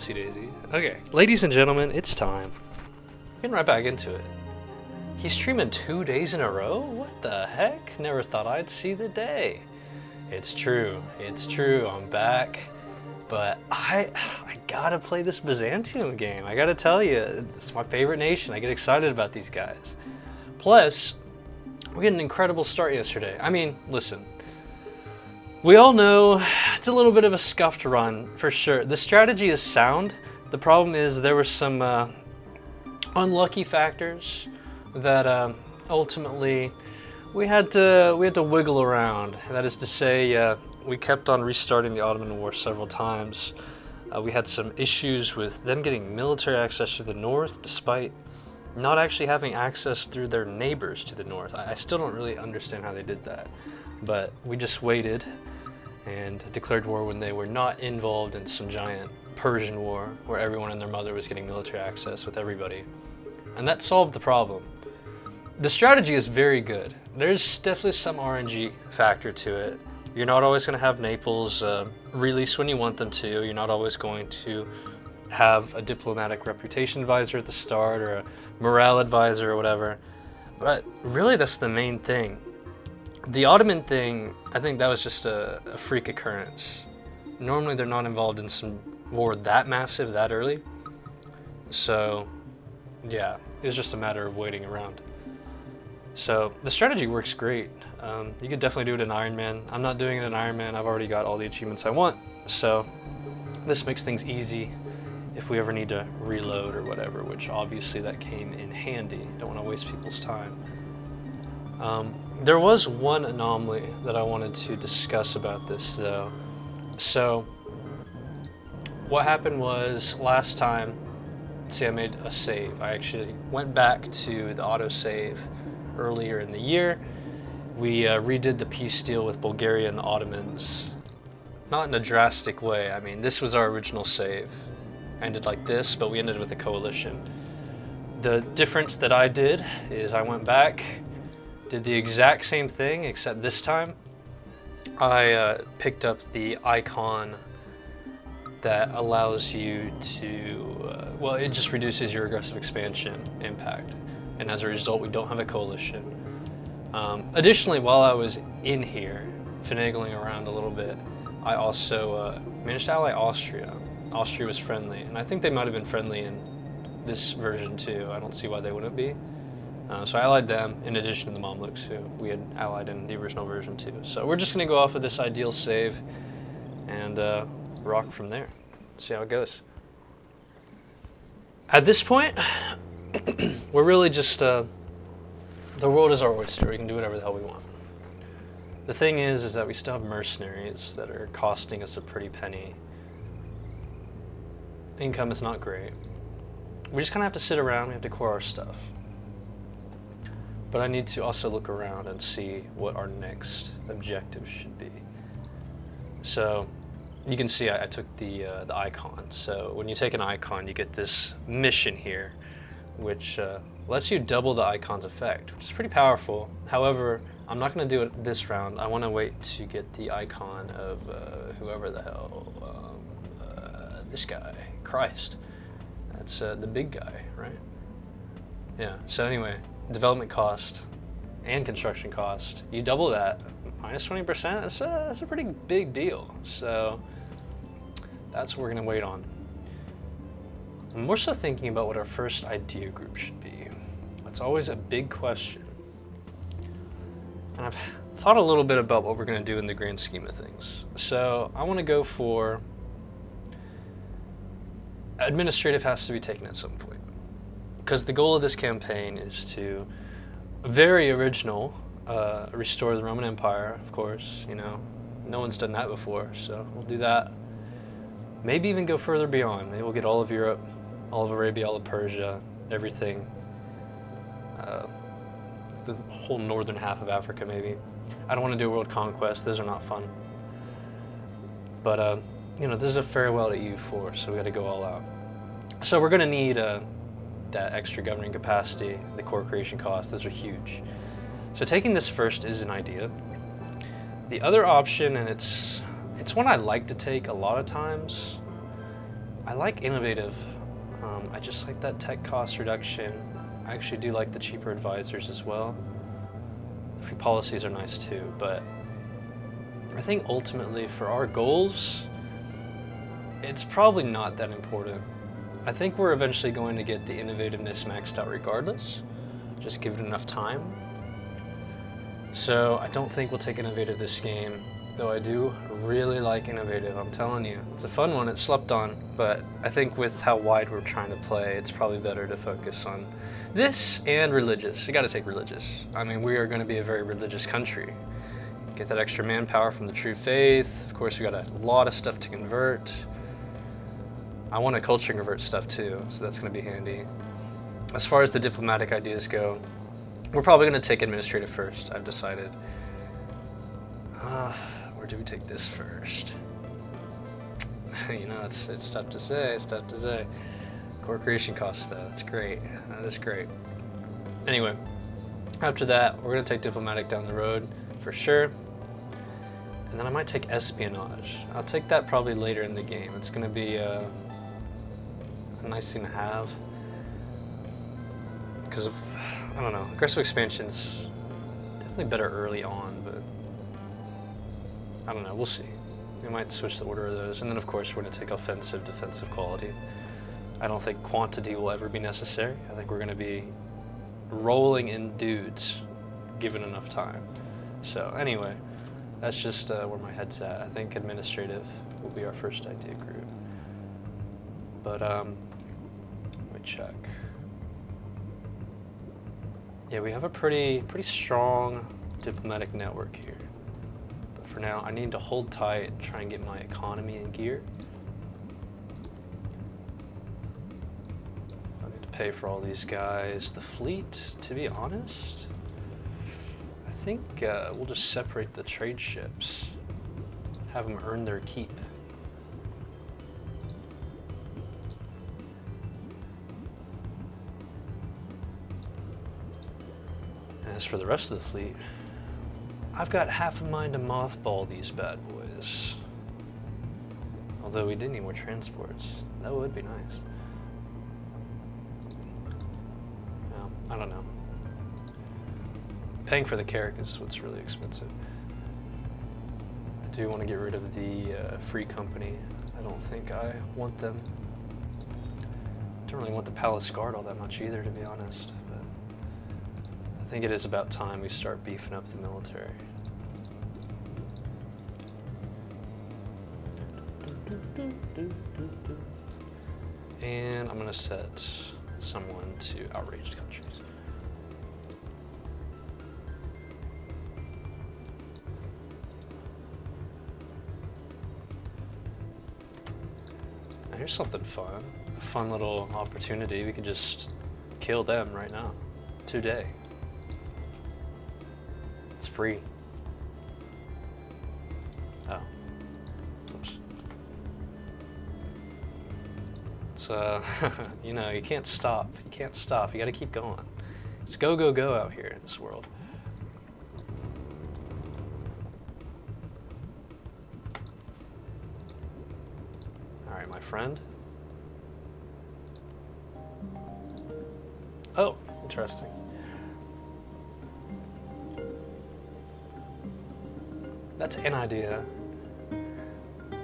Whoopsie daisy. Okay, ladies and gentlemen, it's time. Getting right back into it. He's streaming 2 days in a row? What the heck? Never thought I'd see the day. It's true, I'm back. But I gotta play this Byzantium game. I gotta tell you, it's my favorite nation. I get excited about these guys. Plus, we had an incredible start yesterday. I mean, listen. We all know it's a little bit of a scuffed run, for sure. The strategy is sound. The problem is there were some unlucky factors that ultimately we had to wiggle around. That is to say, we kept on restarting the Ottoman War several times. We had some issues with them getting military access to the north, despite not actually having access through their neighbors to the north. I still don't really understand how they did that, but we just waited and declared war when they were not involved in some giant Persian war where everyone and their mother was getting military access with everybody. And that solved the problem. The strategy is very good. There's definitely some RNG factor to it. You're not always going to have Naples release when you want them to. You're not always going to have a diplomatic reputation advisor at the start or a morale advisor or whatever. But really that's the main thing. The Ottoman thing, I think that was just a freak occurrence. Normally they're not involved in some war that massive that early. So yeah, it was just a matter of waiting around. So the strategy works great. You could definitely do it in Iron Man. I'm not doing it in Iron Man. I've already got all the achievements I want. So this makes things easy if we ever need to reload or whatever, which obviously that came in handy. Don't want to waste people's time. There was one anomaly that I wanted to discuss about this though. So what happened was last time, see, I made a save. I actually went back to the autosave earlier in the year. We redid the peace deal with Bulgaria and the Ottomans. Not in a drastic way. I mean, this was our original save. Ended like this, but we ended with a coalition. The difference that I did is I went back, did the exact same thing, except this time I picked up the icon that allows you to, well, it just reduces your aggressive expansion impact. And as a result, we don't have a coalition. Additionally, while I was in here, finagling around a little bit, I also managed to ally Austria. Austria was friendly, and I think they might have been friendly in this version too. I don't see why they wouldn't be. So I allied them in addition to the Mamluks, who we had allied in the original version too. So we're just gonna go off of this ideal save and rock from there. See how it goes. At this point, we're really just, the world is our oyster. We can do whatever the hell we want. The thing is that we still have mercenaries that are costing us a pretty penny. Income is not great. We just kind of have to sit around, we have to core our stuff. But I need to also look around and see what our next objective should be. So you can see I took the icon. So when you take an icon, you get this mission here, which lets you double the icon's effect, which is pretty powerful. However, I'm not going to do it this round. I want to wait to get the icon of whoever the hell, this guy, Christ. That's the big guy, right? Yeah, so anyway, development cost and construction cost, you double that, minus 20%, that's a pretty big deal. So that's what we're going to wait on. I'm more so thinking about what our first idea group should be. It's always a big question. And I've thought a little bit about what we're going to do in the grand scheme of things. So I want to go for administrative has to be taken at some point. Because the goal of this campaign is to, very original, restore the Roman Empire, of course. You know, no one's done that before, so we'll do that. Maybe even go further beyond. Maybe we'll get all of Europe, all of Arabia, all of Persia, everything. The whole northern half of Africa, maybe. I don't want to do a world conquest. Those are not fun. But, you know, this is a farewell to EU4, so we got to go all out. So we're going to need that extra governing capacity, the core creation costs. Those are huge. So taking this first is an idea. The other option, and it's one I like to take a lot of times, I like innovative. I just like that tech cost reduction. I actually do like the cheaper advisors as well. Free policies are nice too, but I think ultimately for our goals, it's probably not that important. I think we're eventually going to get the innovativeness maxed out regardless, just give it enough time. So I don't think we'll take innovative this game, though I do really like innovative, I'm telling you. It's a fun one, it's slept on, but I think with how wide we're trying to play, it's probably better to focus on this and religious. You gotta take religious. I mean, we are gonna be a very religious country. Get that extra manpower from the true faith. Of course, we got a lot of stuff to convert. I want to culture convert stuff too, so that's gonna be handy. As far as the diplomatic ideas go, we're probably gonna take administrative first, I've decided. Where do we take this first? You know, it's tough to say, it's tough to say. Core creation costs though, that's great, that's great. Anyway, after that, we're gonna take diplomatic down the road, for sure. And then I might take espionage. I'll take that probably later in the game. It's gonna be a nice thing to have. Because of, I don't know, aggressive expansion's definitely better early on, but I don't know, we'll see. We might switch the order of those. And then of course we're gonna take offensive, defensive quality. I don't think quantity will ever be necessary. I think we're gonna be rolling in dudes given enough time. So anyway, that's just where my head's at. I think administrative will be our first idea group. But let me check. Yeah, we have a pretty strong diplomatic network here. But for now, I need to hold tight and try and get my economy in gear. I need to pay for all these guys. The fleet, to be honest, I think we'll just separate the trade ships. Have them earn their keep. As for the rest of the fleet, I've got half a mind to mothball these bad boys. Although we did need more transports. That would be nice. Well, I don't know. Paying for the Carrack is what's really expensive. I do want to get rid of the Free Company. I don't think I want them. Don't really want the Palace Guard all that much either, to be honest. I think it is about time we start beefing up the military. And I'm gonna set someone to outraged countries. Now here's something fun. A fun little opportunity. We can just kill them right now. Today. Free. Oh. Oops. It's, you know, you can't stop. You can't stop. You gotta keep going. It's go, go, go out here in this world. Alright, my friend. Oh, interesting. That's an idea.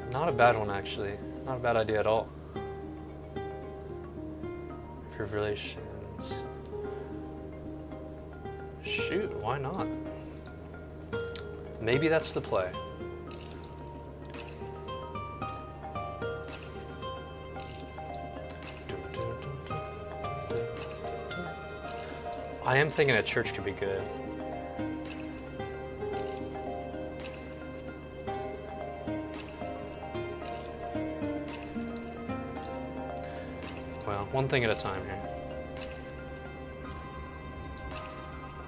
Not a bad one, actually. Not a bad idea at all. Improve relations. Shoot, why not? Maybe that's the play. I am thinking a church could be good. Well, one thing at a time here.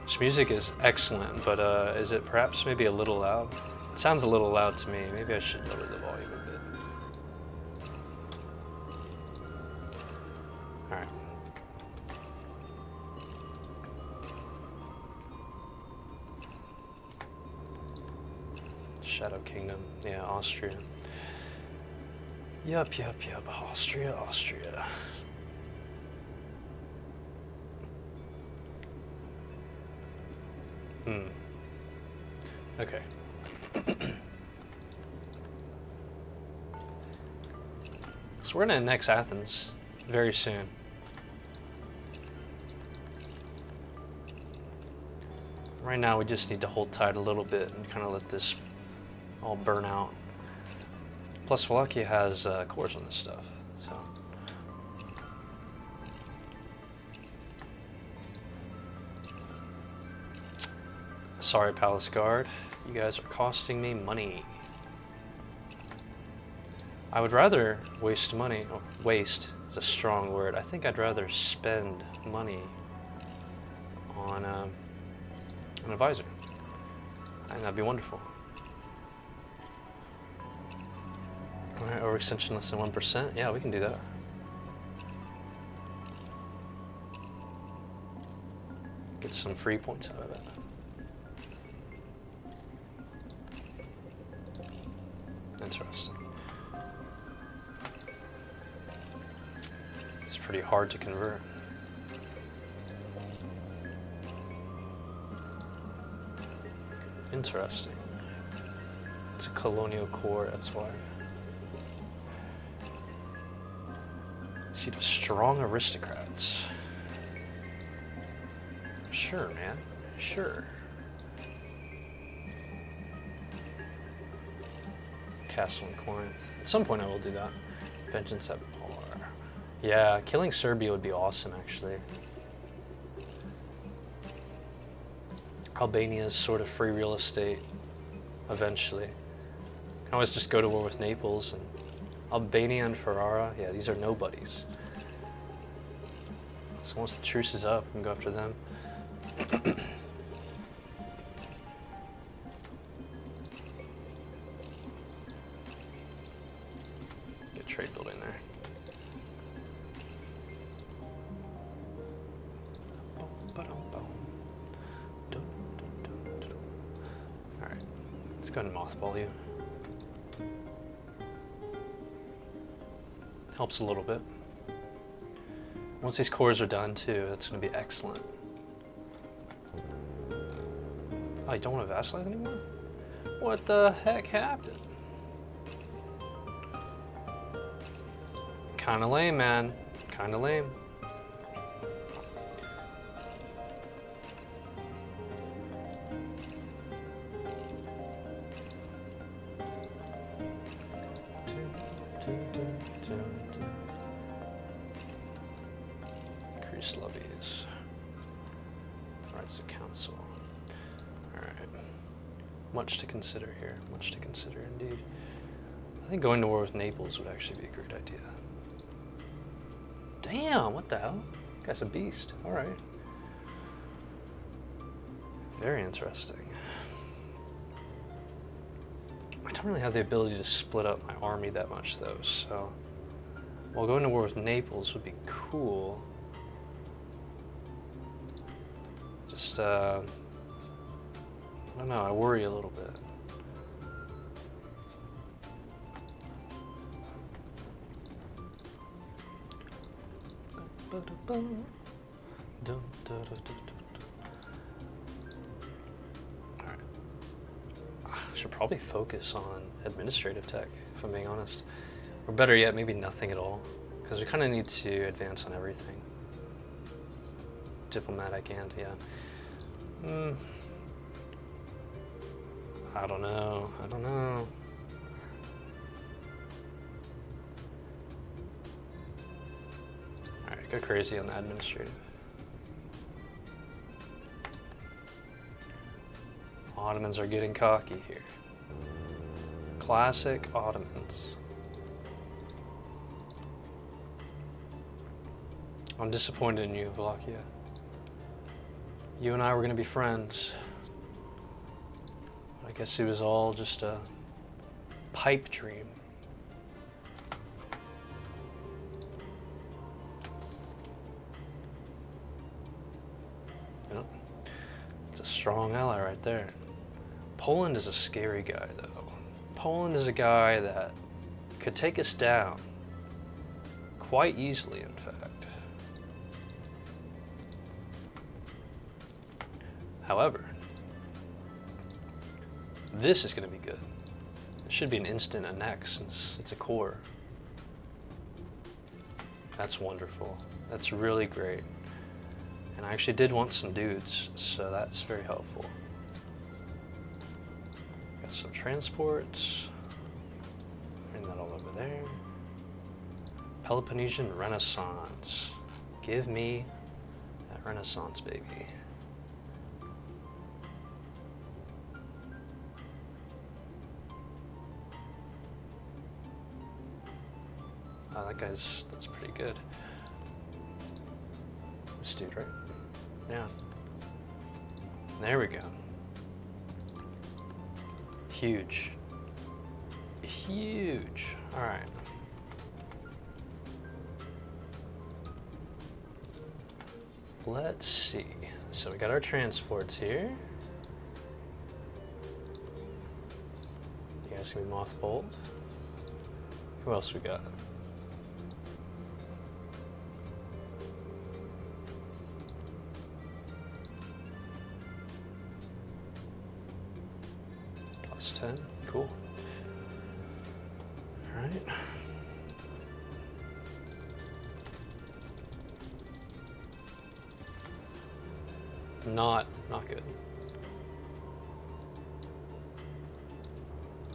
This music is excellent, but is it perhaps maybe a little loud? It sounds a little loud to me. Maybe I should lower the volume a bit. All right. Shadow Kingdom, yeah, Austria. Yup. Austria. Okay. So we're gonna annex Athens very soon. Right now we just need to hold tight a little bit and kind of let this all burn out. Plus Wallachia has cores on this stuff, so. Sorry, Palace Guard. You guys are costing me money. I would rather waste money. Oh, waste is a strong word. I think I'd rather spend money on an advisor. I think that'd be wonderful. Alright, overextension less than 1%. Yeah, we can do that. Get some free points out of it. Interesting. It's pretty hard to convert. Interesting. It's a colonial core, that's why. Seat of strong aristocrats. Sure, man. Sure. Castle in Corinth. At some point I will do that. Vengeance at Polar. Yeah, killing Serbia would be awesome, actually. Albania's sort of free real estate, eventually. Can always just go to war with Naples, and Albania and Ferrara, yeah, these are nobodies. So once the truce is up, we can go after them. Get trade building there. Alright, let's go ahead and mothball you. Helps a little bit. Once these cores are done too, that's going to be excellent. Oh, you don't want to vassalize anymore? What the heck happened? Kinda lame, man. Kinda lame. Increased levies. Rights of council. Alright. Much to consider here. Much to consider indeed. I think going to war with Naples would actually be a great idea. Damn, what the hell? That guy's a beast. Alright. Very interesting. I don't really have the ability to split up my army that much though, so while going to war with Naples would be cool. Just, I don't know, I worry a little bit. Alright. I should probably focus on administrative tech, if I'm being honest. Or better yet, maybe nothing at all. Because we kind of need to advance on everything. Diplomatic and, yeah. I don't know. Alright, go crazy on the administrative. Ottomans are getting cocky here. Classic Ottomans. I'm disappointed in you, Wallachia. You and I were going to be friends. I guess it was all just a pipe dream. You know, it's a strong ally right there. Poland is a scary guy, though. Poland is a guy that could take us down quite easily, in fact. However, this is going to be good. It should be an instant annex since it's a core. That's wonderful. That's really great. And I actually did want some dudes, so that's very helpful. Got some transports. Bring that all over there. Peloponnesian Renaissance. Give me that Renaissance, baby. Oh, that's pretty good. This dude, right? Yeah. There we go. Huge. Huge. All right. Let's see. So we got our transports here. You guys can be mothballed. Who else we got? +10, cool. All right. Not good.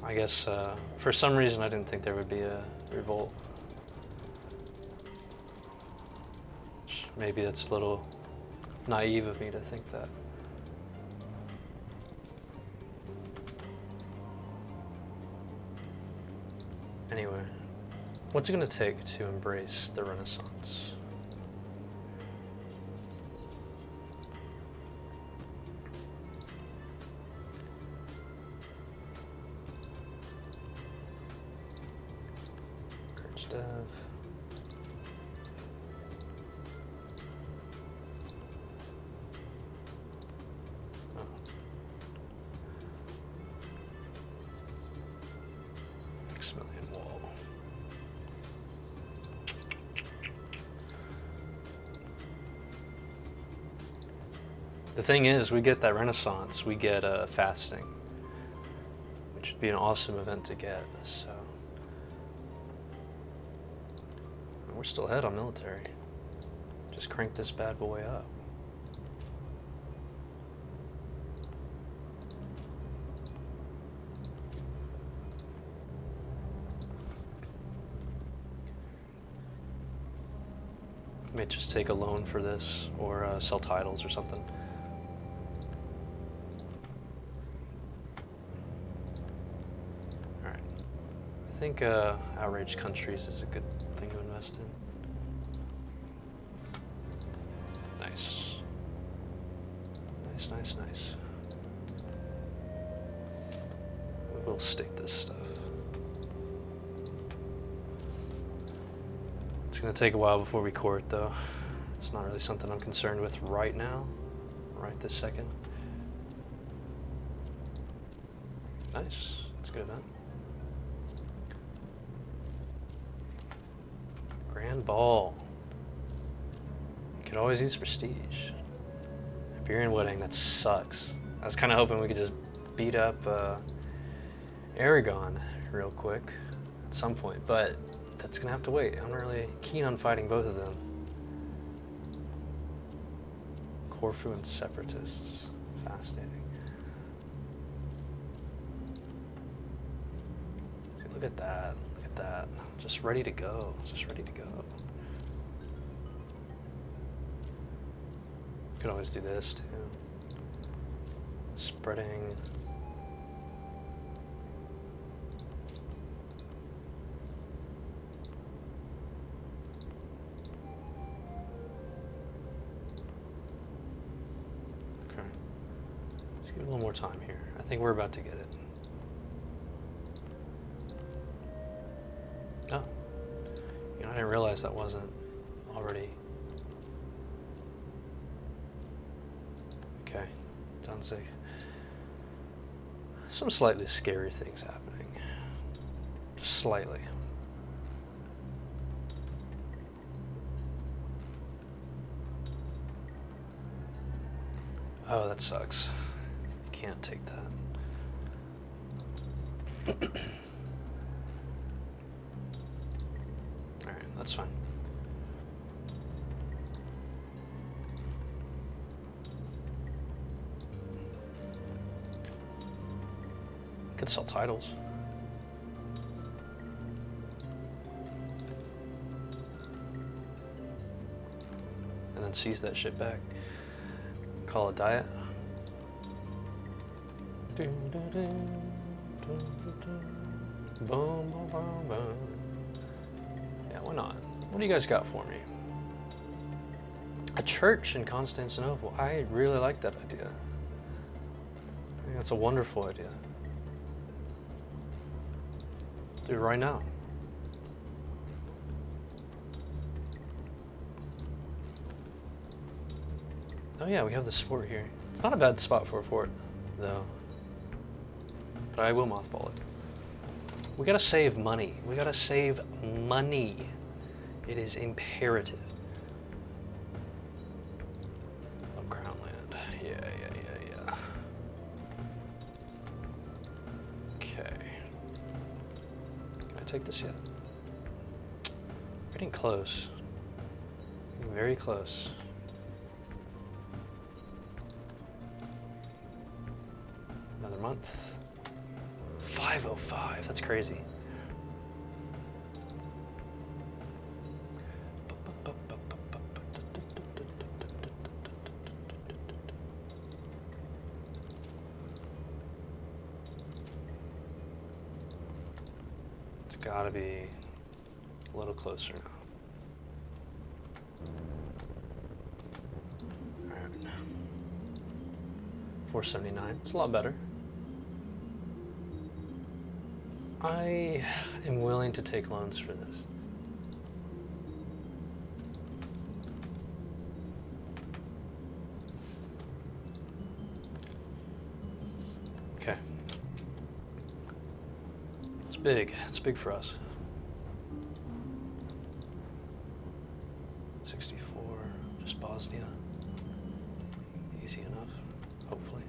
I guess for some reason I didn't think there would be a revolt. Maybe that's a little naive of me to think that. Anyway, what's it going to take to embrace the Renaissance? Courage Dev. Oh. Maximilian Wall. The thing is, we get that Renaissance, we get fasting, which would be an awesome event to get, so. We're still ahead on military. Just crank this bad boy up. May just take a loan for this or sell titles or something. Alright. I think outraged countries is a good thing to invest in. Nice. Nice, nice, nice. We will state this stuff. It's gonna take a while before we core it though. It's not really something I'm concerned with right now, right this second. Nice, it's a good event. Grand Ball. Could always use prestige. Iberian Wedding, that sucks. I was kind of hoping we could just beat up Aragon real quick at some point, but that's gonna have to wait. I'm not really keen on fighting both of them. Corfu and Separatists. Fascinating. See, look at that. Look at that. Just ready to go. Just ready to go. Could always do this too. Spreading. Okay. Let's give it a little more time here. I think we're about to get it. Oh. You know, I didn't realize that wasn't already. Okay, Danzig. Some slightly scary things happening. Just slightly. Oh, that sucks. Can't take that. Alright, that's fine. Could sell titles. And then seize that shit back. Call it diet. Yeah, why not? What do you guys got for me? A church in Constantinople. I really like that idea. I think that's a wonderful idea. Do it right now. Oh yeah, we have this fort here. It's not a bad spot for a fort, though. But I will mothball it. We gotta save money. We gotta save money. It is imperative. Oh, Crown Land. Yeah. Okay. Can I take this yet? Getting close. Getting very close. Another month. 505, that's crazy. It's gotta be a little closer now. All right. 479, it's a lot better. I am willing to take loans for this. Okay. It's big. It's big for us. 64, just Bosnia. Easy enough, hopefully.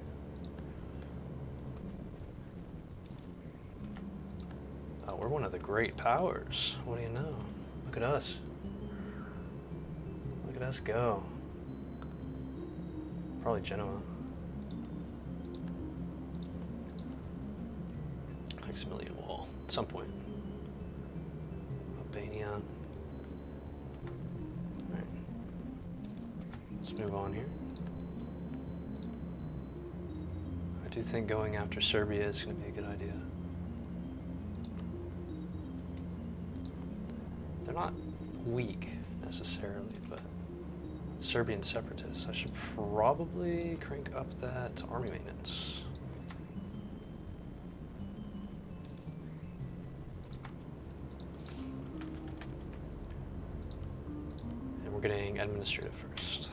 Oh, we're one of the great powers. What do you know? Look at us. Look at us go. Probably Genoa. Maximilian Wall at some point. Albania. Alright. Let's move on here. I do think going after Serbia is going to be a good idea. They're not weak necessarily, but Serbian separatists. I should probably crank up that army maintenance. And we're getting administrative first.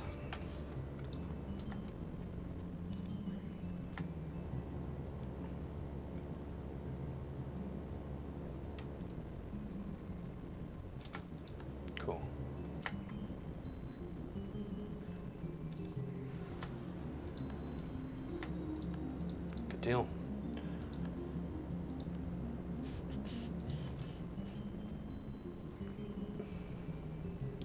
Cool. Good deal.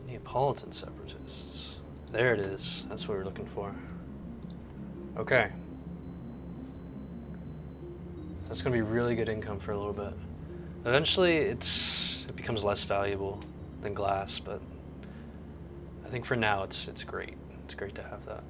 Neapolitan separatists. There it is. That's what we're looking for. Okay. So that's going to be really good income for a little bit. Eventually, it becomes less valuable than glass, but I think for now it's great. It's great to have that.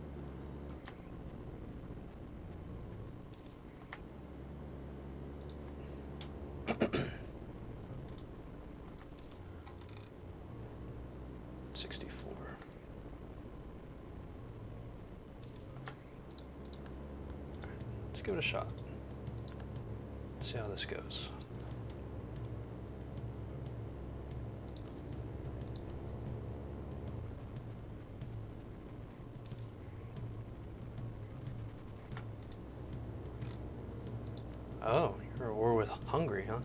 Let's give it a shot. See how this goes. Oh, you're at war with Hungary, huh?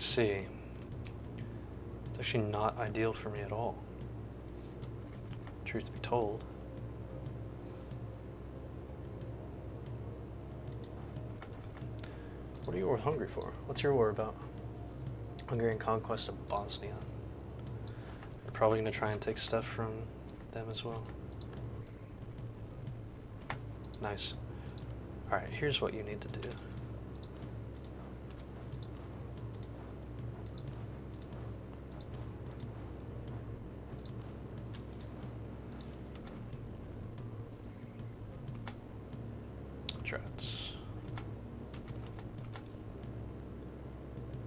see. It's actually not ideal for me at all. Truth be told. What are you war hungry for? What's your war about? Hungarian conquest of Bosnia. You're probably going to try and take stuff from them as well. Nice. Alright, here's what you need to do. Drats.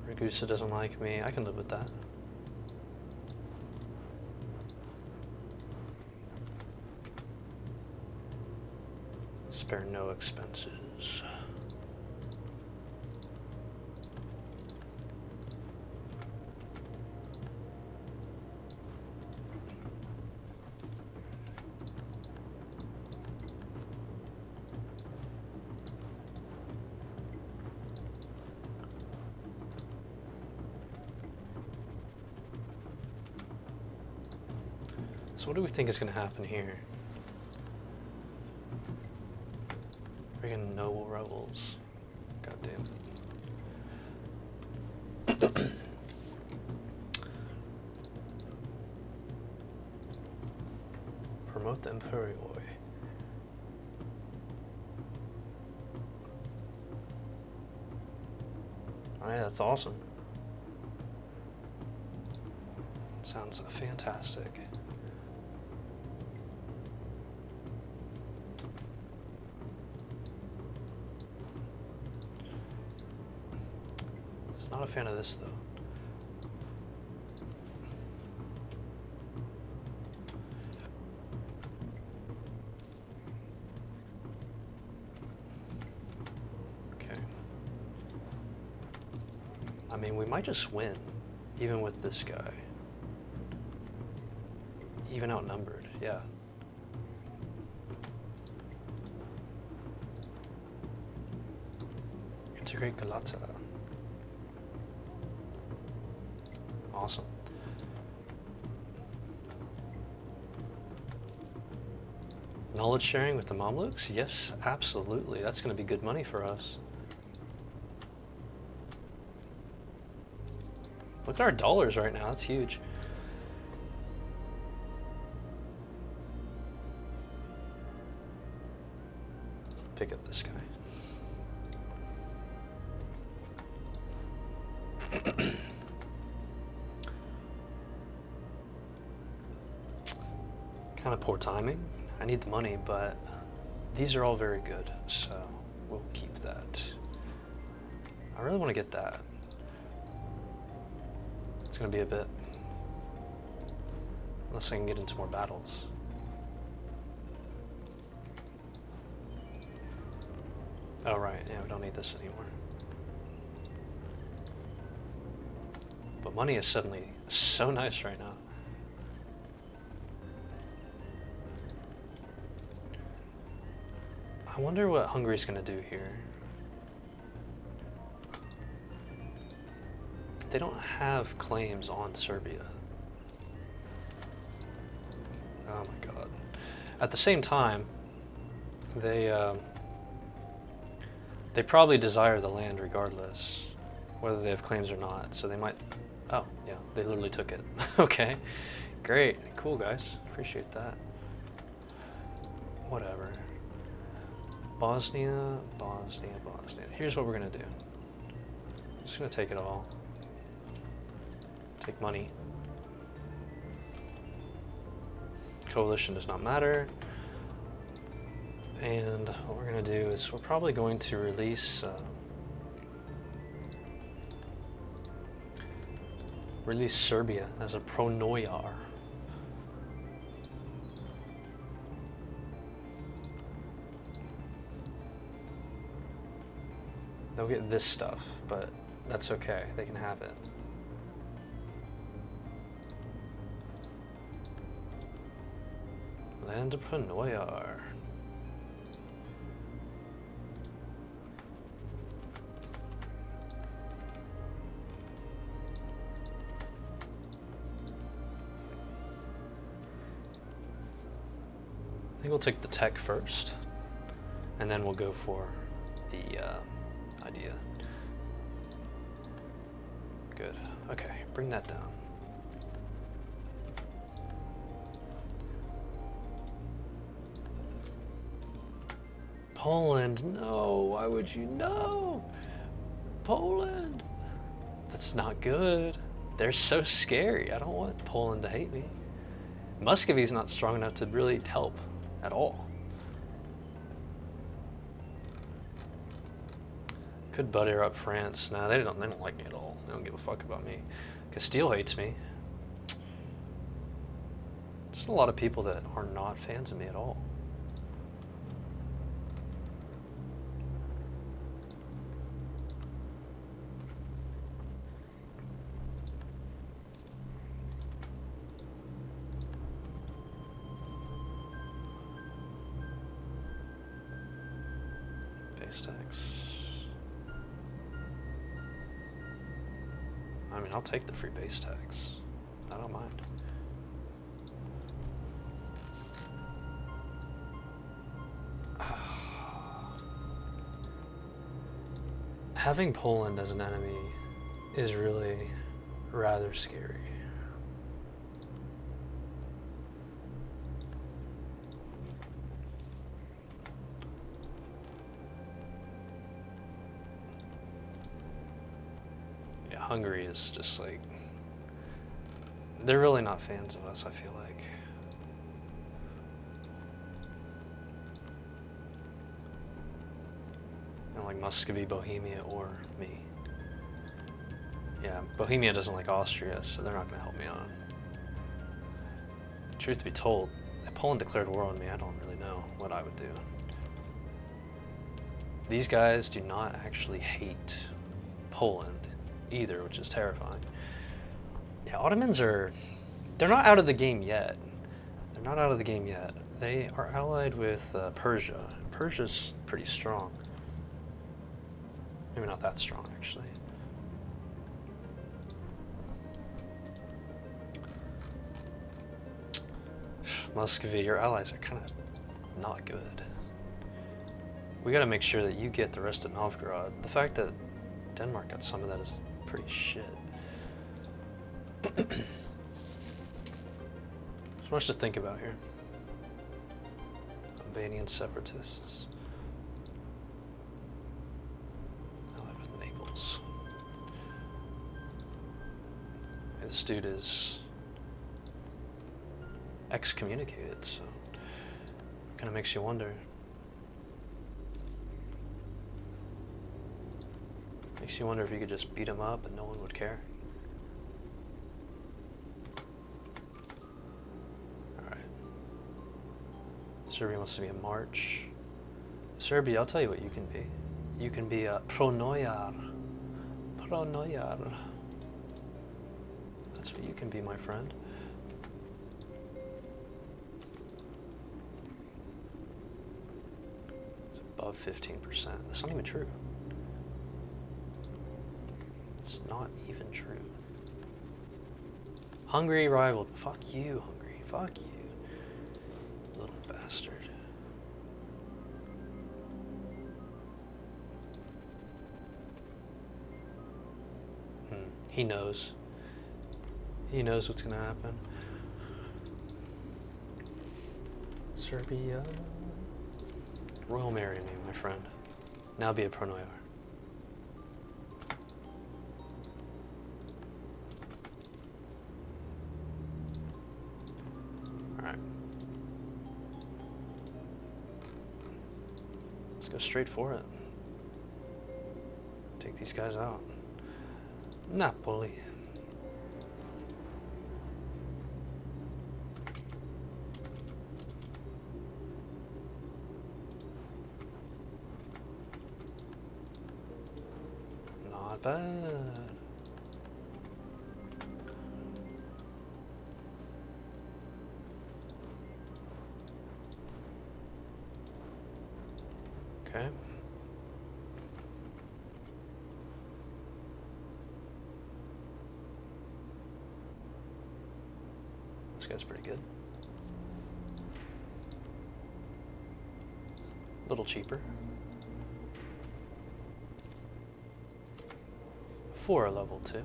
Ragusa doesn't like me. I can live with that. Spare no expenses. So what do we think is going to happen here? Friggin' noble rebels. God damn it. Promote the Imperioi. Alright, that's awesome. Sounds fantastic. Not a fan of this though. Okay. I mean, we might just win, even with this guy. Even outnumbered, yeah. Integrate Galata. Awesome. Knowledge sharing with the Mamluks? Yes, absolutely. That's going to be good money for us. Look at our dollars right now. That's huge. Pick up this guy. Kind of poor timing. I need the money, but these are all very good, so we'll keep that. I really want to get that. It's going to be a bit. Unless I can get into more battles. Oh, right. Yeah, we don't need this anymore. But money is suddenly so nice right now. I wonder what Hungary's going to do here. They don't have claims on Serbia. Oh my god. At the same time, they probably desire the land regardless, whether they have claims or not, so they might... Oh, yeah, they literally took it. Okay, great, cool guys, appreciate that. Whatever. Bosnia, Bosnia, Bosnia. Here's what we're gonna do. I'm just gonna take it all. Take money. Coalition does not matter. And what we're gonna do is we're probably going to release Serbia as a pro-Noyar. They'll get this stuff, but that's okay. They can have it. Land of Noyar. we'll take the tech first, and then we'll go for the idea. Good. Okay, bring that down. Poland, no, why would you? No! Poland! That's not good. They're so scary. I don't want Poland to hate me. Muscovy's not strong enough to really help at all. Could butter up France. Nah, they don't like me at all. They don't give a fuck about me. Castile hates me. Just a lot of people that are not fans of me at all. I mean, I'll take the free base tax. I don't mind. Having Poland as an enemy is really rather scary. Hungary is just like, they're really not fans of us, I feel like. And like Muscovy, Bohemia, or me. Yeah, Bohemia doesn't like Austria, so they're not going to help me on. Truth be told, if Poland declared war on me, I don't really know what I would do. These guys do not actually hate Poland either, which is terrifying. Yeah, Ottomans they're not out of the game yet. They're not out of the game yet. They are allied with Persia. Persia's pretty strong. Maybe not that strong, actually. Muscovy, your allies are kind of not good. We gotta make sure that you get the rest of Novgorod. The fact that Denmark got some of that is pretty shit. There's much to think about here. Albanian separatists. Allied with Naples. Yeah, this dude is excommunicated, so kind of makes you wonder. Makes you wonder if you could just beat him up and no one would care. Alright. Serbia wants to be a march. Serbia, I'll tell you what you can be. You can be a Pronojar. Pronojar. That's what you can be, my friend. It's above 15%. That's not even true. It's not even true. Hungary rival. Fuck you, Hungary. Fuck you. Little bastard. He knows. He knows what's gonna happen. Serbia. Royal marry me, my friend. Now be a Pronojar. Alright. Let's go straight for it. Take these guys out. Napoli. Not bad. Okay. This guy's pretty good. little cheaper. For a level 2.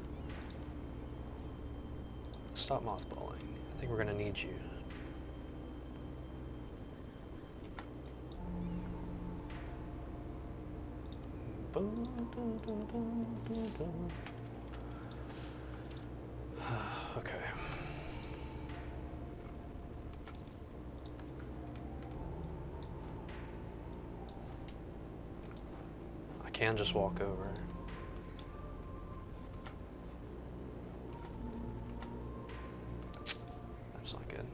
Stop mothballing. I think we're gonna need you. Okay. I can just walk over. That's not good.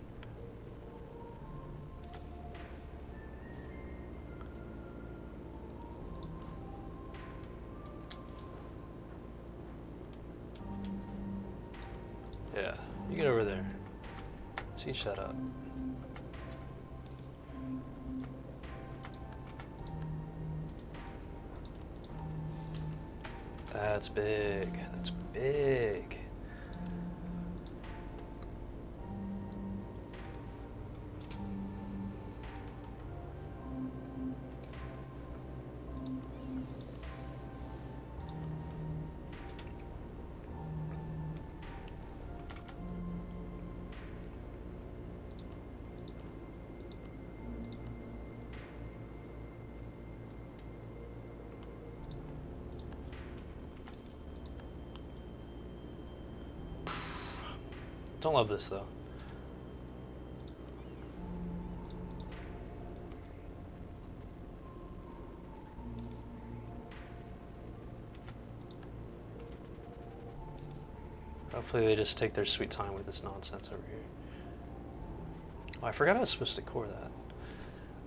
Yeah, you get over there. Siege that up. That's big. That's big. Don't love this though. Hopefully they just take their sweet time with this nonsense over here. Oh, I forgot I was supposed to core that.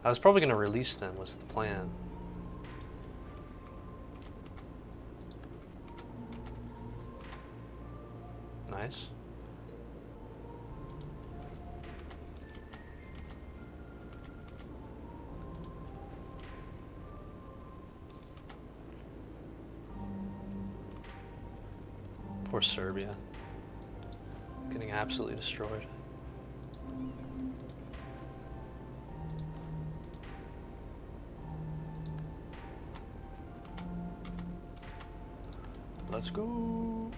I was probably going to release them was the plan. Nice. Poor Serbia. Getting absolutely destroyed. Let's go.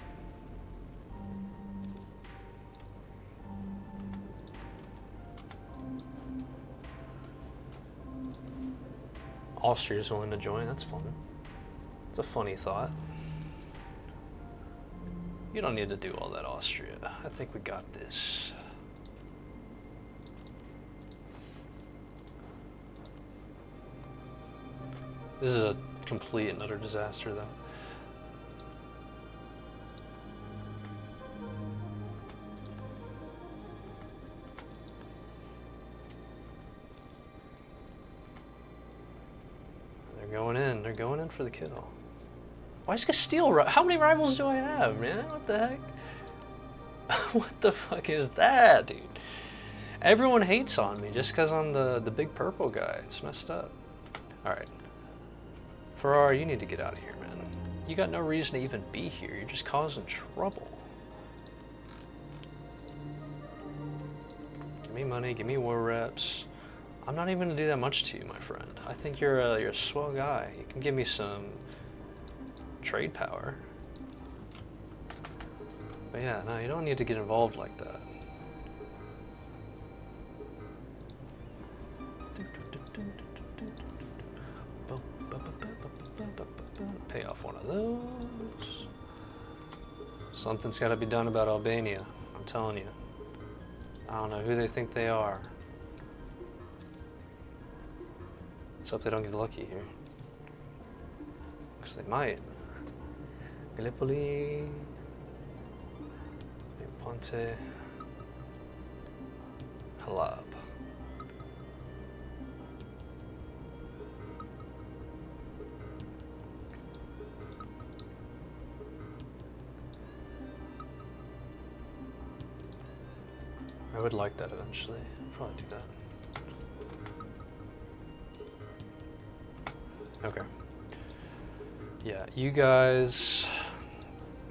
Austria's willing to join, that's fun. It's a funny thought. You don't need to do all that, Austria. I think we got this. This is a complete and utter disaster, though. They're going in for the kill. Why is Castile? How many rivals do I have, man? What the heck? What the fuck is that, dude? Everyone hates on me just because I'm the big purple guy. It's messed up. Alright. Ferrari, you need to get out of here, man. You got no reason to even be here. You're just causing trouble. Give me money, give me war reps. I'm not even gonna do that much to you, my friend. I think you're a swell guy. You can give me some trade power. But yeah, no, you don't need to get involved like that. Pay off one of those. Something's got to be done about Albania. I'm telling you. I don't know who they think they are. Let's hope they don't get lucky here. Because they might. Gallipoli. Ponte. Halab. I would like that eventually. I'll probably do that. Okay. Yeah, you guys,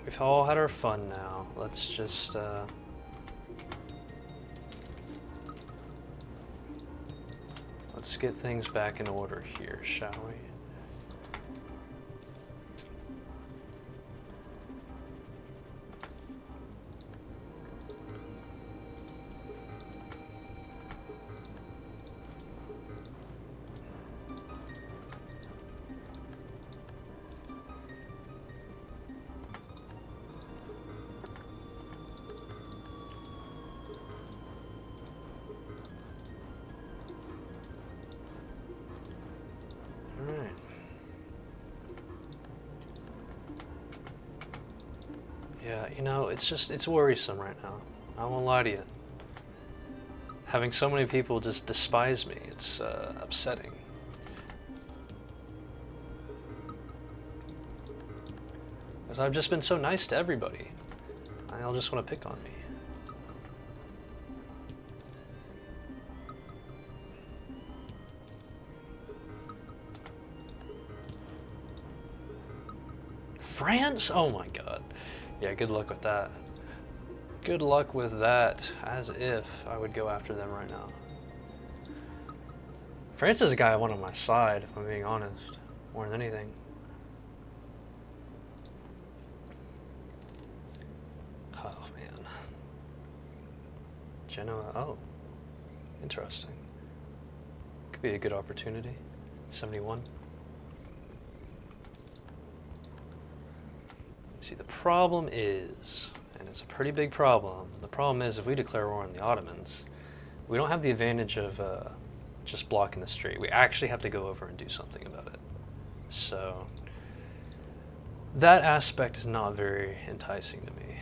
we've all had our fun now. Let's just, Let's get things back in order here, shall we? Yeah, you know, it's worrisome right now. I won't lie to you. Having so many people just despise me, it's upsetting. Because I've just been so nice to everybody. They all just want to pick on me. France? Oh my god. Yeah, good luck with that. Good luck with that, as if I would go after them right now. France is a guy I want on my side, if I'm being honest, more than anything. Oh, man. Genoa, oh. Interesting. Could be a good opportunity. 71. See, the problem is, and it's a pretty big problem, the problem is if we declare war on the Ottomans, we don't have the advantage of just blocking the street. We actually have to go over and do something about it. So, that aspect is not very enticing to me.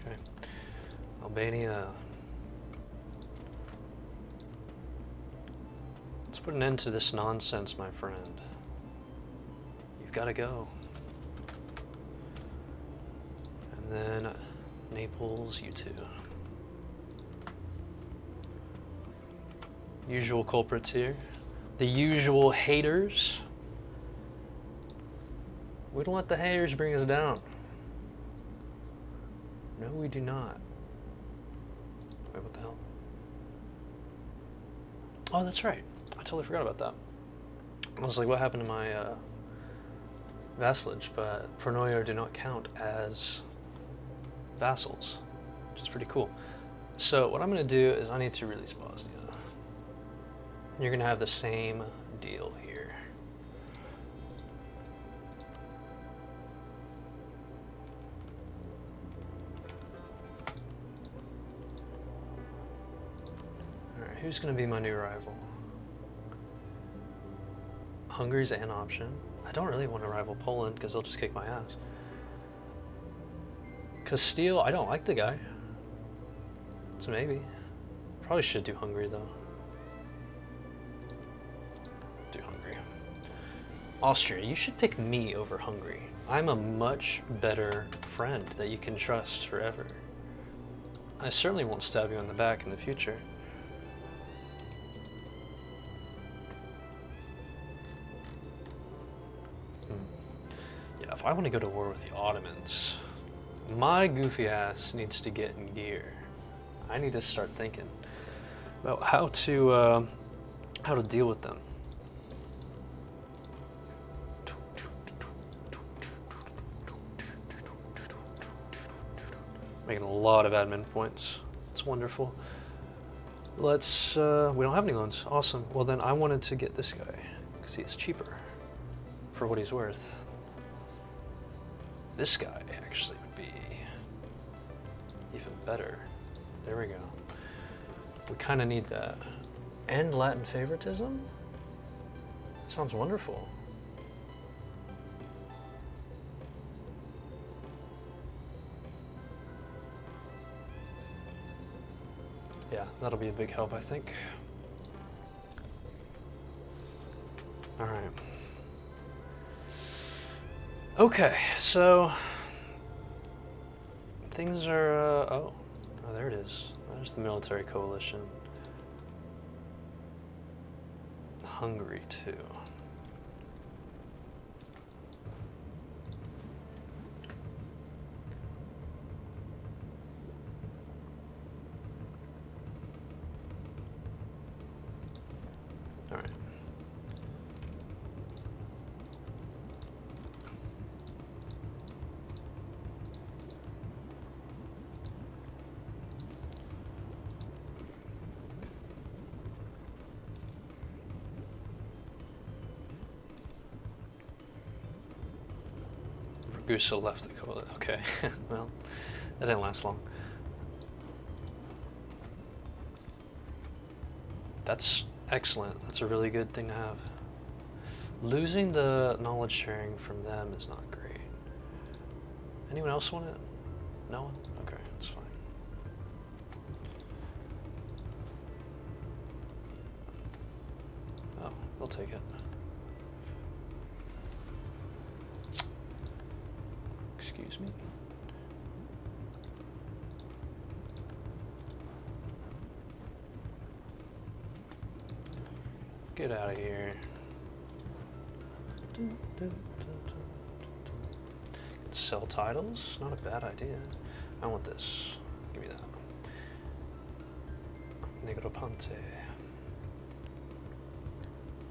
Okay, Albania. Let's put an end to this nonsense, my friend. You've got to go. And then Naples, you too. Usual culprits here. The usual haters. We don't let the haters bring us down. No, we do not. Wait, what the hell? Oh, that's right. I totally forgot about that. I was like, what happened to my vassalage? But Pornoyer do not count as vassals, which is pretty cool. So what I'm going to do is I need to release Bosnia. You're going to have the same deal here. Alright, who's going to be my new rival? Hungary's an option. I don't really want to rival Poland because they'll just kick my ass. Castile, I don't like the guy. So maybe. Probably should do Hungary though. Do Hungary. Austria, you should pick me over Hungary. I'm a much better friend that you can trust forever. I certainly won't stab you in the back in the future. Yeah, if I want to go to war with the Ottomans, my goofy ass needs to get in gear. I need to start thinking about how to deal with them. Making a lot of admin points. It's wonderful. Let's, we don't have any loans. Awesome. Well then I wanted to get this guy because he's cheaper for what he's worth. This guy actually would be even better. There we go. We kind of need that. And Latin favoritism? That sounds wonderful. Yeah, that'll be a big help, I think. All right. Okay, so things are, oh, there it is. There's the military coalition. Hungary, too. All right. Ragusa left the coalition. Okay, well, that didn't last long. That's excellent. That's a really good thing to have. Losing the knowledge sharing from them is not great. Anyone else want it? No one? Okay, that's fine. Oh, they'll take it. Excuse me. Get out of here. Sell titles? Not a bad idea. I want this. Give me that. Negropante.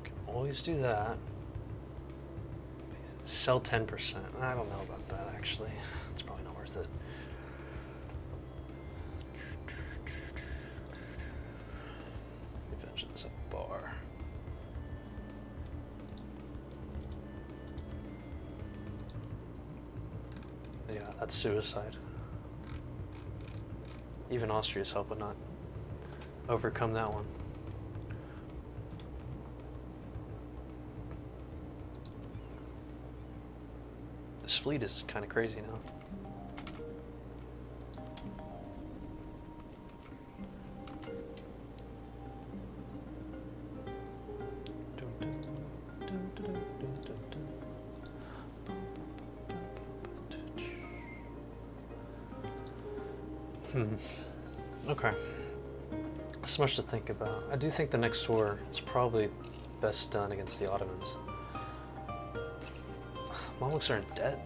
Can always do that. Sell 10%. I don't know about that actually. It's probably not worth it. Vengeance at bar. Yeah, that's suicide. Even Austria's help would not overcome that one. This fleet is kind of crazy now. Okay. So much to think about. I do think the next war is probably best done against the Ottomans. Mamluks are in debt.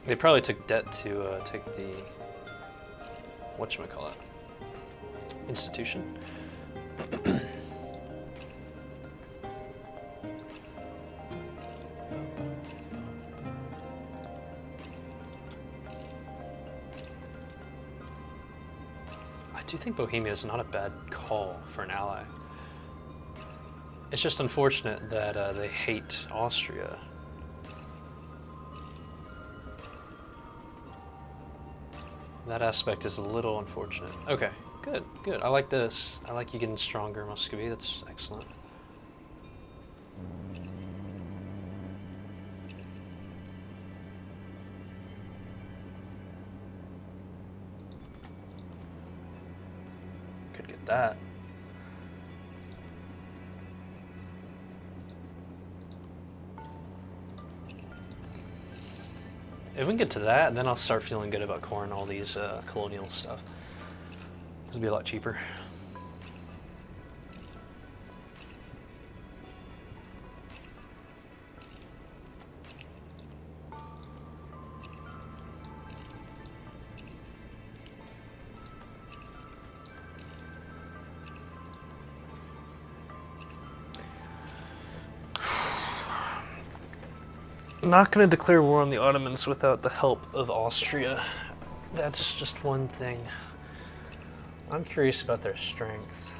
They probably took debt to take the whatchamacallit institution. I do think Bohemia is not a bad call for an ally. It's just unfortunate that they hate Austria. That aspect is a little unfortunate. Okay, good, good. I like this. I like you getting stronger, Muscovy. That's excellent. Could get that. If we can get to that, then I'll start feeling good about core and all these colonial stuff. This will be a lot cheaper. I'm not going to declare war on the Ottomans without the help of Austria. That's just one thing. I'm curious about their strength.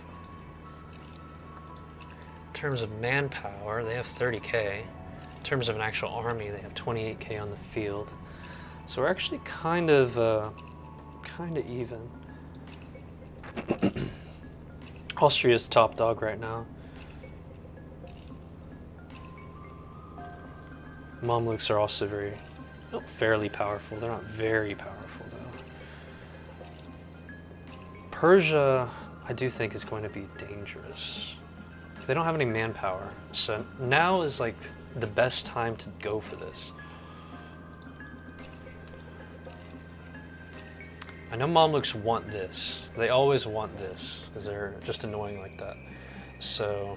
In terms of manpower, they have 30k. In terms of an actual army, they have 28k on the field. So we're actually kind of even. Austria's top dog right now. Mamluks are also fairly powerful. They're not very powerful, though. Persia, I do think, is going to be dangerous. They don't have any manpower, so now is like the best time to go for this. I know Mamluks want this. They always want this, because they're just annoying like that. So,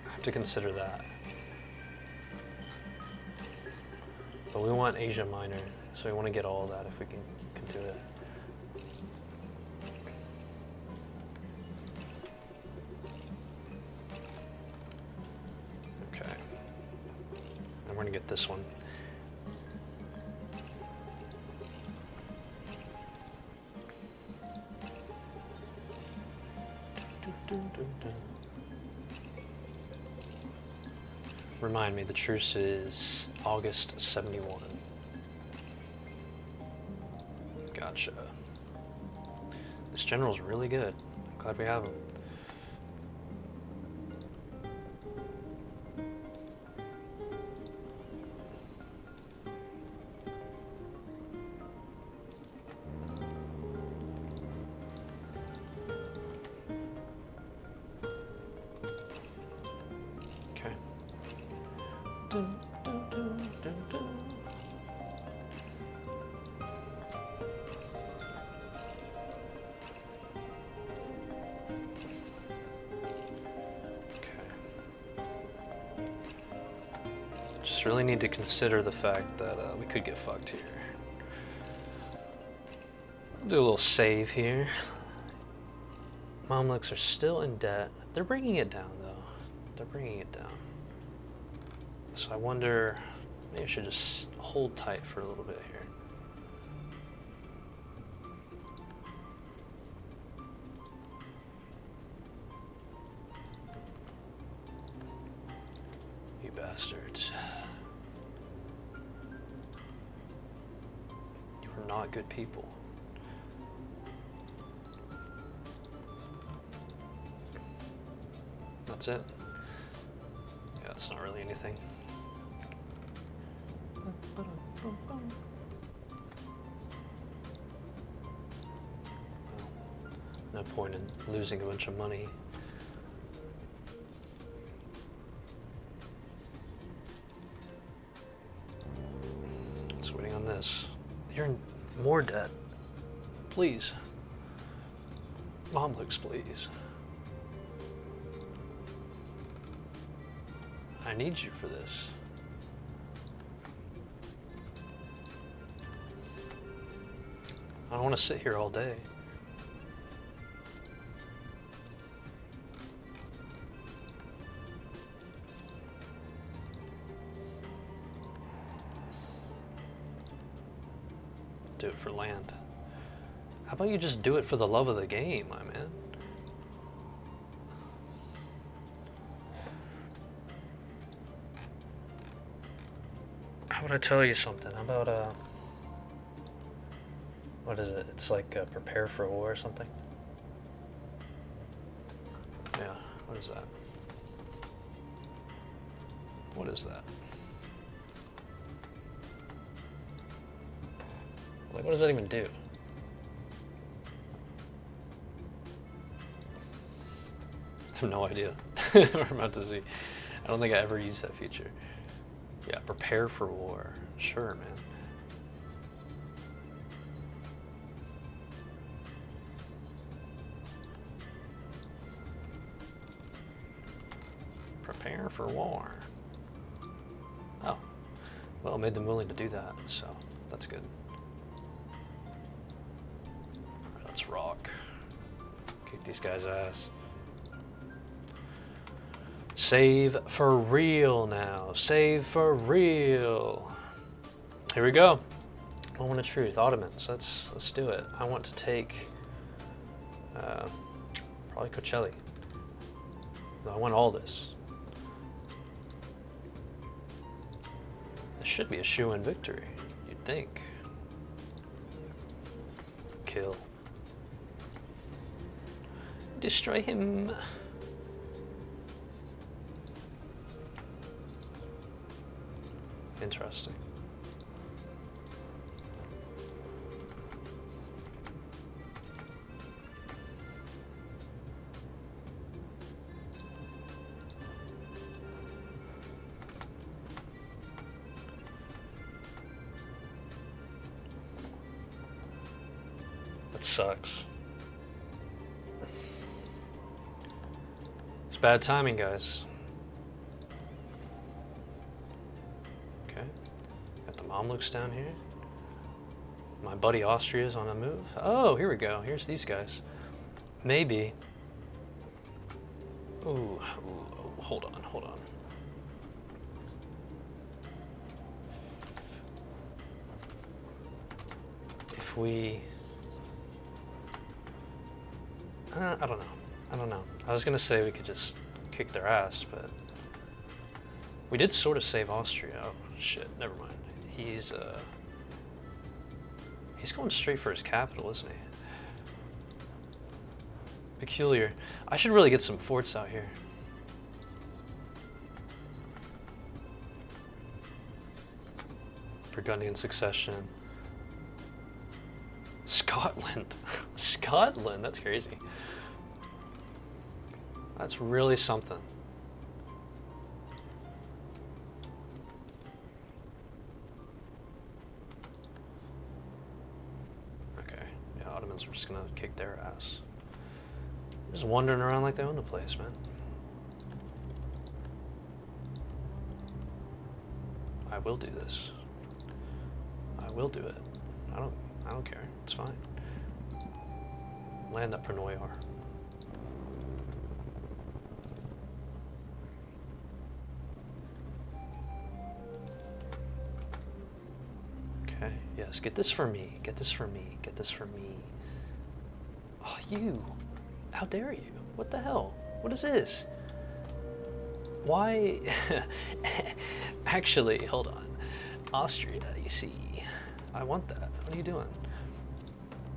I have to consider that. But we want Asia Minor, so we want to get all of that if we can do it. Okay. And we're going to get this one. Remind me, the truce is August 71. Gotcha. This general's really good. Glad we have him. Okay. Dun, dun, dun, dun, dun. Just really need to consider the fact that we could get fucked here. We'll do a little save here. Mamluks are still in debt. They're bringing it down, though. They're bringing it down. So I wonder, maybe I should just hold tight for a little bit here. You bastards. You are not good people. That's it? Yeah, it's not really anything. No point in losing a bunch of money. Just waiting on this. You're in more debt. Please. Mamluks, please. I need you for this. I don't want to sit here all day. Do it for land. How about you just do it for the love of the game, my man? How about I tell you something? How about, what is it? It's like prepare for war or something? Yeah, what is that? What is that? Like, what does that even do? I have no idea. We're about to see. I don't think I ever used that feature. Yeah, prepare for war. Sure, man. Prepare for war. Oh. Well, it made them willing to do that, so that's good. Alright, let's rock. Kick these guys' ass. Save for real now. Save for real. Here we go. Moment of truth. Ottomans. Let's do it. I want to take probably Kocelli. No, I want all this. This should be a shoo-in victory, you'd think. Kill. Destroy him. Interesting. sucks. It's bad timing, guys. Okay. Got the Mamluks down here. My buddy Austria's on a move. Oh, here we go. Here's these guys. Maybe. Ooh, hold on, hold on. If we... I don't know. I don't know. I was gonna say we could just kick their ass, but... We did sort of save Austria. Oh, shit, never mind. He's going straight for his capital, isn't he? Peculiar. I should really get some forts out here. Burgundian succession. Scotland. Scotland, that's crazy. That's really something. Okay, yeah, Ottomans are just gonna kick their ass. Just wandering around like they own the place, man. I will do this. I will do it. I don't care. It's fine. Land that Prenoyar. Okay, yes, get this for me. Get this for me. Get this for me. Oh, you. How dare you? What the hell? What is this? Why? Actually, hold on. Austria, you see. I want that. What are you doing?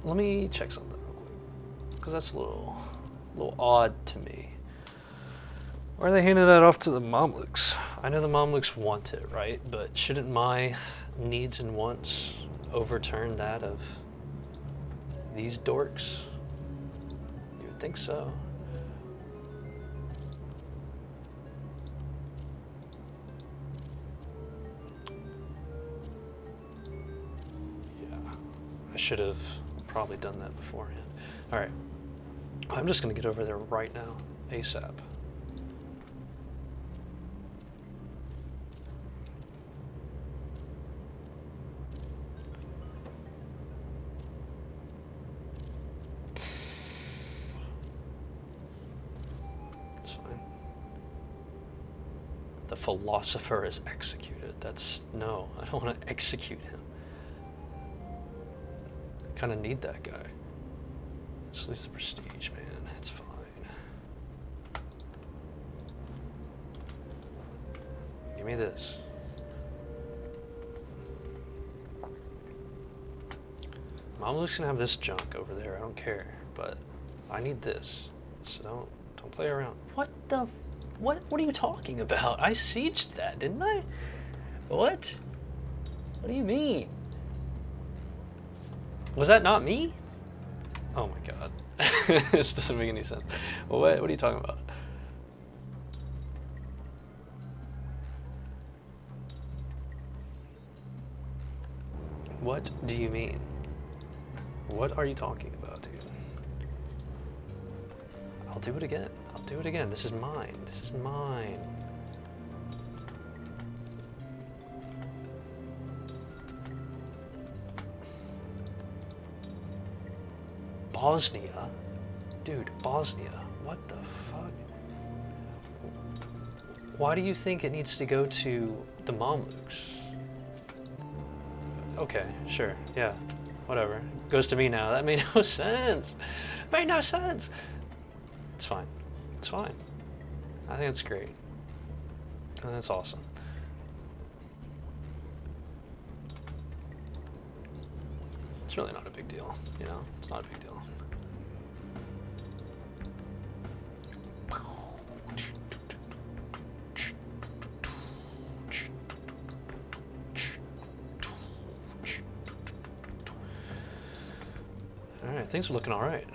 Let me check something real quick. Because that's a little odd to me. Why are they handing that off to the Mamluks? I know the Mamluks want it, right? But shouldn't my needs and wants overturn that of these dorks? You would think so. I should have probably done that beforehand. All right, I'm just gonna get over there right now, ASAP. It's fine. The philosopher is executed. That's, no, I don't want to execute him. Kind of need that guy. Just lose the prestige, man. It's fine. Give me this. Mamluk's gonna have this junk over there. I don't care, but I need this. So don't play around. What the? What are you talking about? I sieged that, didn't I? What? What do you mean? Was that not me? Oh my god. This doesn't make any sense. What are you talking about? What do you mean? What are you talking about, dude? I'll do it again. I'll do it again. This is mine. This is mine. Bosnia? Dude, Bosnia. What the fuck? Why do you think it needs to go to the Mamluks? Okay, sure, yeah, whatever. Goes to me now. That made no sense. Made no sense. It's fine. It's fine. I think it's great. I think that's awesome. It's really not a big deal, you know? It's not a big deal. Alright, things are looking alright.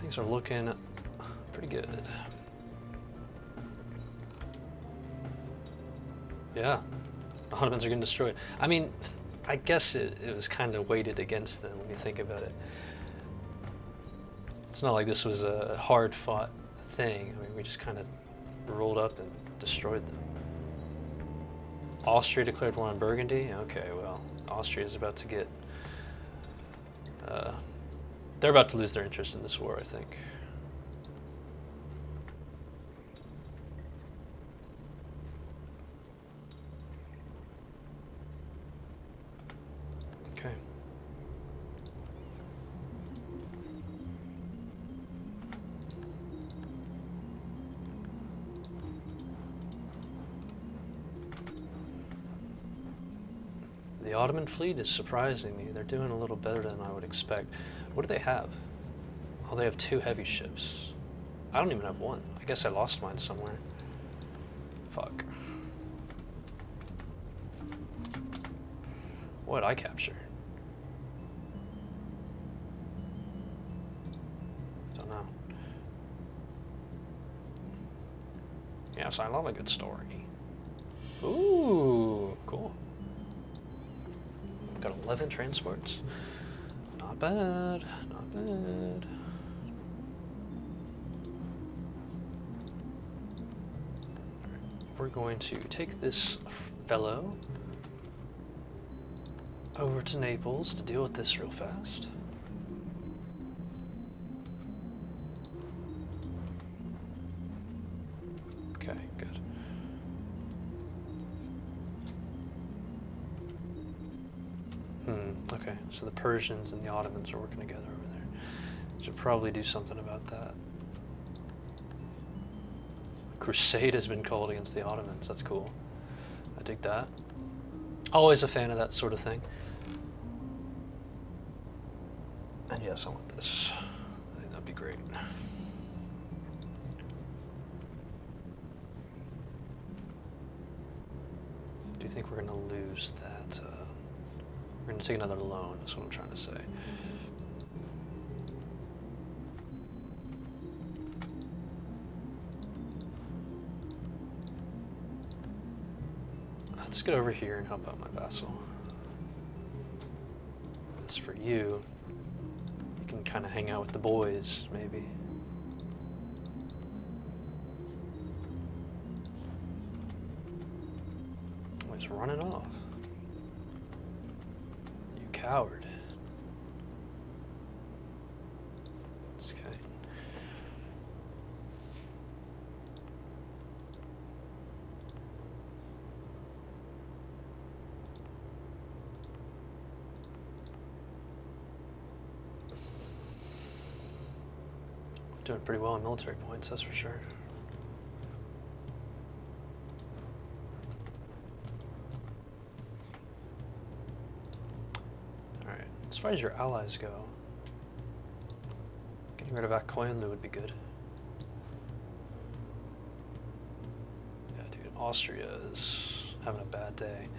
Things are looking pretty good. Yeah, the Ottomans are getting destroyed. I mean, I guess it was kind of weighted against them when you think about it. It's not like this was a hard-fought thing. I mean, we just kind of rolled up and destroyed them. Austria declared war on Burgundy? Okay, well, Austria is about to get... they're about to lose their interest in this war, I think. Okay. The Ottoman fleet is surprising me. They're doing a little better than I would expect. What do they have? Oh, they have 2 heavy ships. I don't even have 1. I guess I lost mine somewhere. Fuck. What did I capture? Don't know. Yes, I love a good story. Ooh, cool. Got 11 transports. Not bad, not bad. We're going to take this fellow over to Naples to deal with this real fast. Okay, good. Okay, so the Persians and the Ottomans are working together over there. Should probably do something about that. A crusade has been called against the Ottomans. That's cool. I dig that. Always a fan of that sort of thing. And yes, I want this. I think that'd be great. Do you think we're going to lose that? We're going to take another loan, that's what I'm trying to say. Let's get over here and help out my vassal. As for you, you can kind of hang out with the boys, maybe. Oh, he's running off. You coward. Okay. Doing pretty well on military points, that's for sure. Alright, as far as your allies go, getting rid of Akkoyunlu would be good. Yeah, dude, Austria is having a bad day.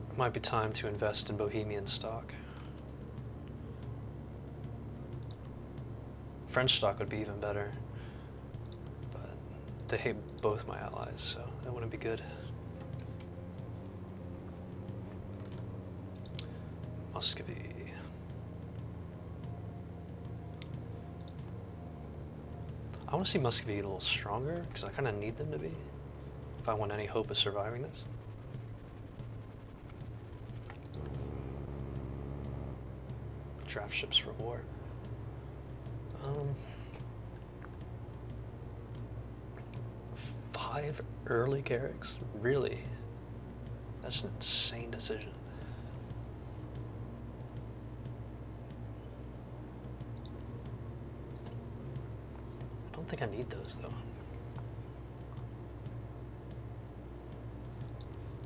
It might be time to invest in Bohemian stock. French stock would be even better, but they hate both my allies, so that wouldn't be good. Muscovy. I want to see Muscovy get a little stronger, because I kind of need them to be, if I want any hope of surviving this. Draft ships for war. 5 early Carracks? Really? That's an insane decision. I don't think I need those, though.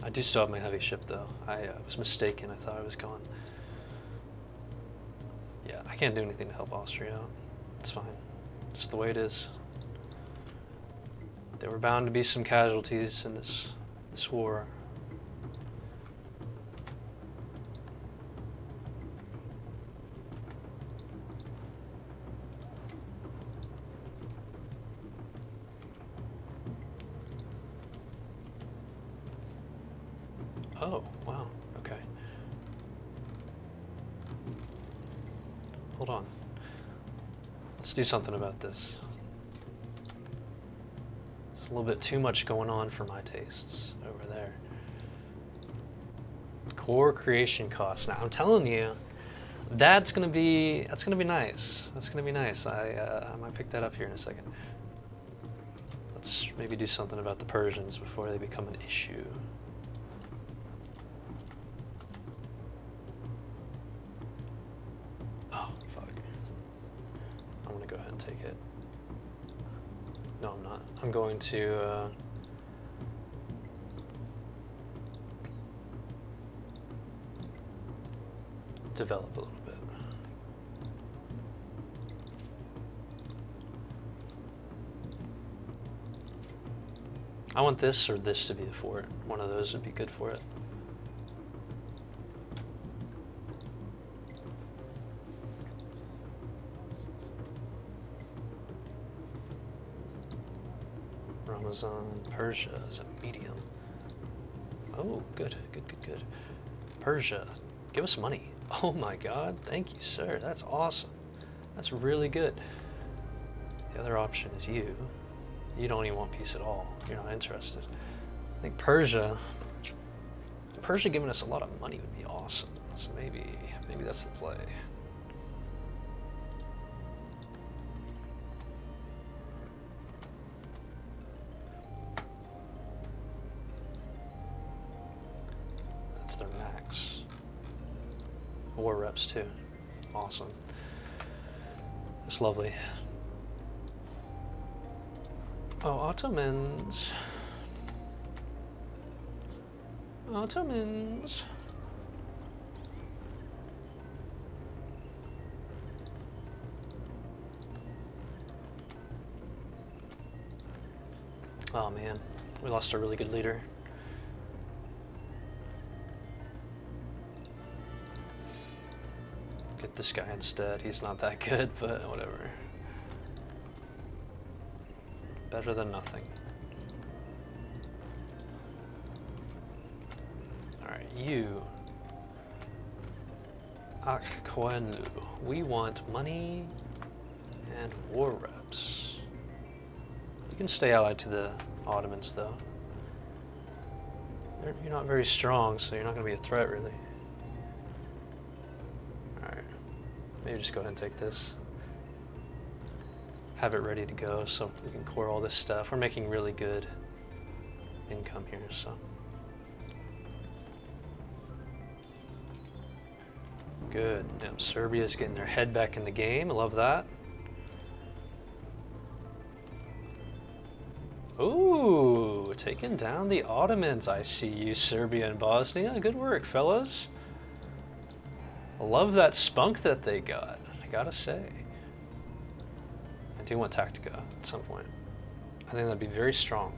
I do still have my heavy ship, though. I was mistaken. I thought I was gone. Yeah, I can't do anything to help Austria out. It's fine. Just the way it is. There were bound to be some casualties in this war. Oh, wow. Okay. hold on. Let's do something about this. It's a little bit too much going on for my tastes over there. Core creation costs. Now I'm telling you, that's gonna be nice. That's gonna be nice. I might pick that up here in a second. Let's maybe do something about the Persians before they become an issue. Oh, fuck. I'm gonna go ahead and take it. No, I'm not. I'm going to, develop a little bit. I want this or this to be a fort. One of those would be good for it. Ramazan, Persia is a medium. Oh, good, good, good, good. Persia, give us money. Oh my God, thank you, sir. That's awesome. That's really good. The other option is you. You don't even want peace at all. You're not interested. I think Persia giving us a lot of money would be awesome. So maybe that's the play. That's their max. War reps too. Awesome. It's lovely. Oh, Ottomans. Ottomans. Oh man, we lost a really good leader. Get this guy instead. He's not that good, but whatever. Better than nothing. Alright, you. Akkoenlu. We want money and war reps. You can stay allied to the Ottomans, though. You're not very strong, so you're not going to be a threat, really. Alright. Maybe just go ahead and take this. Have it ready to go so we can core all this stuff. We're making really good income here, so. Good. Yep, Serbia's getting their head back in the game. I love that. Ooh, taking down the Ottomans. I see you, Serbia and Bosnia. Good work, fellas. I love that spunk that they got, I gotta say. I do want Tactica at some point. I think that'd be very strong.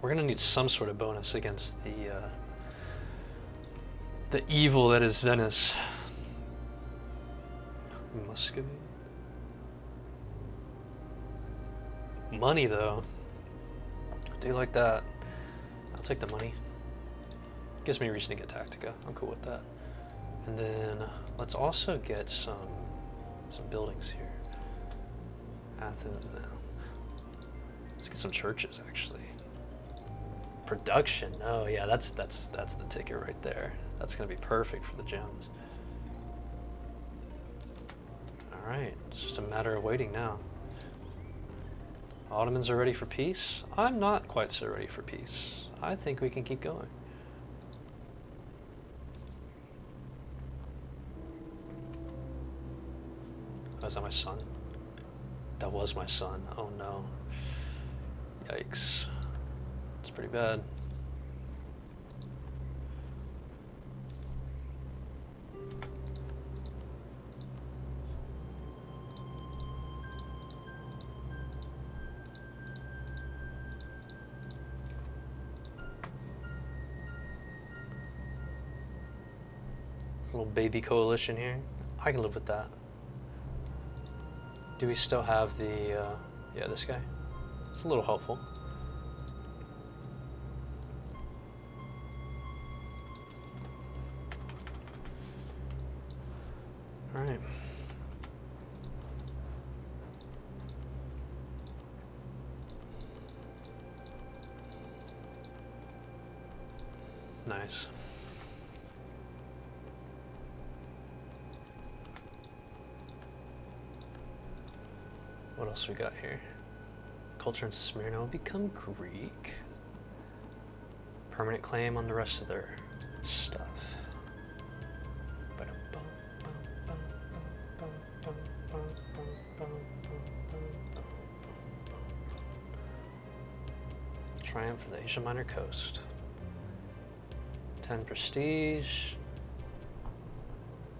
We're gonna need some sort of bonus against the evil that is Venice. Muscovy. Money though. I do like that. I'll take the money. Gives me a reason to get Tactica. I'm cool with that. And then let's also get some buildings here. Athens now. Let's get some churches actually. Production. Oh yeah, that's the ticket right there. That's gonna be perfect for the gems. All right, it's just a matter of waiting now. Ottomans are ready for peace. I'm not quite so ready for peace. I think we can keep going. Oh, is that my son? That was my son. Oh no. Yikes. It's pretty bad. Little baby coalition here. I can live with that. Do we still have the, yeah, this guy? It's a little helpful. All right. Nice. What else we got here? Culture in Smyrna will become Greek. Permanent claim on the rest of their stuff. Triumph for the Asia Minor coast. 10 prestige.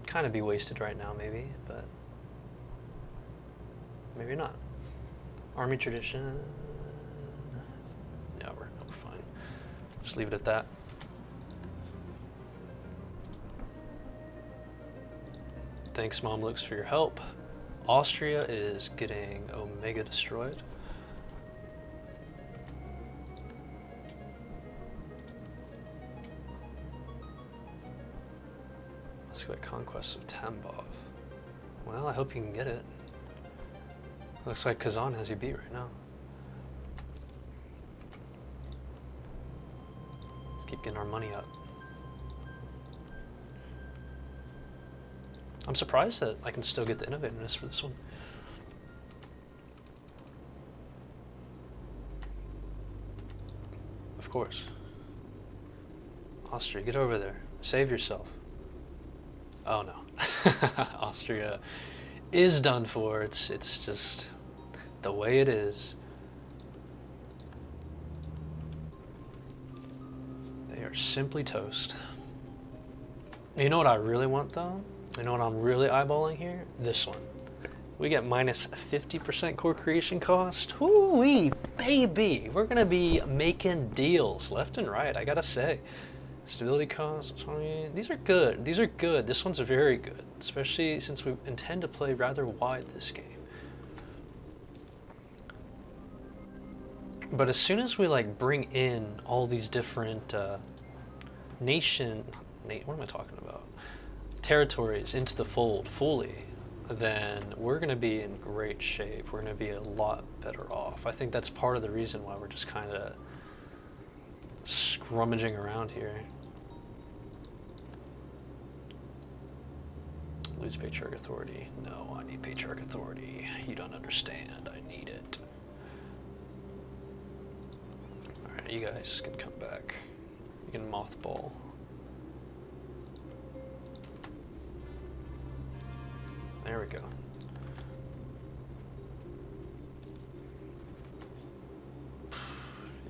Kind of be wasted right now, maybe, but maybe not. Army tradition. Yeah, we're fine. Just leave it at that. Thanks, Mamluks, for your help. Austria is getting Omega destroyed. Let's go at Conquest of Tambov. Well, I hope you can get it. Looks like Kazan has you beat right now. Let's keep getting our money up. I'm surprised that I can still get the innovativeness for this one. Of course. Austria, get over there. Save yourself. Oh no. Austria is done for. It's just the way it is. They are simply toast. You know what I really want though? You know what I'm really eyeballing here? This one. We get minus 50% core creation cost. Whoo-wee, baby! We're gonna be making deals left and right, I gotta say. Stability cost, 20. These are good. These are good. This one's very good, especially since we intend to play rather wide this game. But as soon as we like bring in all these different what am I talking about? Territories into the fold fully, then we're going to be in great shape. We're going to be a lot better off. I think that's part of the reason why we're just kind of scrummaging around here. Lose Patriarch Authority. No, I need Patriarch Authority. You don't understand. I need it. Alright, you guys can come back. You can mothball. There we go.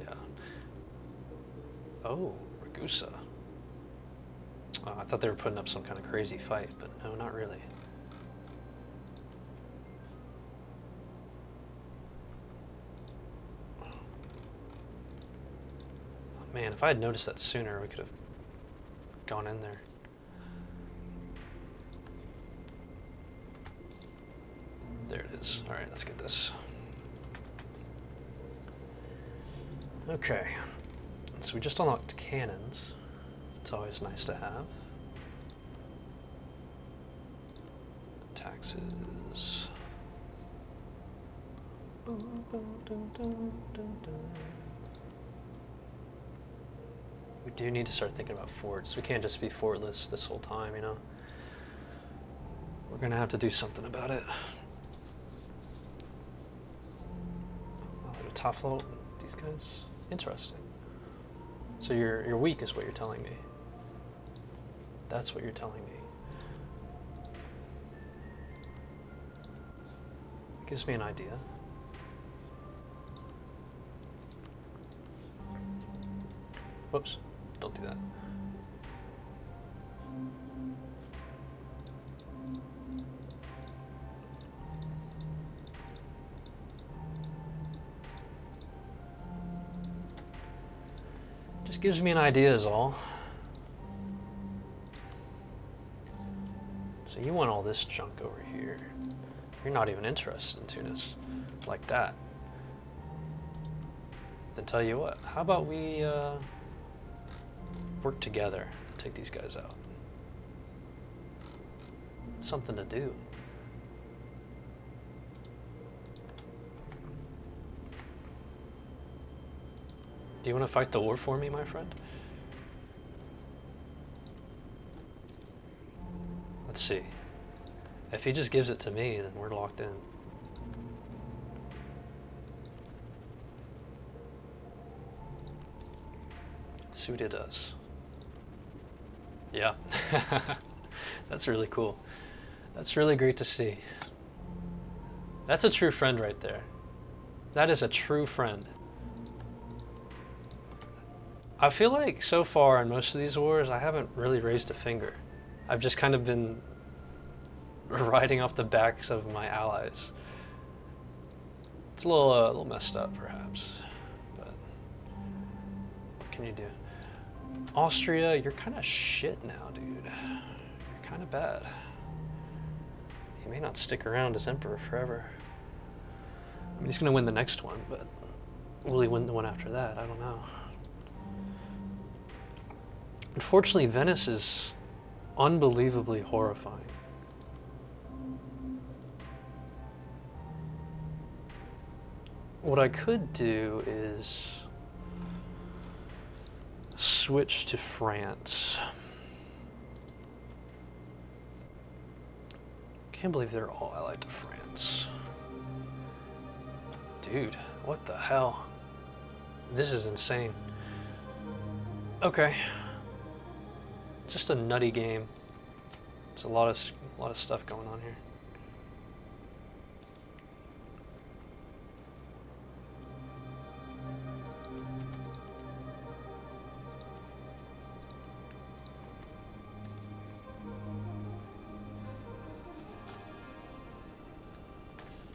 Yeah. Oh, Ragusa. Oh, I thought they were putting up some kind of crazy fight, but no, not really. Oh, man, if I had noticed that sooner, we could have gone in there. There it is. All right, let's get this. Okay, so we just unlocked cannons. It's always nice to have. Taxes. We do need to start thinking about forts. We can't just be fortless this whole time, you know? We're gonna have to do something about it. Top float, these guys, interesting. So you're weak is what you're telling me. That's what you're telling me. It gives me an idea. Whoops, don't do that. Gives me an idea is all. So you want all this junk over here. You're not even interested in Tunis like that. Then tell you what, how about we work together and take these guys out? something to do. Do you want to fight the war for me, my friend? Let's see. If he just gives it to me, then we're locked in. Let's see what he does. Yeah. That's really cool. That's really great to see. That's a true friend right there. That is a true friend. I feel like so far in most of these wars, I haven't really raised a finger. I've just kind of been riding off the backs of my allies. It's a little messed up, perhaps, but what can you do? Austria, you're kind of shit now, dude. You're kind of bad. He may not stick around as emperor forever. I mean, he's gonna win the next one, but will he win the one after that? I don't know. Unfortunately, Venice is unbelievably horrifying. What I could do is switch to France. Can't believe they're all allied to France. Dude, what the hell? This is insane. Okay. Just a nutty game. It's a lot of stuff going on here.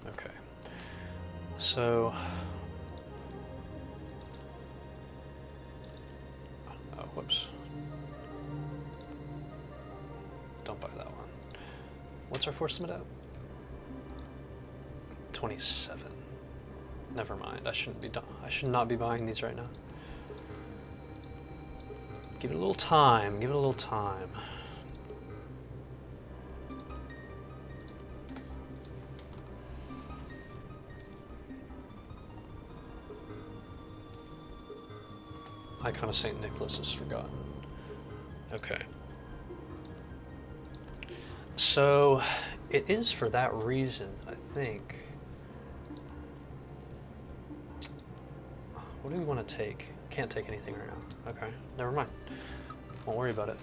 Okay. So oh, whoops. Don't buy that one. What's our force limit at? 27. Never mind. I should not be buying these right now. Give it a little time. Give it a little time. Icon of St. Nicholas is forgotten. Okay. So, it is for that reason, I think. What do we want to take? Can't take anything right now. Okay, never mind. Won't worry about it.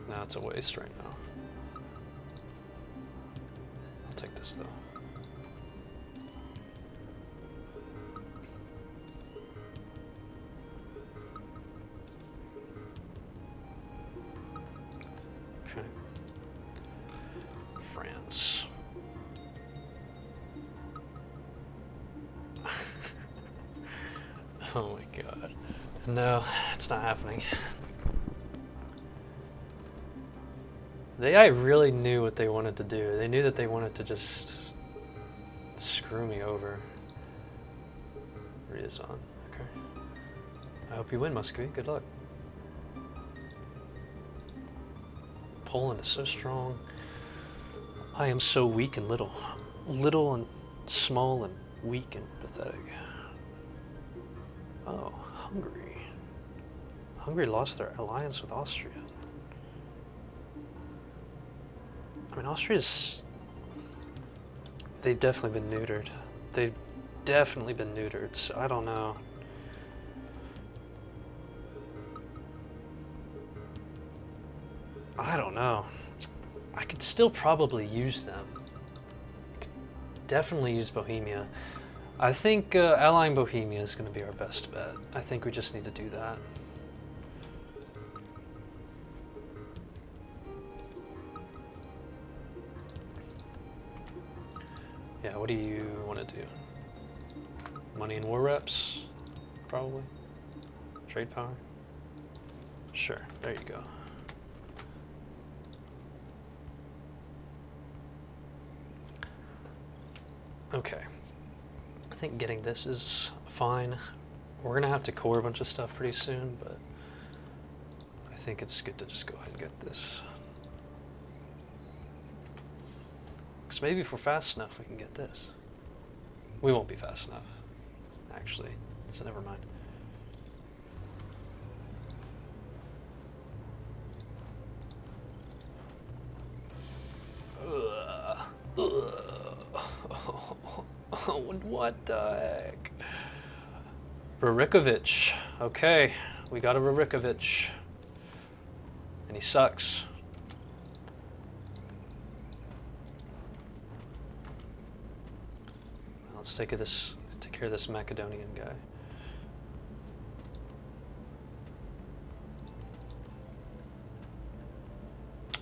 Nah, it's a waste right now. I'll take this though. Okay. France. Oh my god. No, it's not happening. The AI really knew what they wanted to do. They knew that they wanted to just screw me over. Riazan. Okay. I hope you win, Muscovy. Good luck. Poland is so strong. I am so weak and little. Little and small and weak and pathetic. Oh, Hungary. Hungary lost their alliance with Austria. I mean, Austria's... They've definitely been neutered. They've definitely been neutered, so I don't know. I don't know. I could still probably use them. I could definitely use Bohemia. I think allying Bohemia is going to be our best bet. I think we just need to do that. Yeah, what do you want to do? Money and war reps? Probably. Trade power? Sure, there you go. Okay. think getting this is fine. We're gonna have to core a bunch of stuff pretty soon, but I think it's good to just go ahead and get this. Because maybe if we're fast enough, we can get this. We won't be fast enough, actually, so never mind. What the heck? Rurikovic. Okay, we got a Rurikovic. And he sucks. Let's take care of this Macedonian guy.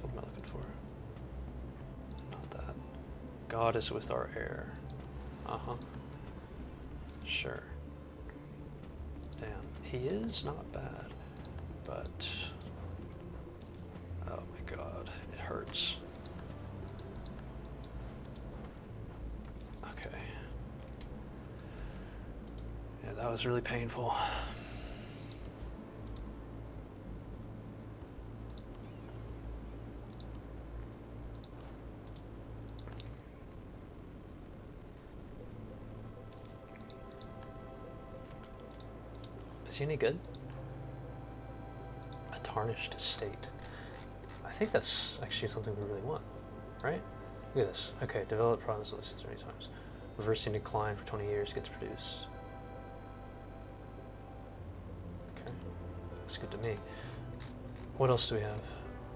What am I looking for? Not that. God is with our heir. Uh-huh. Sure. Damn, he is not bad, but oh my god, it hurts. Okay. Yeah, that was really painful. Is he any good? A tarnished state. I think that's actually something we really want, right? Look at this. Okay, develop problems at least 30 times. Reversing decline for 20 years gets produced. Okay, looks good to me. What else do we have?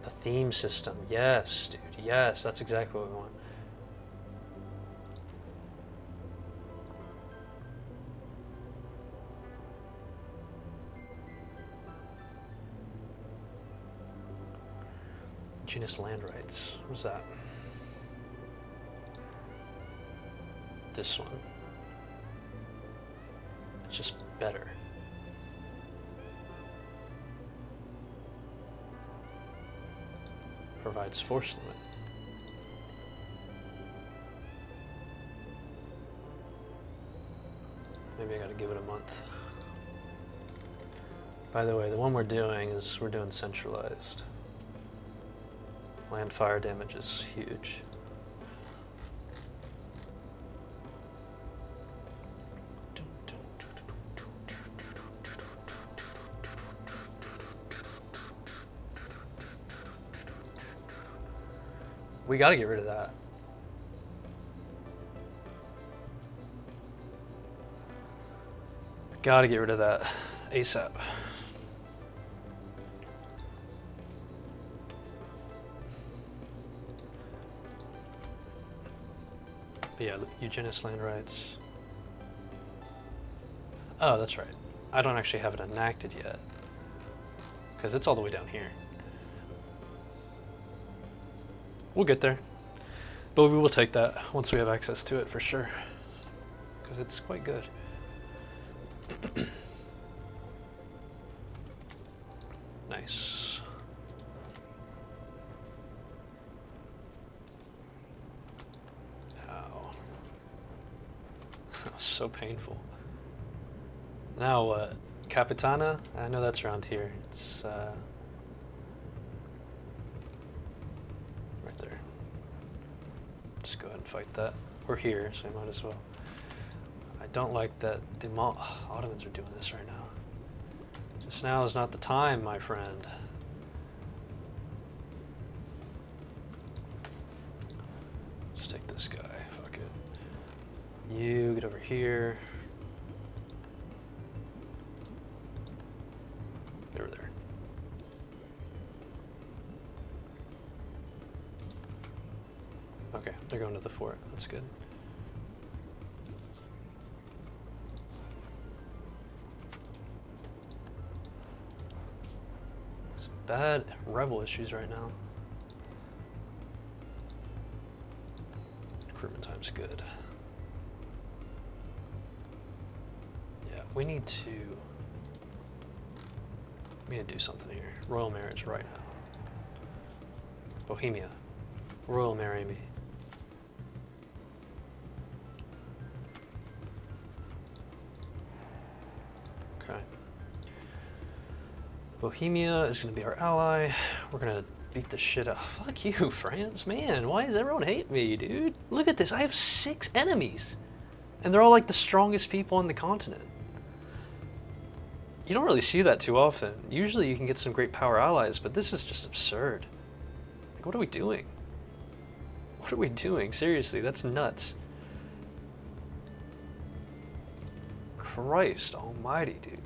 The theme system. Yes, dude. Yes, that's exactly what we want. Genus land rights. What's that? This one. It's just better. Provides force limit. Maybe I gotta give it a month. By the way, the one we're doing is we're doing centralized. Land fire damage is huge. We gotta get rid of that. Gotta get rid of that ASAP. But yeah, Eugenist land rights. Oh, that's right. I don't actually have it enacted yet. Because it's all the way down here. We'll get there. But we will take that once we have access to it for sure. Because it's quite good. Nice. Ow. That was so painful. Now what? Capitana? I know that's around here. It's right there. Just go ahead and fight that. We're here, so I might as well. I don't like that the Ottomans are doing this right now. Just now is not the time, my friend. Let's take this guy. Fuck it. You get over here. Get over there. Okay, they're going to the fort. That's good. Some bad rebel issues right now. Recruitment time's good. Yeah, we need to do something here. Royal marriage right now. Bohemia. Royal marry me. Okay. Bohemia is going to be our ally. We're going to beat the shit out. Fuck you, France. Man, why does everyone hate me, dude? Look at this. I have 6 enemies. And they're all like the strongest people on the continent. You don't really see that too often. Usually you can get some great power allies, but this is just absurd. Like, what are we doing? What are we doing? Seriously, that's nuts. Christ almighty, dude.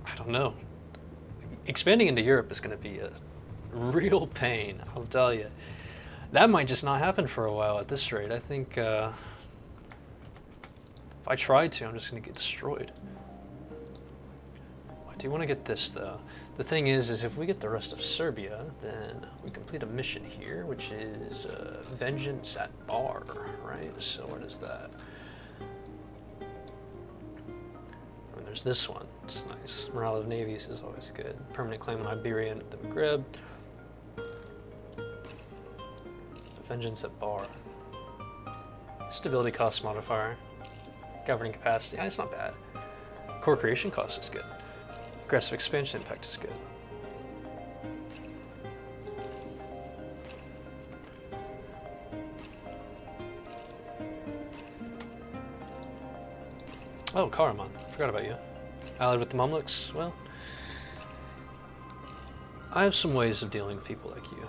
I don't know. Expanding into Europe is going to be a real pain, I'll tell you. That might just not happen for a while at this rate. I think if I try to, I'm just going to get destroyed. I do want to get this, though. The thing is if we get the rest of Serbia, then we complete a mission here, which is Vengeance at Bar, right? So what is that? And there's this one, which is nice. Morale of navies is always good. Permanent claim on Iberia and the Maghreb. Vengeance at Bar. Stability cost modifier. Governing capacity, it's not bad. Core creation cost is good. Aggressive expansion impact is good. Oh, Karaman. Forgot about you. Allied with the Mamluks? Well, I have some ways of dealing with people like you.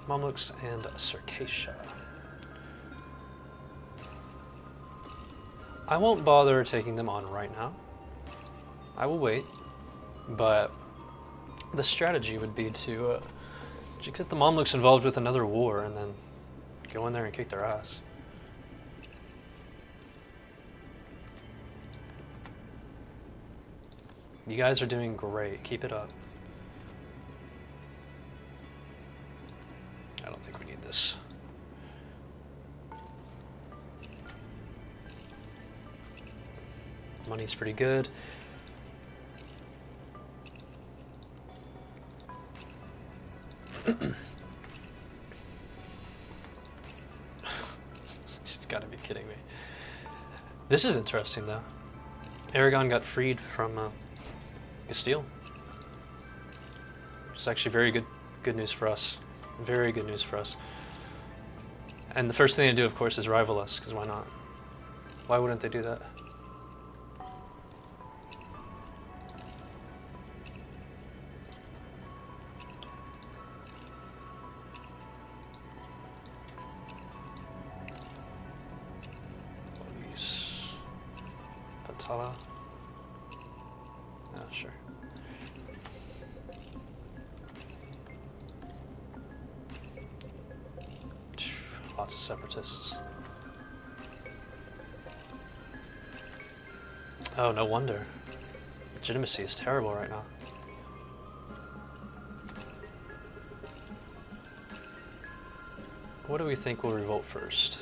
Mamluks and Circassia. I won't bother taking them on right now. I will wait, but the strategy would be to get the Mamluks involved with another war and then go in there and kick their ass. You guys are doing great. Keep it up. I don't think we need this. Money's pretty good. She's gotta be kidding me. This is interesting, though. Aragon got freed from Castile. It's actually very good news for us. Very good news for us. And the first thing they do, of course, is rival us, because why not? Why wouldn't they do that? Police. Patala. Ah, sure. Lots of separatists. Oh, no wonder. Legitimacy is terrible right now. What do we think will revolt first?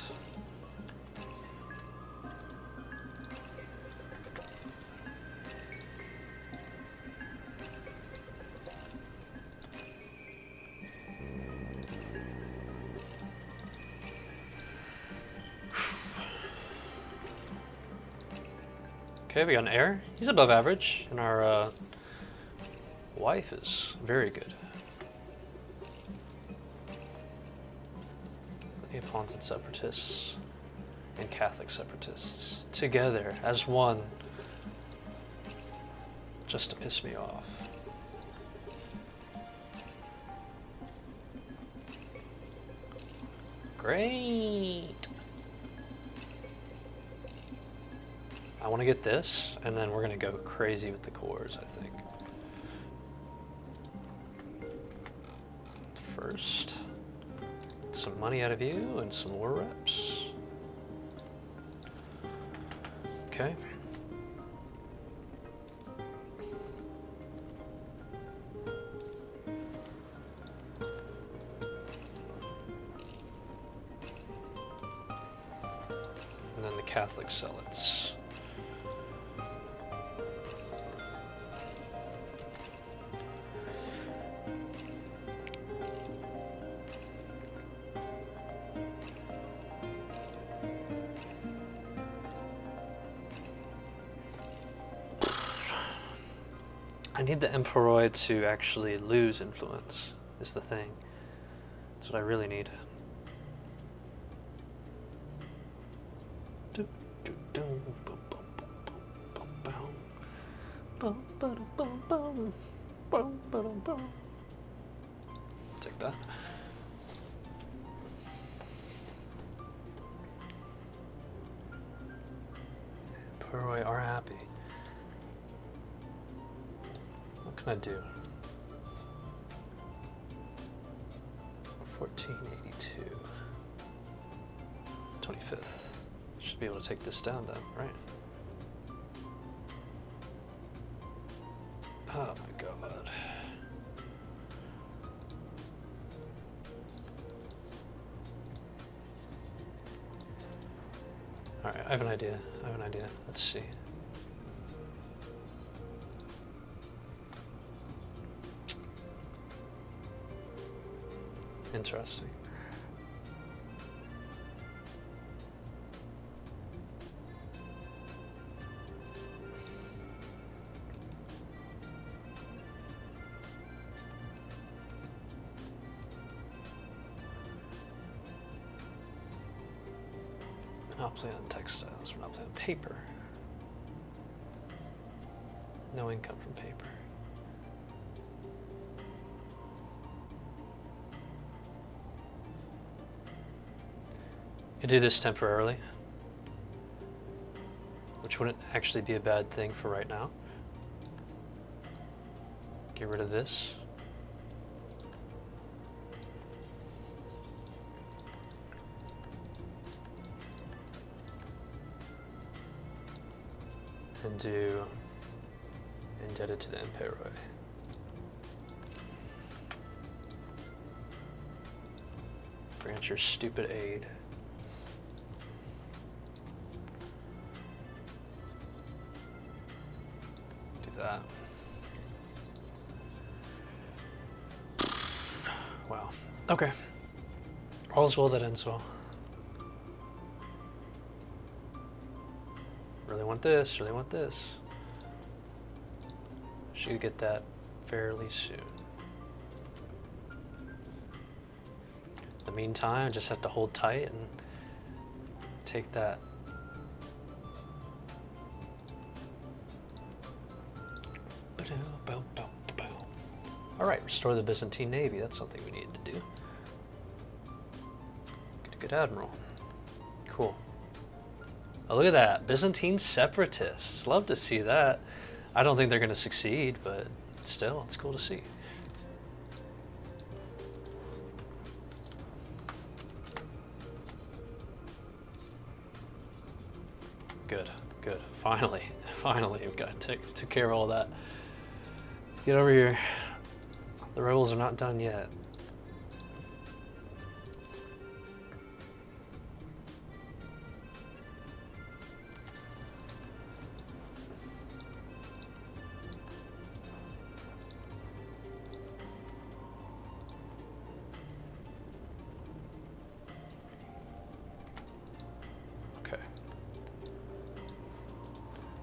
Okay, we got an heir. He's above average, and our wife is very good. Neapolitan separatists and Catholic separatists together as one, just to piss me off. Great. I want to get this, and then we're going to go crazy with the cores, I think. First, some money out of you and some war reps. Okay. And then the Catholic zealots. I need the Emperor to actually lose influence, is the thing. That's what I really need. Take that. Emperor are happy. What can I do? 1482. 25th. Should be able to take this down then, right? Oh my god. Alright, I have an idea. Let's see. Interesting. Monopoly on textiles, monopoly on paper. No income from paper. You do this temporarily, which wouldn't actually be a bad thing for right now. Get rid of this. And do indebted to the Emperor. Grant your stupid aid. Do that. Wow. Okay. All's well that ends well. Really want this, really want this. Should get that fairly soon. In the meantime, I just have to hold tight and take that. Alright, restore the Byzantine Navy. That's something we needed to do. Get a good admiral. Cool. Oh, look at that. Byzantine separatists. Love to see that. I don't think they're going to succeed, but still, it's cool to see. Good, good. Finally, finally, we've got to take care of all that. Get over here. The rebels are not done yet. Okay.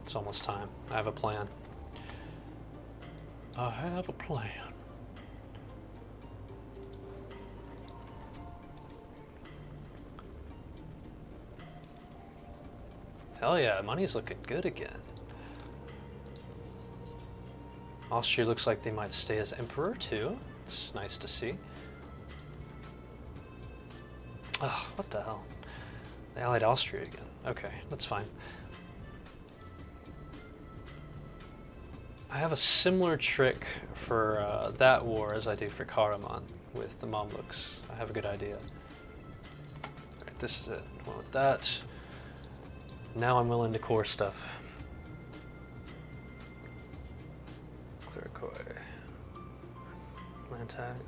It's almost time. I have a plan. I have a plan. Hell yeah, money's looking good again. Austria looks like they might stay as emperor too. It's nice to see. Oh, what the hell? They allied Austria again. Okay, that's fine. I have a similar trick for that war as I do for Karaman with the Mamluks. I have a good idea. Alright, this is it. Well, with that, now I'm willing to core stuff. Clearcoy. Land tax.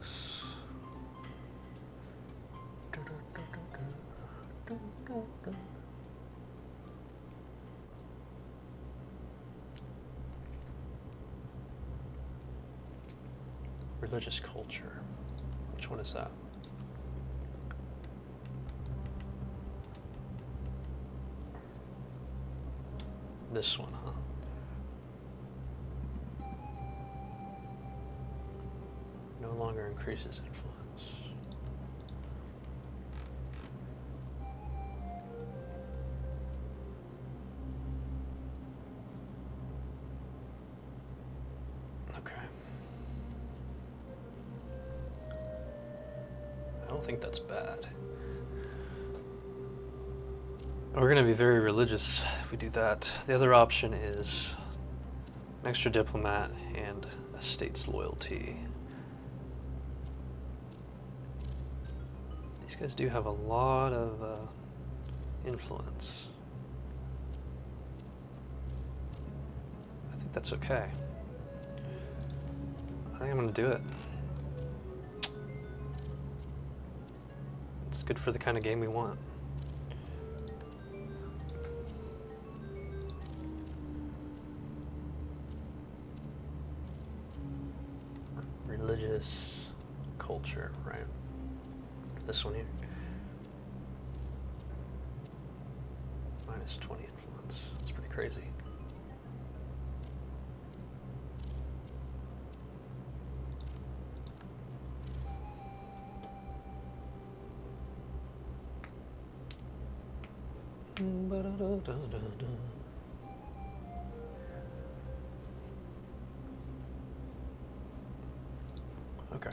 Religious culture. Which one is that? This one, huh? increases influence. Okay. I don't think that's bad. We're going to be very religious if we do that. The other option is an extra diplomat and a state's loyalty. These guys do have a lot of influence. I think that's okay. I think I'm going to do it. It's good for the kind of game we want. Religious culture, right? This one here. Minus 20 influence. It's pretty crazy. Okay.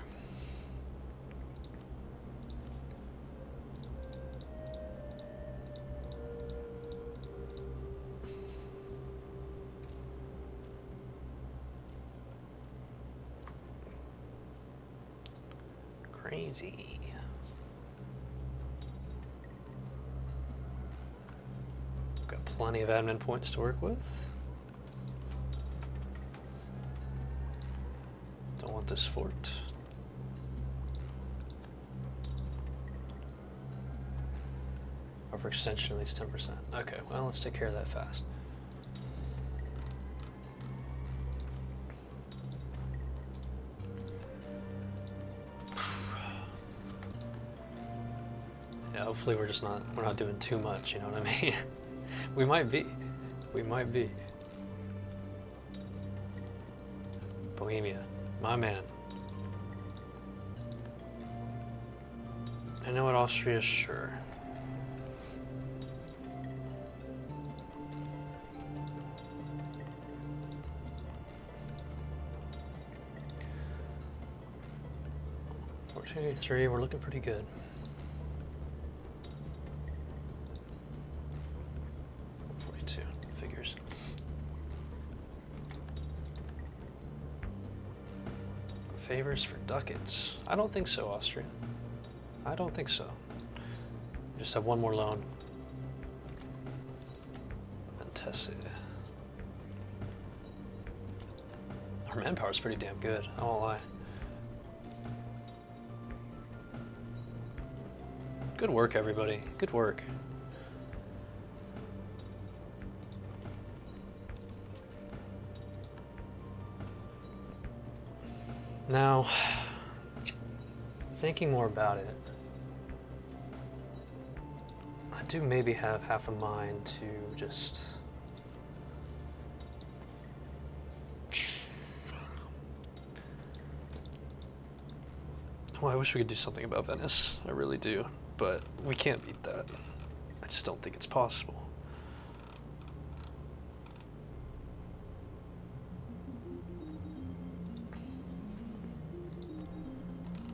Crazy. Got plenty of admin points to work with. Don't want this fort. Overextension at least 10%. Okay, well, let's take care of that fast. Yeah, hopefully we're not doing too much, you know what I mean? We might be. We might be. Bohemia, my man. I know what Austria, sure. $1483, we're looking pretty good. Figures. Favors for ducats. I don't think so, Austria. I don't think so. Just have one more loan. Montese. Our manpower is pretty damn good, I won't lie. Good work, everybody. Good work. Now, thinking more about it, I do maybe have half a mind to just well, I wish we could do something about Venice. I really do, but we can't beat that. I just don't think it's possible.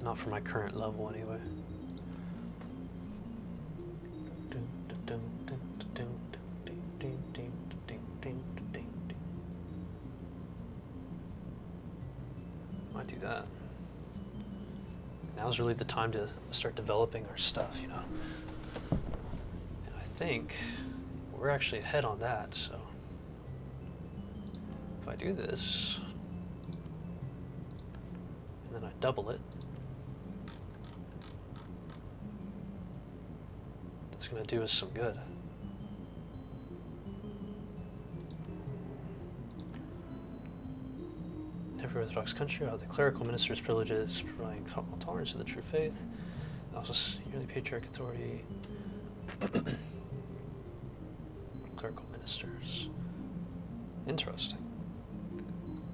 Not for my current level, anyway. Might do that. Now's really the time to start developing our stuff, you know. And I think we're actually ahead on that, so if I do this, and then I double it, it's going to do us some good. Every Orthodox country have the clerical minister's privileges, providing tolerance to the true faith. Also, yearly patriarch authority. Clerical ministers. Interesting.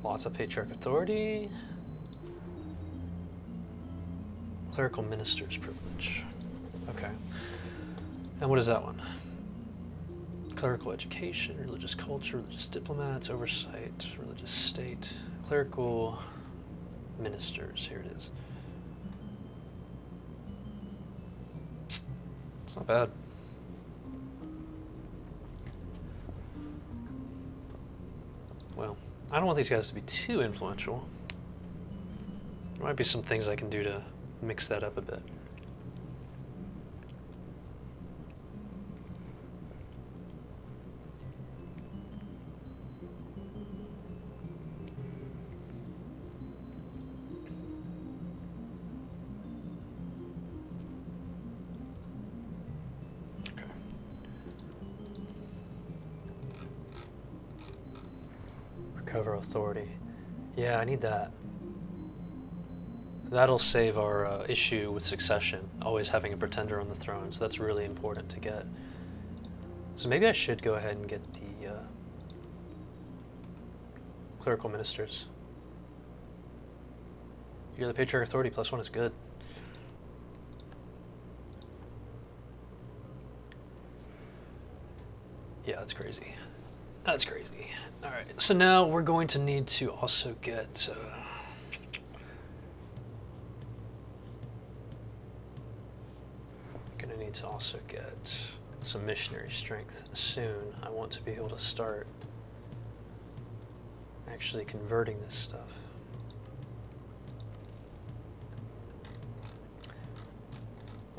Lots of patriarch authority. Clerical minister's privilege. Okay. And what is that one? Clerical education, religious culture, religious diplomats, oversight, religious state, clerical ministers. Here it is. It's not bad. Well, I don't want these guys to be too influential. There might be some things I can do to mix that up a bit. Recover authority. Yeah, I need that. That'll save our issue with succession, always having a pretender on the throne, so that's really important to get. So maybe I should go ahead and get the clerical ministers. You're the Patriarch Authority, +1 is good. Yeah, that's crazy. That's crazy. Alright, so now we're going to need to also get... gonna need to also get some missionary strength soon. I want to be able to start actually converting this stuff.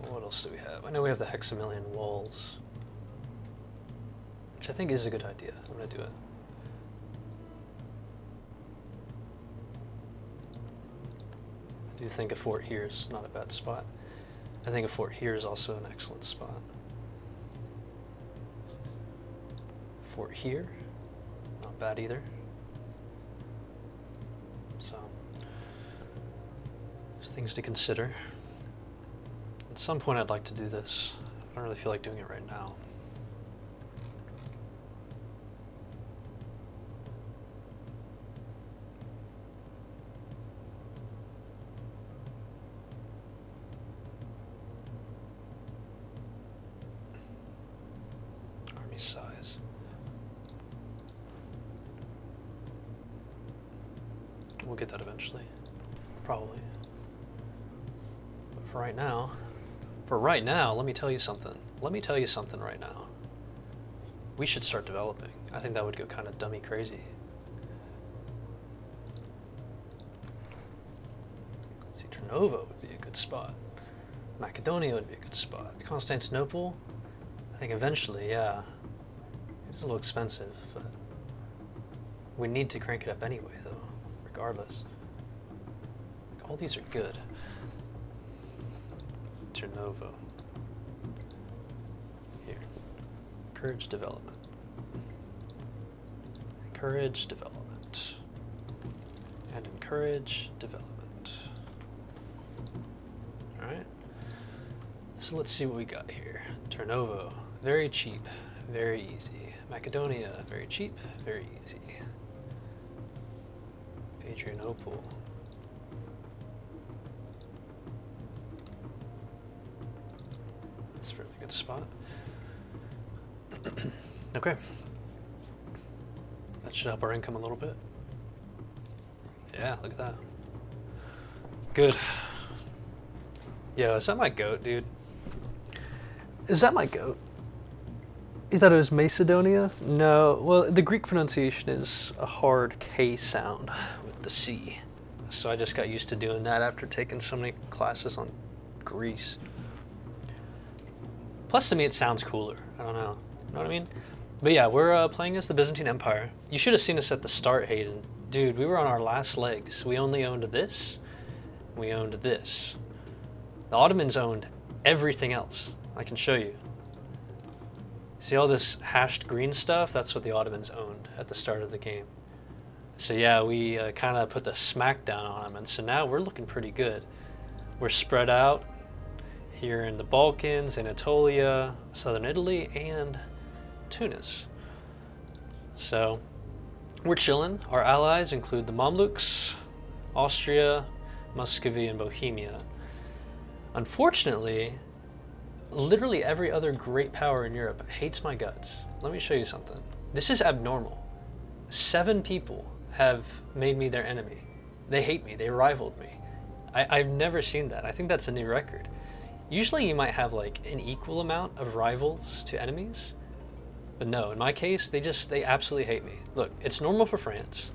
What else do we have? I know we have the Hexamillion walls, which I think is a good idea. I'm gonna do it. I do think a fort here is not a bad spot. I think a fort here is also an excellent spot. Fort here, not bad either. So, there's things to consider. At some point I'd like to do this. I don't really feel like doing it right now. Army size. We'll get that eventually. Probably. But for right now, let me tell you something. Let me tell you something right now. We should start developing. I think that would go kind of dummy crazy. Let's see, Trnova would be a good spot. Macedonia would be a good spot. Constantinople, I think eventually, yeah. It is a little expensive, but we need to crank it up anyway, though, regardless. Like, all these are good. Trnova. Here. Encourage development. Encourage development. And encourage development. Alright. So let's see what we got here. Trnova. Very cheap. Very easy. Macedonia. Very cheap. Very easy. Adrianople. That's a really good spot. Okay. That should help our income a little bit. Yeah, look at that. Good. Yo, is that my goat, dude? Is that my goat? You thought it was Macedonia? No, well, the Greek pronunciation is a hard K sound with the C. So I just got used to doing that after taking so many classes on Greece. Plus, to me, it sounds cooler. I don't know. You know what I mean? But yeah, we're playing as the Byzantine Empire. You should have seen us at the start, Hayden. Dude, we were on our last legs. We only owned this. We owned this. The Ottomans owned everything else. I can show you. See all this hashed green stuff? That's what the Ottomans owned at the start of the game. So yeah, we kind of put the smackdown on them, and so now we're looking pretty good. We're spread out here in the Balkans, Anatolia, southern Italy, and Tunis. So we're chilling. Our allies include the Mamluks, Austria, Muscovy, and Bohemia. Unfortunately, literally every other great power in Europe hates my guts. Let me show you something. This is abnormal. 7 people have made me their enemy. They hate me, they rivaled me. I've never seen that. I think that's a new record. Usually you might have like an equal amount of rivals to enemies, but no, in my case, they absolutely hate me. Look, it's normal for France.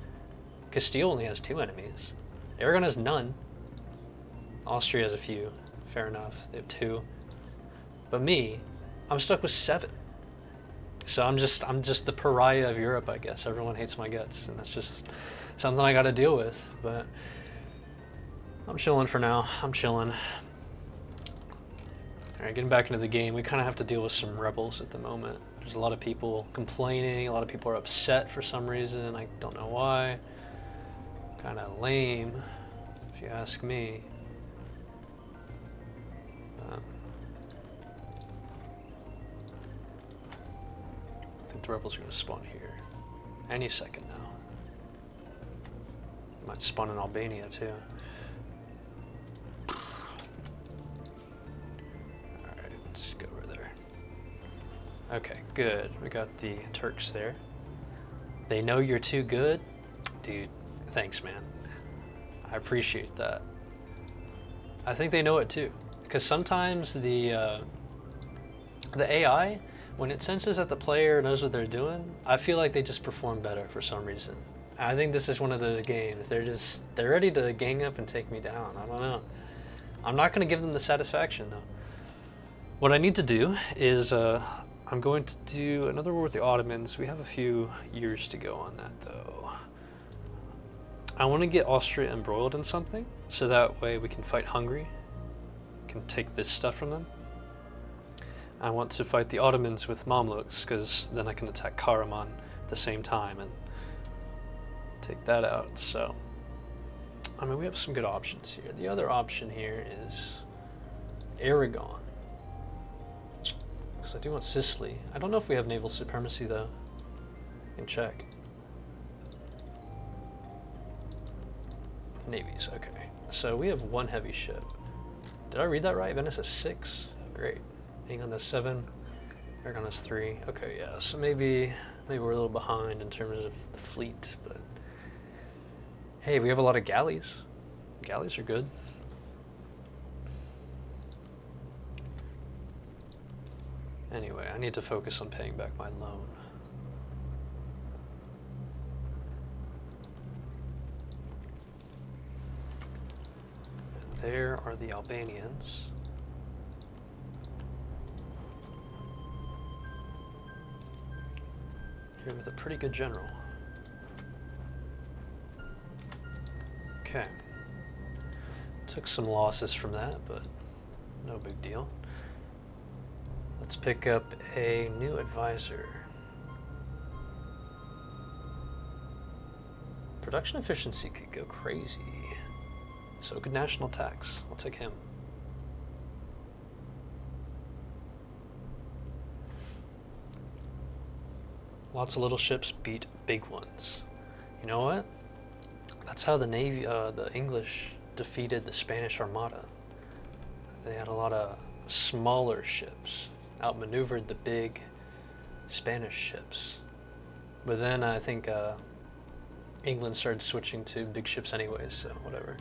Castile only has 2 enemies. Aragon has none. Austria has a few, fair enough, they have 2. But me, I'm stuck with 7. So I'm just the pariah of Europe, I guess. Everyone hates my guts, and that's just something I gotta deal with, but I'm chilling for now. I'm chilling. Alright, getting back into the game, we kind of have to deal with some rebels at the moment. There's a lot of people complaining, a lot of people are upset for some reason, I don't know why. Kind of lame, if you ask me. But I think the rebels are going to spawn here any second now. Might spawn in Albania too. Alright, let's go over there. Okay, good. We got the Turks there. They know you're too good? Dude, thanks, man. I appreciate that. I think they know it too. Because sometimes the AI, when it senses that the player knows what they're doing, I feel like they just perform better for some reason. I think this is one of those games. They're ready to gang up and take me down. I don't know. I'm not going to give them the satisfaction though. What I need to do is I'm going to do another war with the Ottomans. We have a few years to go on that though. I want to get Austria embroiled in something so that way we can fight Hungary. Can take this stuff from them. I want to fight the Ottomans with Mamluks because then I can attack Karaman at the same time and take that out. So, I mean, we have some good options here. The other option here is Aragon, because I do want Sicily. I don't know if we have naval supremacy though. I can check. Navies, okay. So we have 1 heavy ship. Did I read that right? Venice has 6. Great. England has 7. Aragon has 3. Okay, yeah. So maybe we're a little behind in terms of the fleet, but hey, we have a lot of galleys. Galleys are good. Anyway, I need to focus on paying back my loan. And there are the Albanians. Here with a pretty good general. Okay. Took some losses from that, but no big deal. Let's pick up a new advisor. Production efficiency could go crazy. So could national tax. I'll take him. Lots of little ships beat big ones. You know what? That's how the Navy, the English defeated the Spanish Armada. They had a lot of smaller ships, outmaneuvered the big Spanish ships. But then I think England started switching to big ships anyways, so whatever.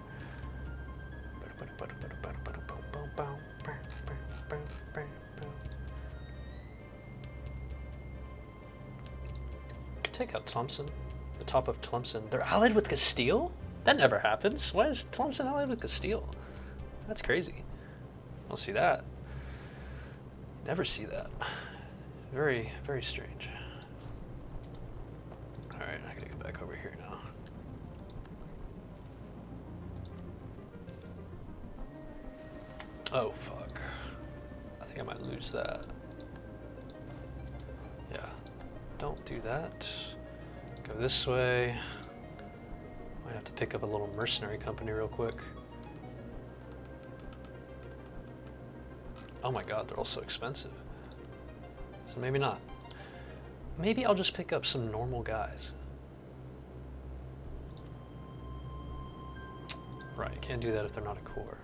Take out Tlemcen, the top of Tlemcen. They're allied with Castile? That never happens. Why is Tlemcen allied with Castile? That's crazy. I don't see that. Never see that. Very, very strange. Alright, I gotta get back over here now. Oh, fuck. I think I might lose that. Yeah. Don't do that. Go this way. Might have to pick up a little mercenary company real quick. Oh my god, they're all so expensive. So maybe not. Maybe I'll just pick up some normal guys. Right, can't do that if they're not a core.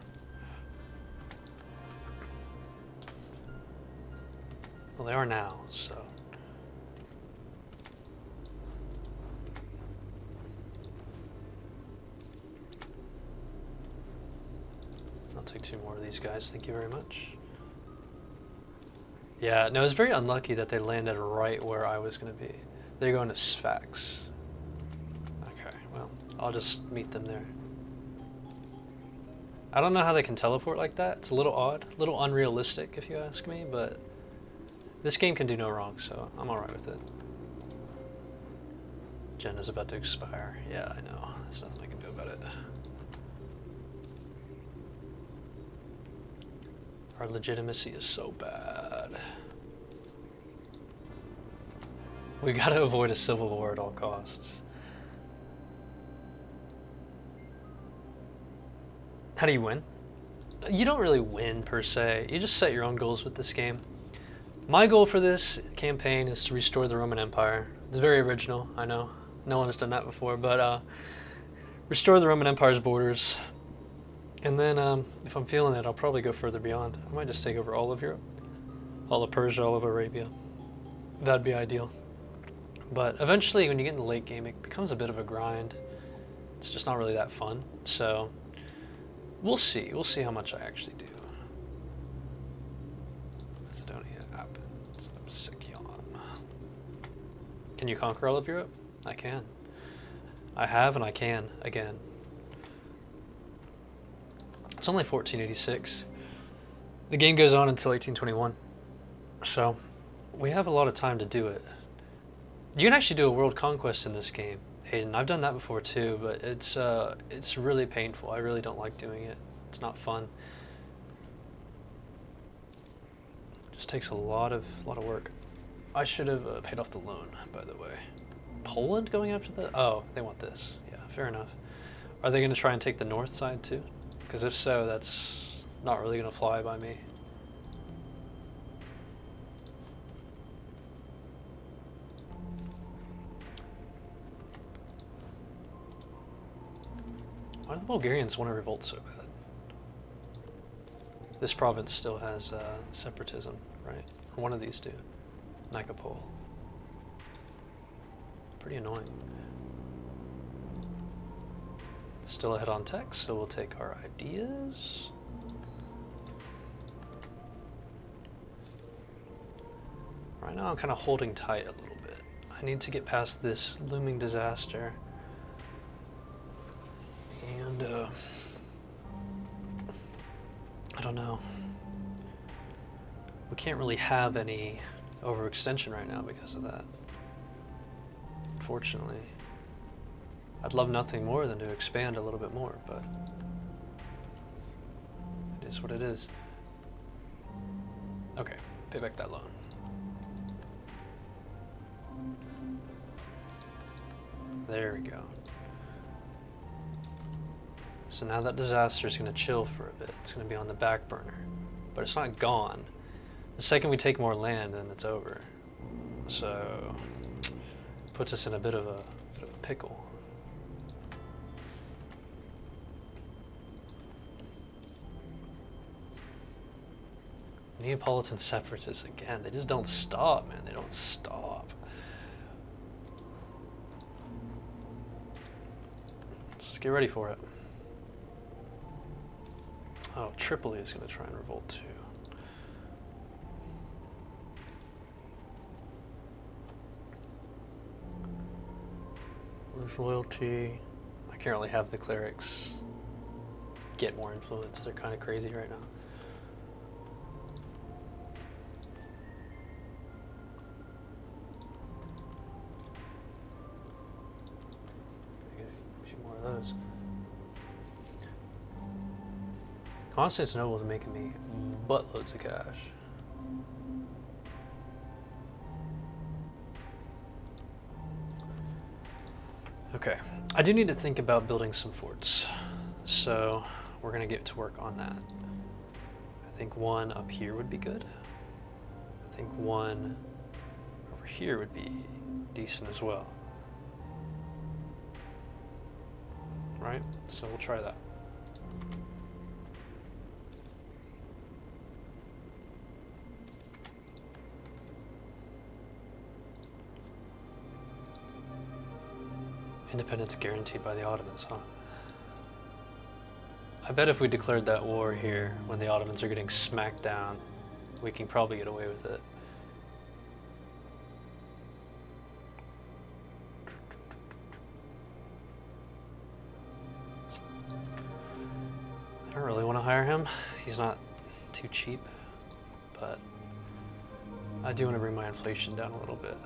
Well, they are now, so. I'll take 2 more of these guys, thank you very much. Yeah, no, it's very unlucky that they landed right where I was going to be. They're going to Sfax. Okay, well, I'll just meet them there. I don't know how they can teleport like that. It's a little odd, a little unrealistic if you ask me, but this game can do no wrong, so I'm alright with it. Gen is about to expire. Yeah, I know. There's nothing I can do about it. Our legitimacy is so bad. We gotta avoid a civil war at all costs. How do you win? You don't really win per se. You just set your own goals with this game. My goal for this campaign is to restore the Roman Empire. It's very original, I know. No one has done that before, but restore the Roman Empire's borders. And then if I'm feeling it, I'll probably go further beyond. I might just take over all of Europe. All of Persia, all of Arabia. That'd be ideal. But eventually, when you get in the late game, it becomes a bit of a grind. It's just not really that fun. So we'll see. We'll see how much I actually do. Macedonia, Athens, Sicyon. Can you conquer all of Europe? I can. I have and I can again. It's only 1486. The game goes on until 1821. So we have a lot of time to do it. You can actually do a world conquest in this game, Hayden. I've done that before too, but it's really painful. I really don't like doing it. It's not fun. It just takes a lot of work. I should have paid off the loan, by the way. Poland going after the? Oh, they want this. Yeah, fair enough. Are they going to try and take the north side too? Because if so, that's not really going to fly by me. Why do the Bulgarians want to revolt so bad? This province still has separatism, right? Or one of these do. Nikopol. Pretty annoying. Still ahead on tech, so we'll take our ideas. Right now I'm kind of holding tight a little bit. I need to get past this looming disaster. And I don't know. We can't really have any overextension right now because of that. Unfortunately. I'd love nothing more than to expand a little bit more, but it is what it is. Okay, pay back that loan. There we go. So now that disaster is going to chill for a bit. It's going to be on the back burner, but it's not gone. The second we take more land, then it's over. So puts us in a bit of a pickle. Neapolitan separatists again. They just don't stop, man. They don't stop. Just get ready for it. Oh, Tripoli is going to try and revolt too. Lose loyalty. I can't really have the clerics get more influence. They're kind of crazy right now. A few more of those. Constantinople is making me buttloads of cash. Okay, I do need to think about building some forts, so we're gonna get to work on that. I think one up here would be good. I think one over here would be decent as well. Right, so we'll try that. Independence guaranteed by the Ottomans, huh? I bet if we declared that war here when the Ottomans are getting smacked down, we can probably get away with it. I don't really want to hire him. He's not too cheap, but I do want to bring my inflation down a little bit.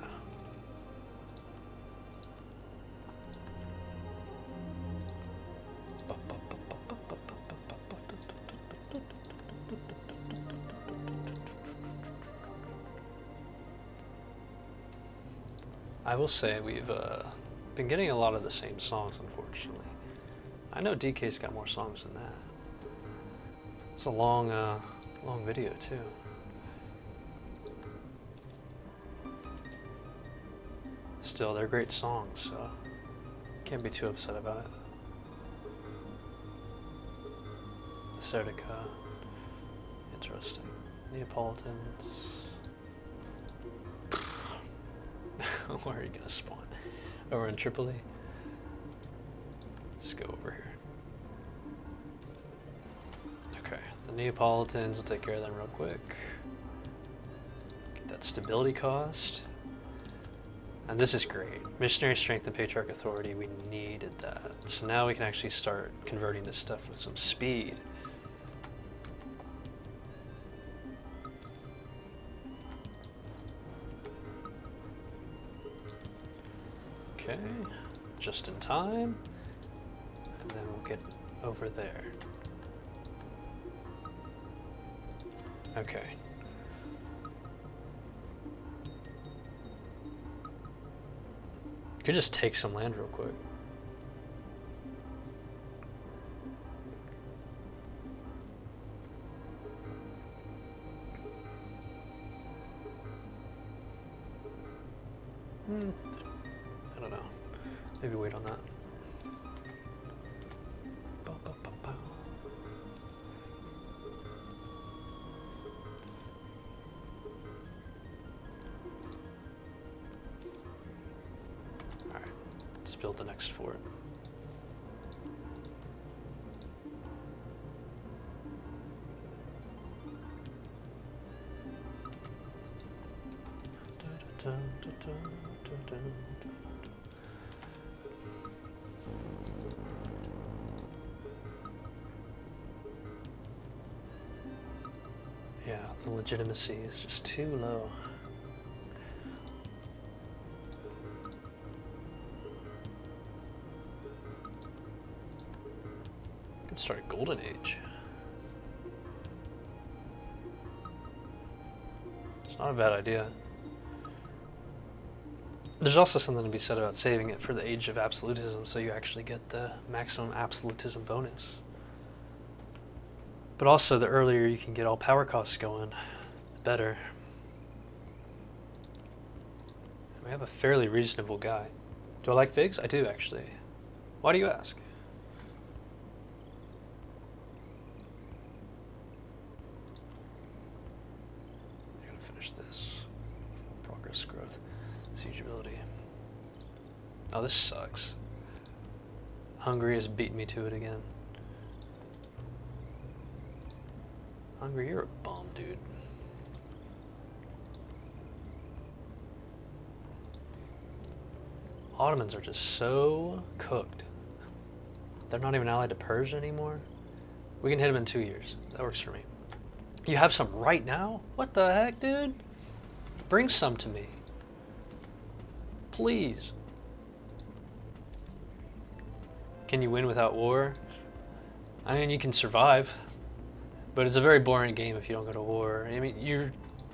I will say we've been getting a lot of the same songs, unfortunately. I know DK's got more songs than that. It's a long, long video too. Still, they're great songs, so can't be too upset about it. Serdica, interesting. Neapolitans. Where are you gonna spawn? Over in Tripoli? Just go over here. Okay, the Neapolitans, will take care of them real quick. Get that stability cost. And this is great. Missionary strength and patriarch authority, we needed that. So now we can actually start converting this stuff with some speed. Okay, just in time. And then we'll get over there. Okay. Could just take some land real quick. I don't know. Maybe wait on that. Alright, let's build the next fort. Yeah, the legitimacy is just too low. Could start a golden age. It's not a bad idea. There's also something to be said about saving it for the age of absolutism, so you actually get the maximum absolutism bonus. But also, the earlier you can get all power costs going, the better. We have a fairly reasonable guy. Do I like figs? I do, actually. Why do you ask? I gotta finish this. Progress growth. Siegeability. Oh, this sucks. Hungary has beaten me to it again. Hungary, you're a bum, dude. Ottomans are just so cooked. They're not even allied to Persia anymore. We can hit them in 2 years. That works for me. You have some right now? What the heck, dude? Bring some to me. Please. Can you win without war? I mean, you can survive. But it's a very boring game if you don't go to war. I mean, you